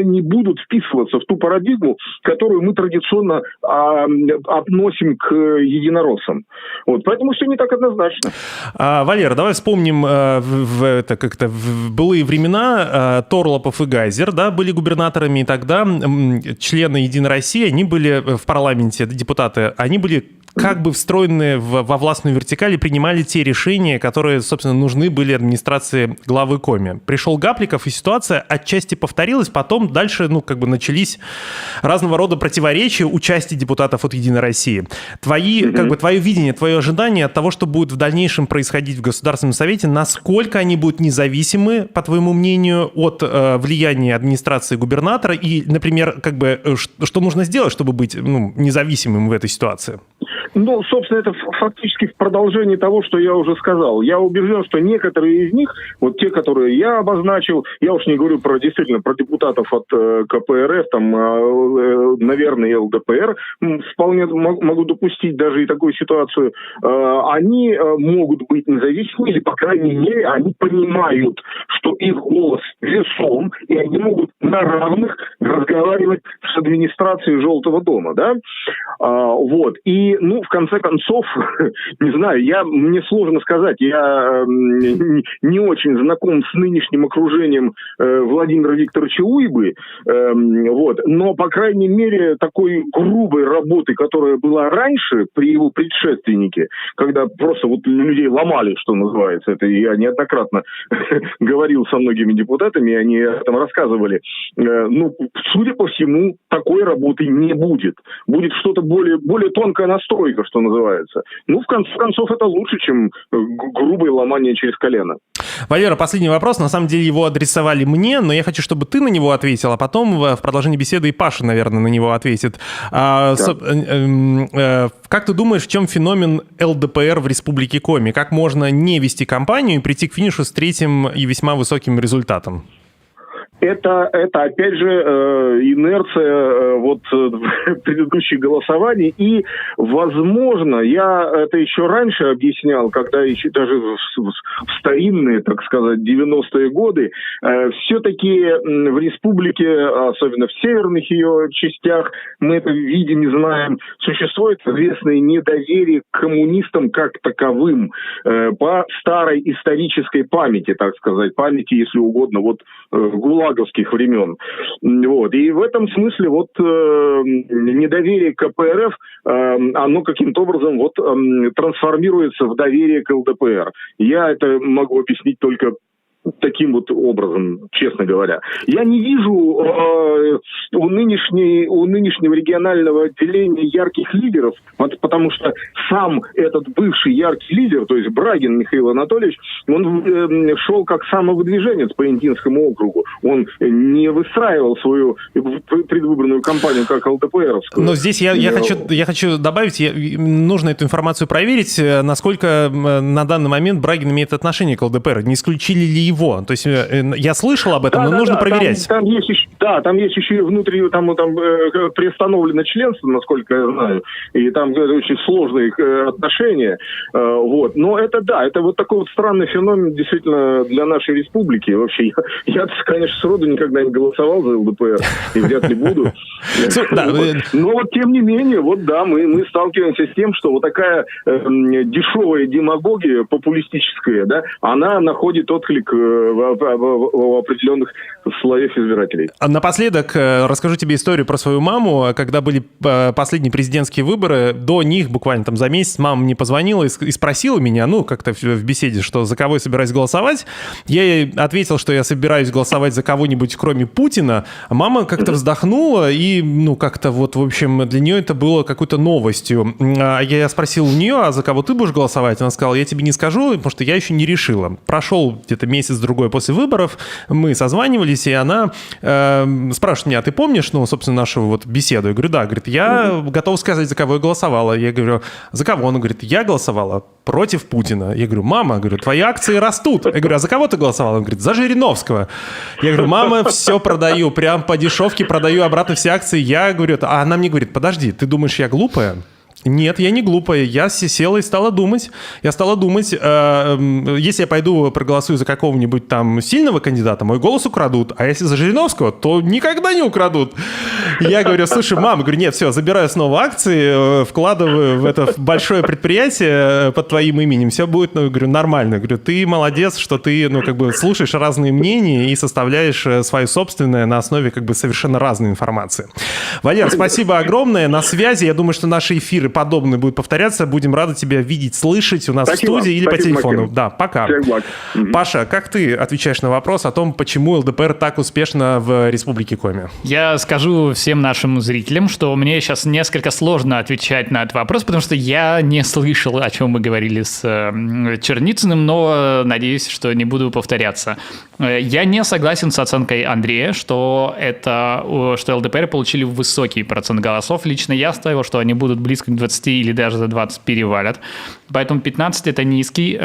не будут вписываться в ту парадигму, которую мы традиционно относим к единороссам. Поэтому все не так однозначно. Валера, давай вспомним в былые времена Торлопов и Гайзер, да, были губернаторами, и тогда члены «Единой России», они были в парламенте, депутаты, они были как бы встроенные во властную вертикаль и принимали те решения, которые, собственно, нужны были администрации главы Коми. Пришел Гапликов, и ситуация отчасти повторилась, потом дальше, начались разного рода противоречия у части депутатов от «Единой России». Твое видение, твое ожидание от того, что будет в дальнейшем происходить в Государственном Совете, насколько они будут независимы, по твоему мнению, от влияния администрации губернатора и, например, что нужно сделать, чтобы быть независимым в этой ситуации? Собственно, это фактически в продолжении того, что я уже сказал. Я убежден, что некоторые из них, те, которые я обозначил, я уж не говорю про депутатов от КПРФ, наверное, и ЛДПР, вполне могу допустить даже и такую ситуацию, они могут быть независимы, или, по крайней мере, они понимают, что их голос весом, и они могут на равных разговаривать с администрацией Желтого дома, да? И, в конце концов, не знаю, мне сложно сказать, я не очень знаком с нынешним окружением Владимира Викторовича Уйбы, но, по крайней мере, такой грубой работы, которая была раньше при его предшественнике, когда просто людей ломали, что называется, это я неоднократно говорил со многими депутатами, и они об этом рассказывали, судя по всему, такой работы не будет. Будет что-то более тонкая настройка, что называется. В конце концов, это лучше, чем грубое ломание через колено. Валера, последний вопрос. На самом деле его адресовали мне, но я хочу, чтобы ты на него ответил, а потом в продолжении беседы и Паша, наверное, на него ответит. Как ты думаешь, в чем феномен ЛДПР в Республике Коми? Как можно не вести кампанию и прийти к финишу с третьим и весьма высоким результатом? это опять же инерция предыдущих голосований. И, возможно, я это еще раньше объяснял, когда еще даже в старинные, так сказать, 90-е годы, все-таки в республике, особенно в северных ее частях, мы это видим и знаем, существует известное недоверие к коммунистам как таковым по старой исторической памяти, так сказать, памяти, если угодно, гулаговских времен. И в этом смысле недоверие к КПРФ, оно каким-то образом трансформируется в доверие к ЛДПР. Я это могу объяснить только таким образом, честно говоря. Я не вижу у нынешнего регионального отделения ярких лидеров, потому что сам этот бывший яркий лидер, то есть Брагин Михаил Анатольевич, он шел как самовыдвиженец по Интинскому округу. Он не выстраивал свою предвыборную кампанию как ЛДПРовскую. Но здесь я хочу добавить, нужно эту информацию проверить, насколько на данный момент Брагин имеет отношение к ЛДПР. Не исключили ли его? То есть я слышал об этом, но нужно проверять. Там есть еще и внутри, там приостановлено членство, насколько я знаю, и там очень сложные отношения. Но это такой странный феномен действительно для нашей республики. Вообще, я конечно, сроду никогда не голосовал за ЛДПР и вряд ли буду. Но тем не менее, мы сталкиваемся с тем, что такая дешевая демагогия популистическая, она находит отклик в определенных слоях избирателей. Напоследок расскажу тебе историю про свою маму. Когда были последние президентские выборы, до них буквально за месяц мама мне позвонила и спросила меня, как-то в беседе, что за кого я собираюсь голосовать. Я ей ответил, что я собираюсь голосовать за кого-нибудь, кроме Путина. А мама как-то вздохнула и, как-то в общем, для нее это было какой-то новостью. Я спросил у нее, а за кого ты будешь голосовать? Она сказала, я тебе не скажу, потому что я еще не решила. Прошел где-то месяц-другой после выборов, мы созванивались, и она спрашивает меня, а ты помнишь, собственно, нашу беседу? Я говорю, да. Говорит, я готов сказать, за кого я голосовала. Я говорю, за кого? Она говорит, я голосовала против Путина. Я говорю, мама, твои акции растут. Я говорю, а за кого ты голосовала? Она говорит, за Жириновского. Я говорю, мама, все продаю, прям по дешевке продаю обратно все акции. Я говорю, а она мне говорит, подожди, ты думаешь, я глупая? Нет, я не глупая. Я села и стала думать. Я стала думать, если я пойду проголосую за какого-нибудь сильного кандидата, мой голос украдут. А если за Жириновского, то никогда не украдут. Я говорю, слушай, мама, нет, все, забираю снова акции, вкладываю в это большое предприятие под твоим именем. Все будет, нормально. Говорю, ты молодец, что ты, слушаешь разные мнения и составляешь свое собственное на основе совершенно разной информации. Валер, спасибо огромное. На связи. Я думаю, что наши эфиры подобное будет повторяться. Будем рады тебя видеть, слышать у нас в студии или по телефону. Максим. Да, пока. Паша, как ты отвечаешь на вопрос о том, почему ЛДПР так успешно в Республике Коми? Я скажу всем нашим зрителям, что мне сейчас несколько сложно отвечать на этот вопрос, потому что я не слышал, о чем мы говорили с Черницыным, но надеюсь, что не буду повторяться. Я не согласен с оценкой Андрея, что ЛДПР получили высокий процент голосов. Лично я ставил, что они будут близко к 20 или даже за 20 перевалят. Поэтому 15 – это низкий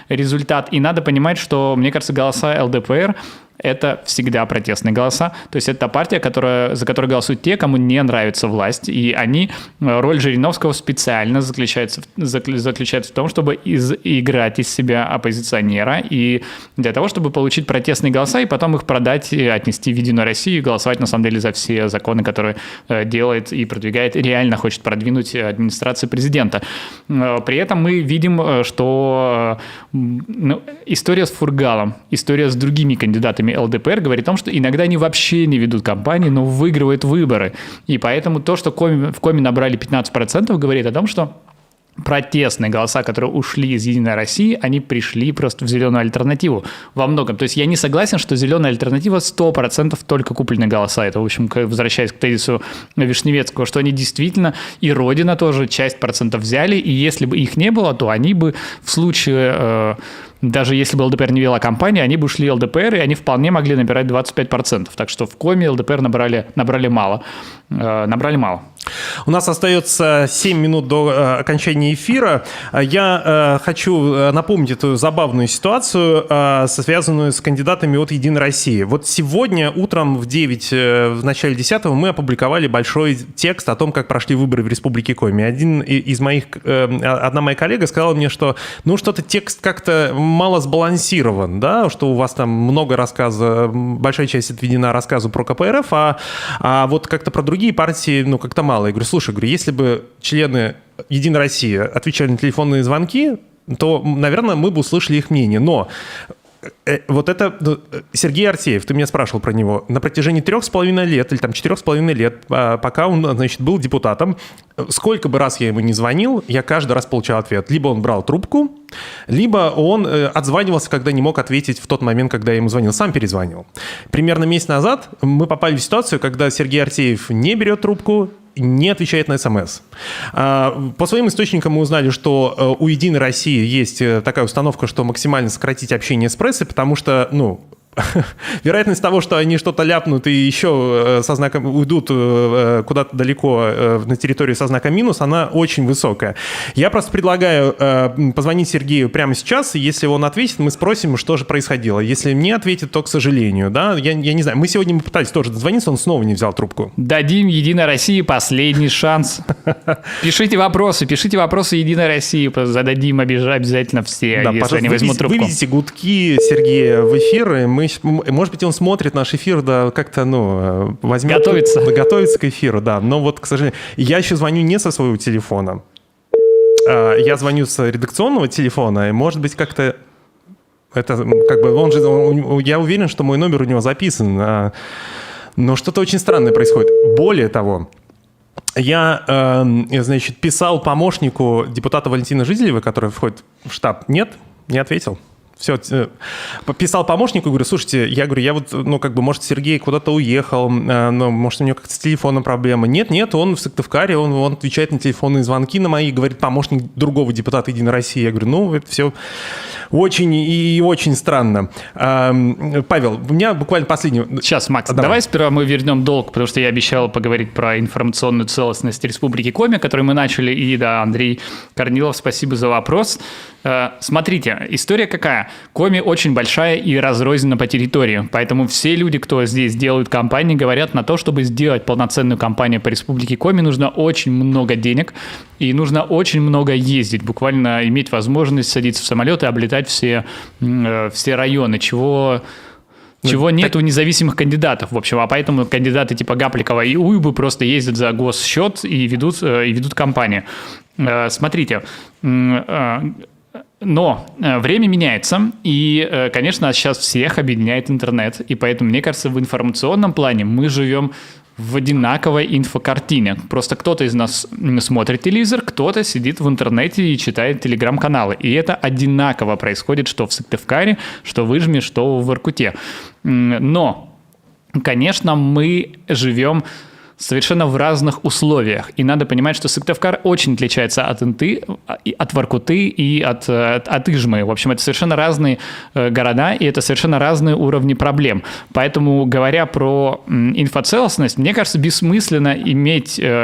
результат. И надо понимать, что, мне кажется, голоса ЛДПР – это всегда протестные голоса. То есть это та партия, за которую голосуют те, кому не нравится власть. И роль Жириновского специально заключается в том, чтобы играть из себя оппозиционера и для того, чтобы получить протестные голоса и потом их продать, отнести в Единую Россию и голосовать на самом деле за все законы, которые делает и продвигает, реально хочет продвинуть администрация президента. При этом мы видим, что история с Фургалом, история с другими кандидатами ЛДПР говорит о том, что иногда они вообще не ведут кампании, но выигрывают выборы. И поэтому то, что в Коми набрали 15%, говорит о том, что протестные голоса, которые ушли из «Единой России», они пришли просто в «Зеленую альтернативу» во многом. То есть я не согласен, что «Зеленая альтернатива» 100% только купленные голоса. Это, в общем, возвращаясь к тезису Вишневецкого, что они действительно, и Родина тоже часть процентов взяли, и если бы их не было, то они бы в случае даже если бы ЛДПР не вела кампанию, они бы ушли ЛДПР, и они вполне могли набирать 25%. Так что в Коми ЛДПР набрали мало. У нас остается 7 минут до окончания эфира. Я хочу напомнить эту забавную ситуацию, связанную с кандидатами от «Единой России». Вот сегодня утром в 9, в начале 10-го мы опубликовали большой текст о том, как прошли выборы в Республике Коми. Одна моя коллега сказала мне, что что-то текст как-то мало сбалансирован, да, что у вас там много рассказа, большая часть отведена рассказу про КПРФ, а вот как-то про другие партии, как-то мало. Я говорю, слушай, если бы члены «Единой России» отвечали на телефонные звонки, то, наверное, мы бы услышали их мнение. Но вот это Сергей Артеев, ты меня спрашивал про него, на протяжении 3,5 лет или 4,5 лет, пока он, был депутатом, сколько бы раз я ему не звонил, я каждый раз получал ответ. Либо он брал трубку, либо он отзванивался, когда не мог ответить в тот момент, когда я ему звонил, сам перезванивал. Примерно месяц назад мы попали в ситуацию, когда Сергей Артеев не берет трубку, не отвечает на СМС. По своим источникам мы узнали, что у «Единой России» есть такая установка, что максимально сократить общение с прессой, потому что, вероятность того, что они что-то ляпнут и еще со знаком уйдут куда-то далеко на территорию со знаком минус, она очень высокая. Я просто предлагаю позвонить Сергею прямо сейчас, и если он ответит, мы спросим, что же происходило. Если не ответит, то, к сожалению, да, я не знаю. Мы сегодня пытались тоже дозвониться, он снова не взял трубку. Дадим «Единой России» последний шанс. Пишите вопросы «Единой России», зададим обязательно все, да, если они возьмут трубку. Выведите гудки Сергея в эфир, и мы, может быть, он смотрит наш эфир, да, как-то, возьмет... Готовится к эфиру, да. Но вот, к сожалению, я еще звоню не со своего телефона. Я звоню с редакционного телефона, и, может быть, как-то... Это, он же... Я уверен, что мой номер у него записан. Но что-то очень странное происходит. Более того... Я, писал помощнику депутата Валентина Жизелева, который входит в штаб. Нет, не ответил. Все, писал помощнику, говорю, слушайте, я вот, может, Сергей куда-то уехал, может, у него как-то с телефоном проблема. Нет, он в Сыктывкаре, он отвечает на телефонные звонки на мои, говорит помощник другого депутата «Единой России». Я говорю, это все очень и очень странно. Павел, у меня буквально последний... Сейчас, Макс, давай сперва мы вернем долг, потому что я обещал поговорить про информационную целостность Республики Коми, которую мы начали, и, да, Андрей Корнилов, спасибо за вопрос. Смотрите, история какая? Коми очень большая и разрознена по территории, поэтому все люди, кто здесь делают кампании, говорят, на то, чтобы сделать полноценную кампанию по Республике Коми, нужно очень много денег и нужно очень много ездить, буквально иметь возможность садиться в самолет и облетать все районы, чего нет у независимых кандидатов, в общем, а поэтому кандидаты типа Гапликова и Уйбы просто ездят за госсчет и ведут кампанию. Смотрите, но время меняется, и, конечно, сейчас всех объединяет интернет, и поэтому, мне кажется, в информационном плане мы живем в одинаковой инфокартине. Просто кто-то из нас смотрит телевизор, кто-то сидит в интернете и читает телеграм-каналы. И это одинаково происходит, что в Сыктывкаре, что в Ижме, что в Воркуте. Но, конечно, мы живем совершенно в разных условиях. И надо понимать, что Сыктывкар очень отличается от Инты, от Воркуты и от Ижмы. В общем, это совершенно разные города, и это совершенно разные уровни проблем. Поэтому, говоря про инфоцелостность, мне кажется, бессмысленно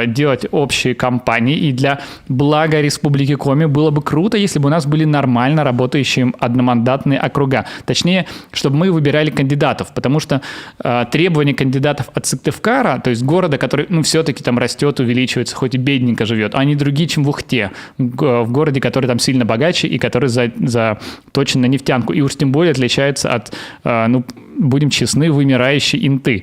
делать общие кампании, и для блага Республики Коми было бы круто, если бы у нас были нормально работающие одномандатные округа. Точнее, чтобы мы выбирали кандидатов, потому что требования кандидатов от Сыктывкара, то есть города, который, все-таки там растет, увеличивается, хоть и бедненько живет, они другие, чем в Ухте, в городе, который там сильно богаче и который заточен на нефтянку. И уж тем более отличается от, будем честны, вымирающей Инты.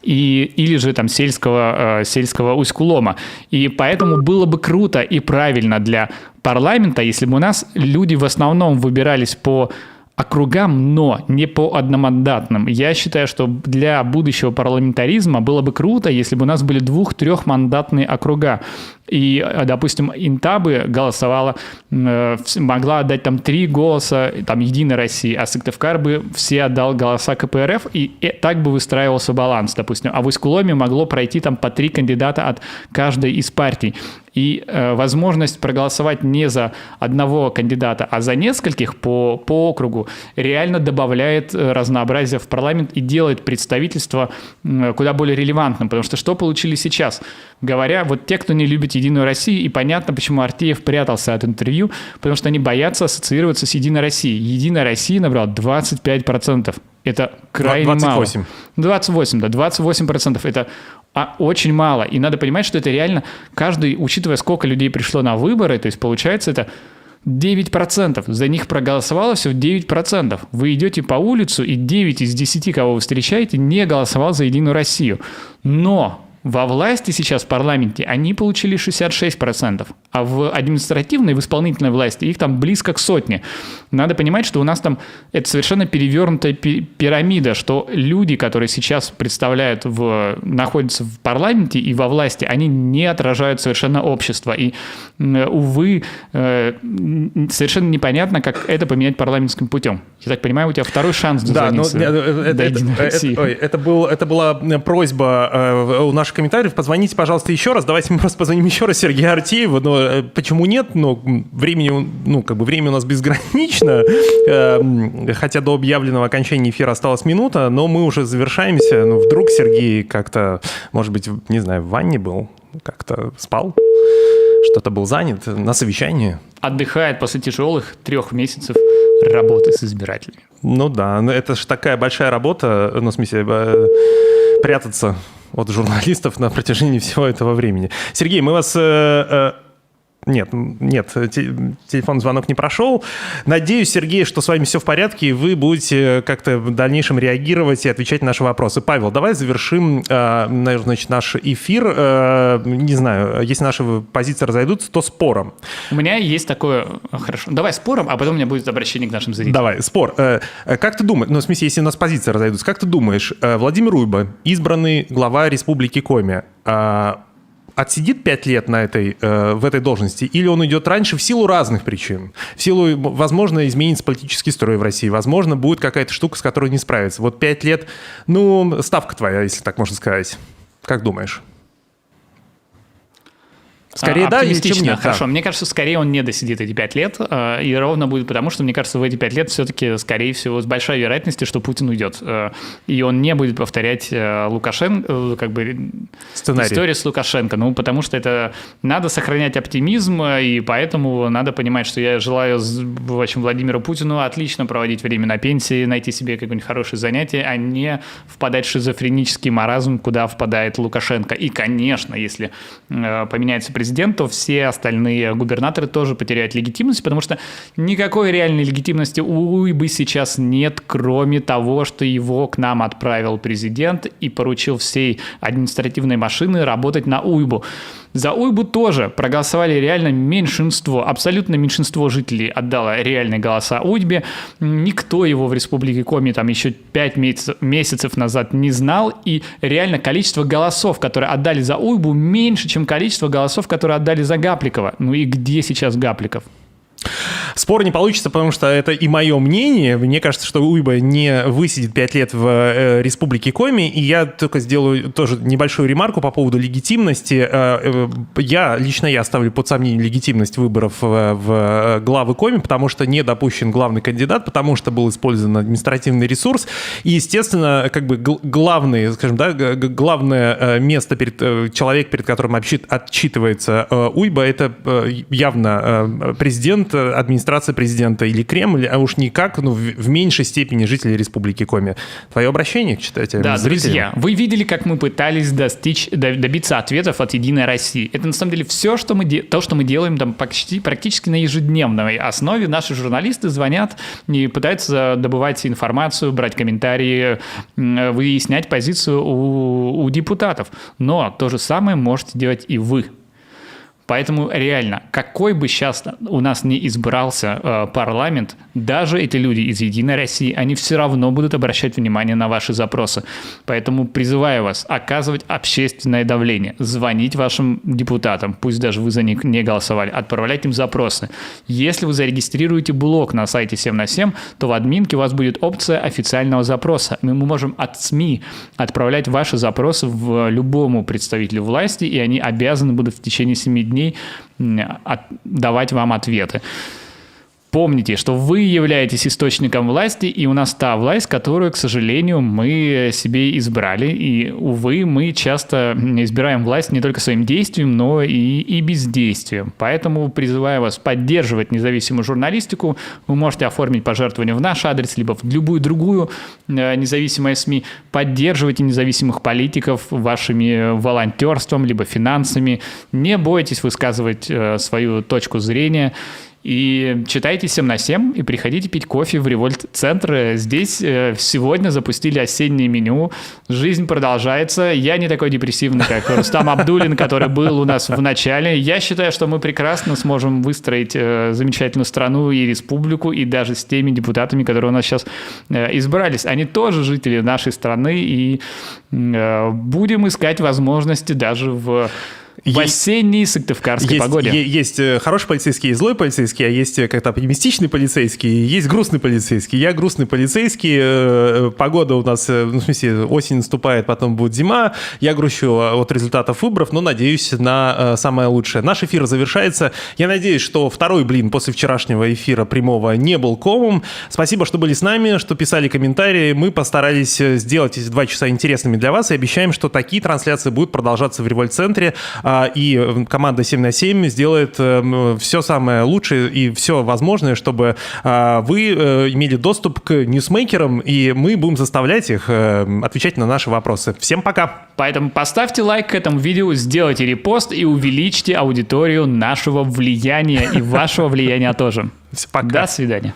Или же там сельского Усть-Кулома. И поэтому было бы круто и правильно для парламента, если бы у нас люди в основном выбирались по округам, но не по одномандатным. Я считаю, что для будущего парламентаризма было бы круто, если бы у нас были 2-3-мандатные округа. И, допустим, Инта бы голосовала, могла отдать там 3 голоса там, Единой России, а Сыктывкар бы все отдал голоса КПРФ, и так бы выстраивался баланс, допустим. А в Усть-Куломе могло пройти там по 3 кандидата от каждой из партий. И возможность проголосовать не за одного кандидата, а за нескольких по округу реально добавляет разнообразия в парламент и делает представительство куда более релевантным. Потому что получили сейчас? Говоря, вот те, кто не любит «Единую Россию», и понятно, почему Артеев прятался от интервью, потому что они боятся ассоциироваться с «Единой Россией». «Единая Россия» набрала 25%. Это крайне 28. мало. 28, да, 28%. Это очень мало. И надо понимать, что это реально каждый, учитывая, сколько людей пришло на выборы, то есть получается это 9%. За них проголосовало всего 9%. Вы идете по улицу, и 9 из 10, кого вы встречаете, не голосовал за «Единую Россию». Но во власти сейчас в парламенте они получили 66%, а в административной, в исполнительной власти их там близко к 100. Надо понимать, что у нас там это совершенно перевернутая пирамида, что люди, которые сейчас находятся в парламенте и во власти, они не отражают совершенно общество. И, увы, совершенно непонятно, как это поменять парламентским путем. Я так понимаю, у тебя второй шанс дозвониться до «Единой России». Это была просьба у наших комментариев. Позвоните, пожалуйста, еще раз. Давайте мы просто позвоним еще раз Сергею Артееву. Но почему нет? Время у нас безгранично. Хотя до объявленного окончания эфира осталась минута, но мы уже завершаемся. Вдруг Сергей как-то, может быть, не знаю, в ванне был, как-то спал, что-то был занят на совещании. Отдыхает после тяжелых 3 месяцев работы с избирателями. Ну да, это же такая большая работа, в смысле, прятаться от журналистов на протяжении всего этого времени. Сергей, мы вас... Нет, телефонный звонок не прошел. Надеюсь, Сергей, что с вами все в порядке, и вы будете как-то в дальнейшем реагировать и отвечать на наши вопросы. Павел, давай завершим, значит, наш эфир. Не знаю, если наши позиции разойдутся, то спором. У меня есть такое... Хорошо, давай спором, а потом у меня будет обращение к нашим зрителям. Давай, спор. Как ты думаешь, в смысле, если у нас позиции разойдутся, как ты думаешь, Владимир Уйба, избранный глава Республики Коми, отсидит 5 лет в этой должности, или он уйдет раньше в силу разных причин? В силу, возможно, изменится политический строй в России, возможно, будет какая-то штука, с которой не справится. Вот 5 лет, ставка твоя, если так можно сказать. Как думаешь? Скорее да, или чем нет? Хорошо, да. Мне кажется, скорее он не досидит эти 5 лет, и ровно будет потому, что, мне кажется, в эти 5 лет все-таки, скорее всего, с большой вероятностью, что Путин уйдет. И он не будет повторять Лукашенко, историю с Лукашенко, потому что это надо сохранять оптимизм, и поэтому надо понимать, что я желаю, в общем, Владимиру Путину отлично проводить время на пенсии, найти себе какое-нибудь хорошее занятие, а не впадать в шизофренический маразм, куда впадает Лукашенко. И, конечно, если поменяется президент, то все остальные губернаторы тоже потеряют легитимность, потому что никакой реальной легитимности у Уйбы сейчас нет, кроме того, что его к нам отправил президент и поручил всей административной машине работать на Уйбу. За Уйбу тоже проголосовали реально меньшинство, абсолютно меньшинство жителей отдало реальные голоса Уйбе. Никто его в Республике Коми там еще 5 месяцев назад не знал, и реально количество голосов, которые отдали за Уйбу, меньше, чем количество голосов, которые отдали за Гапликова. И где сейчас Гапликов? Спор не получится, потому что это и мое мнение. Мне кажется, что Уйба не высидит 5 лет в Республике Коми. И я только сделаю тоже небольшую ремарку по поводу легитимности. Лично я ставлю под сомнение легитимность выборов в главы Коми, потому что не допущен главный кандидат, потому что был использован административный ресурс. И, естественно, главное место человек, перед которым отчитывается Уйба, это явно президент, администрация президента или Кремль, а уж никак, в меньшей степени жители Республики Коми. Твое обращение к читателям? Да, друзья, вы видели, как мы пытались добиться ответов от «Единой России». Это, на самом деле, все, что мы делаем там практически на ежедневной основе. Наши журналисты звонят и пытаются добывать информацию, брать комментарии, выяснять позицию у депутатов. Но то же самое можете делать и вы. Поэтому реально, какой бы сейчас у нас ни избрался парламент, даже эти люди из «Единой России», они все равно будут обращать внимание на ваши запросы. Поэтому призываю вас оказывать общественное давление, звонить вашим депутатам, пусть даже вы за них не голосовали, отправлять им запросы. Если вы зарегистрируете блог на сайте 7 на 7, то в админке у вас будет опция официального запроса. Мы можем от СМИ отправлять ваши запросы любому представителю власти, и они обязаны будут в течение 7 дней дней давать вам ответы. Помните, что вы являетесь источником власти, и у нас та власть, которую, к сожалению, мы себе избрали. И, увы, мы часто избираем власть не только своим действием, но и бездействием. Поэтому призываю вас поддерживать независимую журналистику. Вы можете оформить пожертвование в наш адрес, либо в любую другую независимую СМИ. Поддерживайте независимых политиков вашими волонтерством, либо финансами. Не бойтесь высказывать свою точку зрения. И читайте 7 на 7 и приходите пить кофе в Револьт-центр. Здесь сегодня запустили осеннее меню. Жизнь продолжается. Я не такой депрессивный, как Рустам Абдуллин, который был у нас в начале. Я считаю, что мы прекрасно сможем выстроить замечательную страну и республику, и даже с теми депутатами, которые у нас сейчас избрались. Они тоже жители нашей страны, и будем искать возможности даже в осенней сыктывкарской погоде. Есть хороший полицейский и злой полицейский, а есть как-то оптимистичный полицейский, есть грустный полицейский. Я грустный полицейский, погода у нас, ну, в смысле, осень наступает, потом будет зима. Я грущу от результатов выборов, но надеюсь на самое лучшее. Наш эфир завершается. Я надеюсь, что второй блин после вчерашнего эфира прямого не был комом. Спасибо, что были с нами, что писали комментарии. Мы постарались сделать эти 2 часа интересными для вас и обещаем, что такие трансляции будут продолжаться в Револьт-центре. И команда 7 на 7 сделает все самое лучшее и все возможное, чтобы вы имели доступ к ньюсмейкерам, и мы будем заставлять их отвечать на наши вопросы. Всем пока! Поэтому поставьте лайк к этому видео, сделайте репост и увеличьте аудиторию нашего влияния и вашего влияния тоже. Пока. До свидания.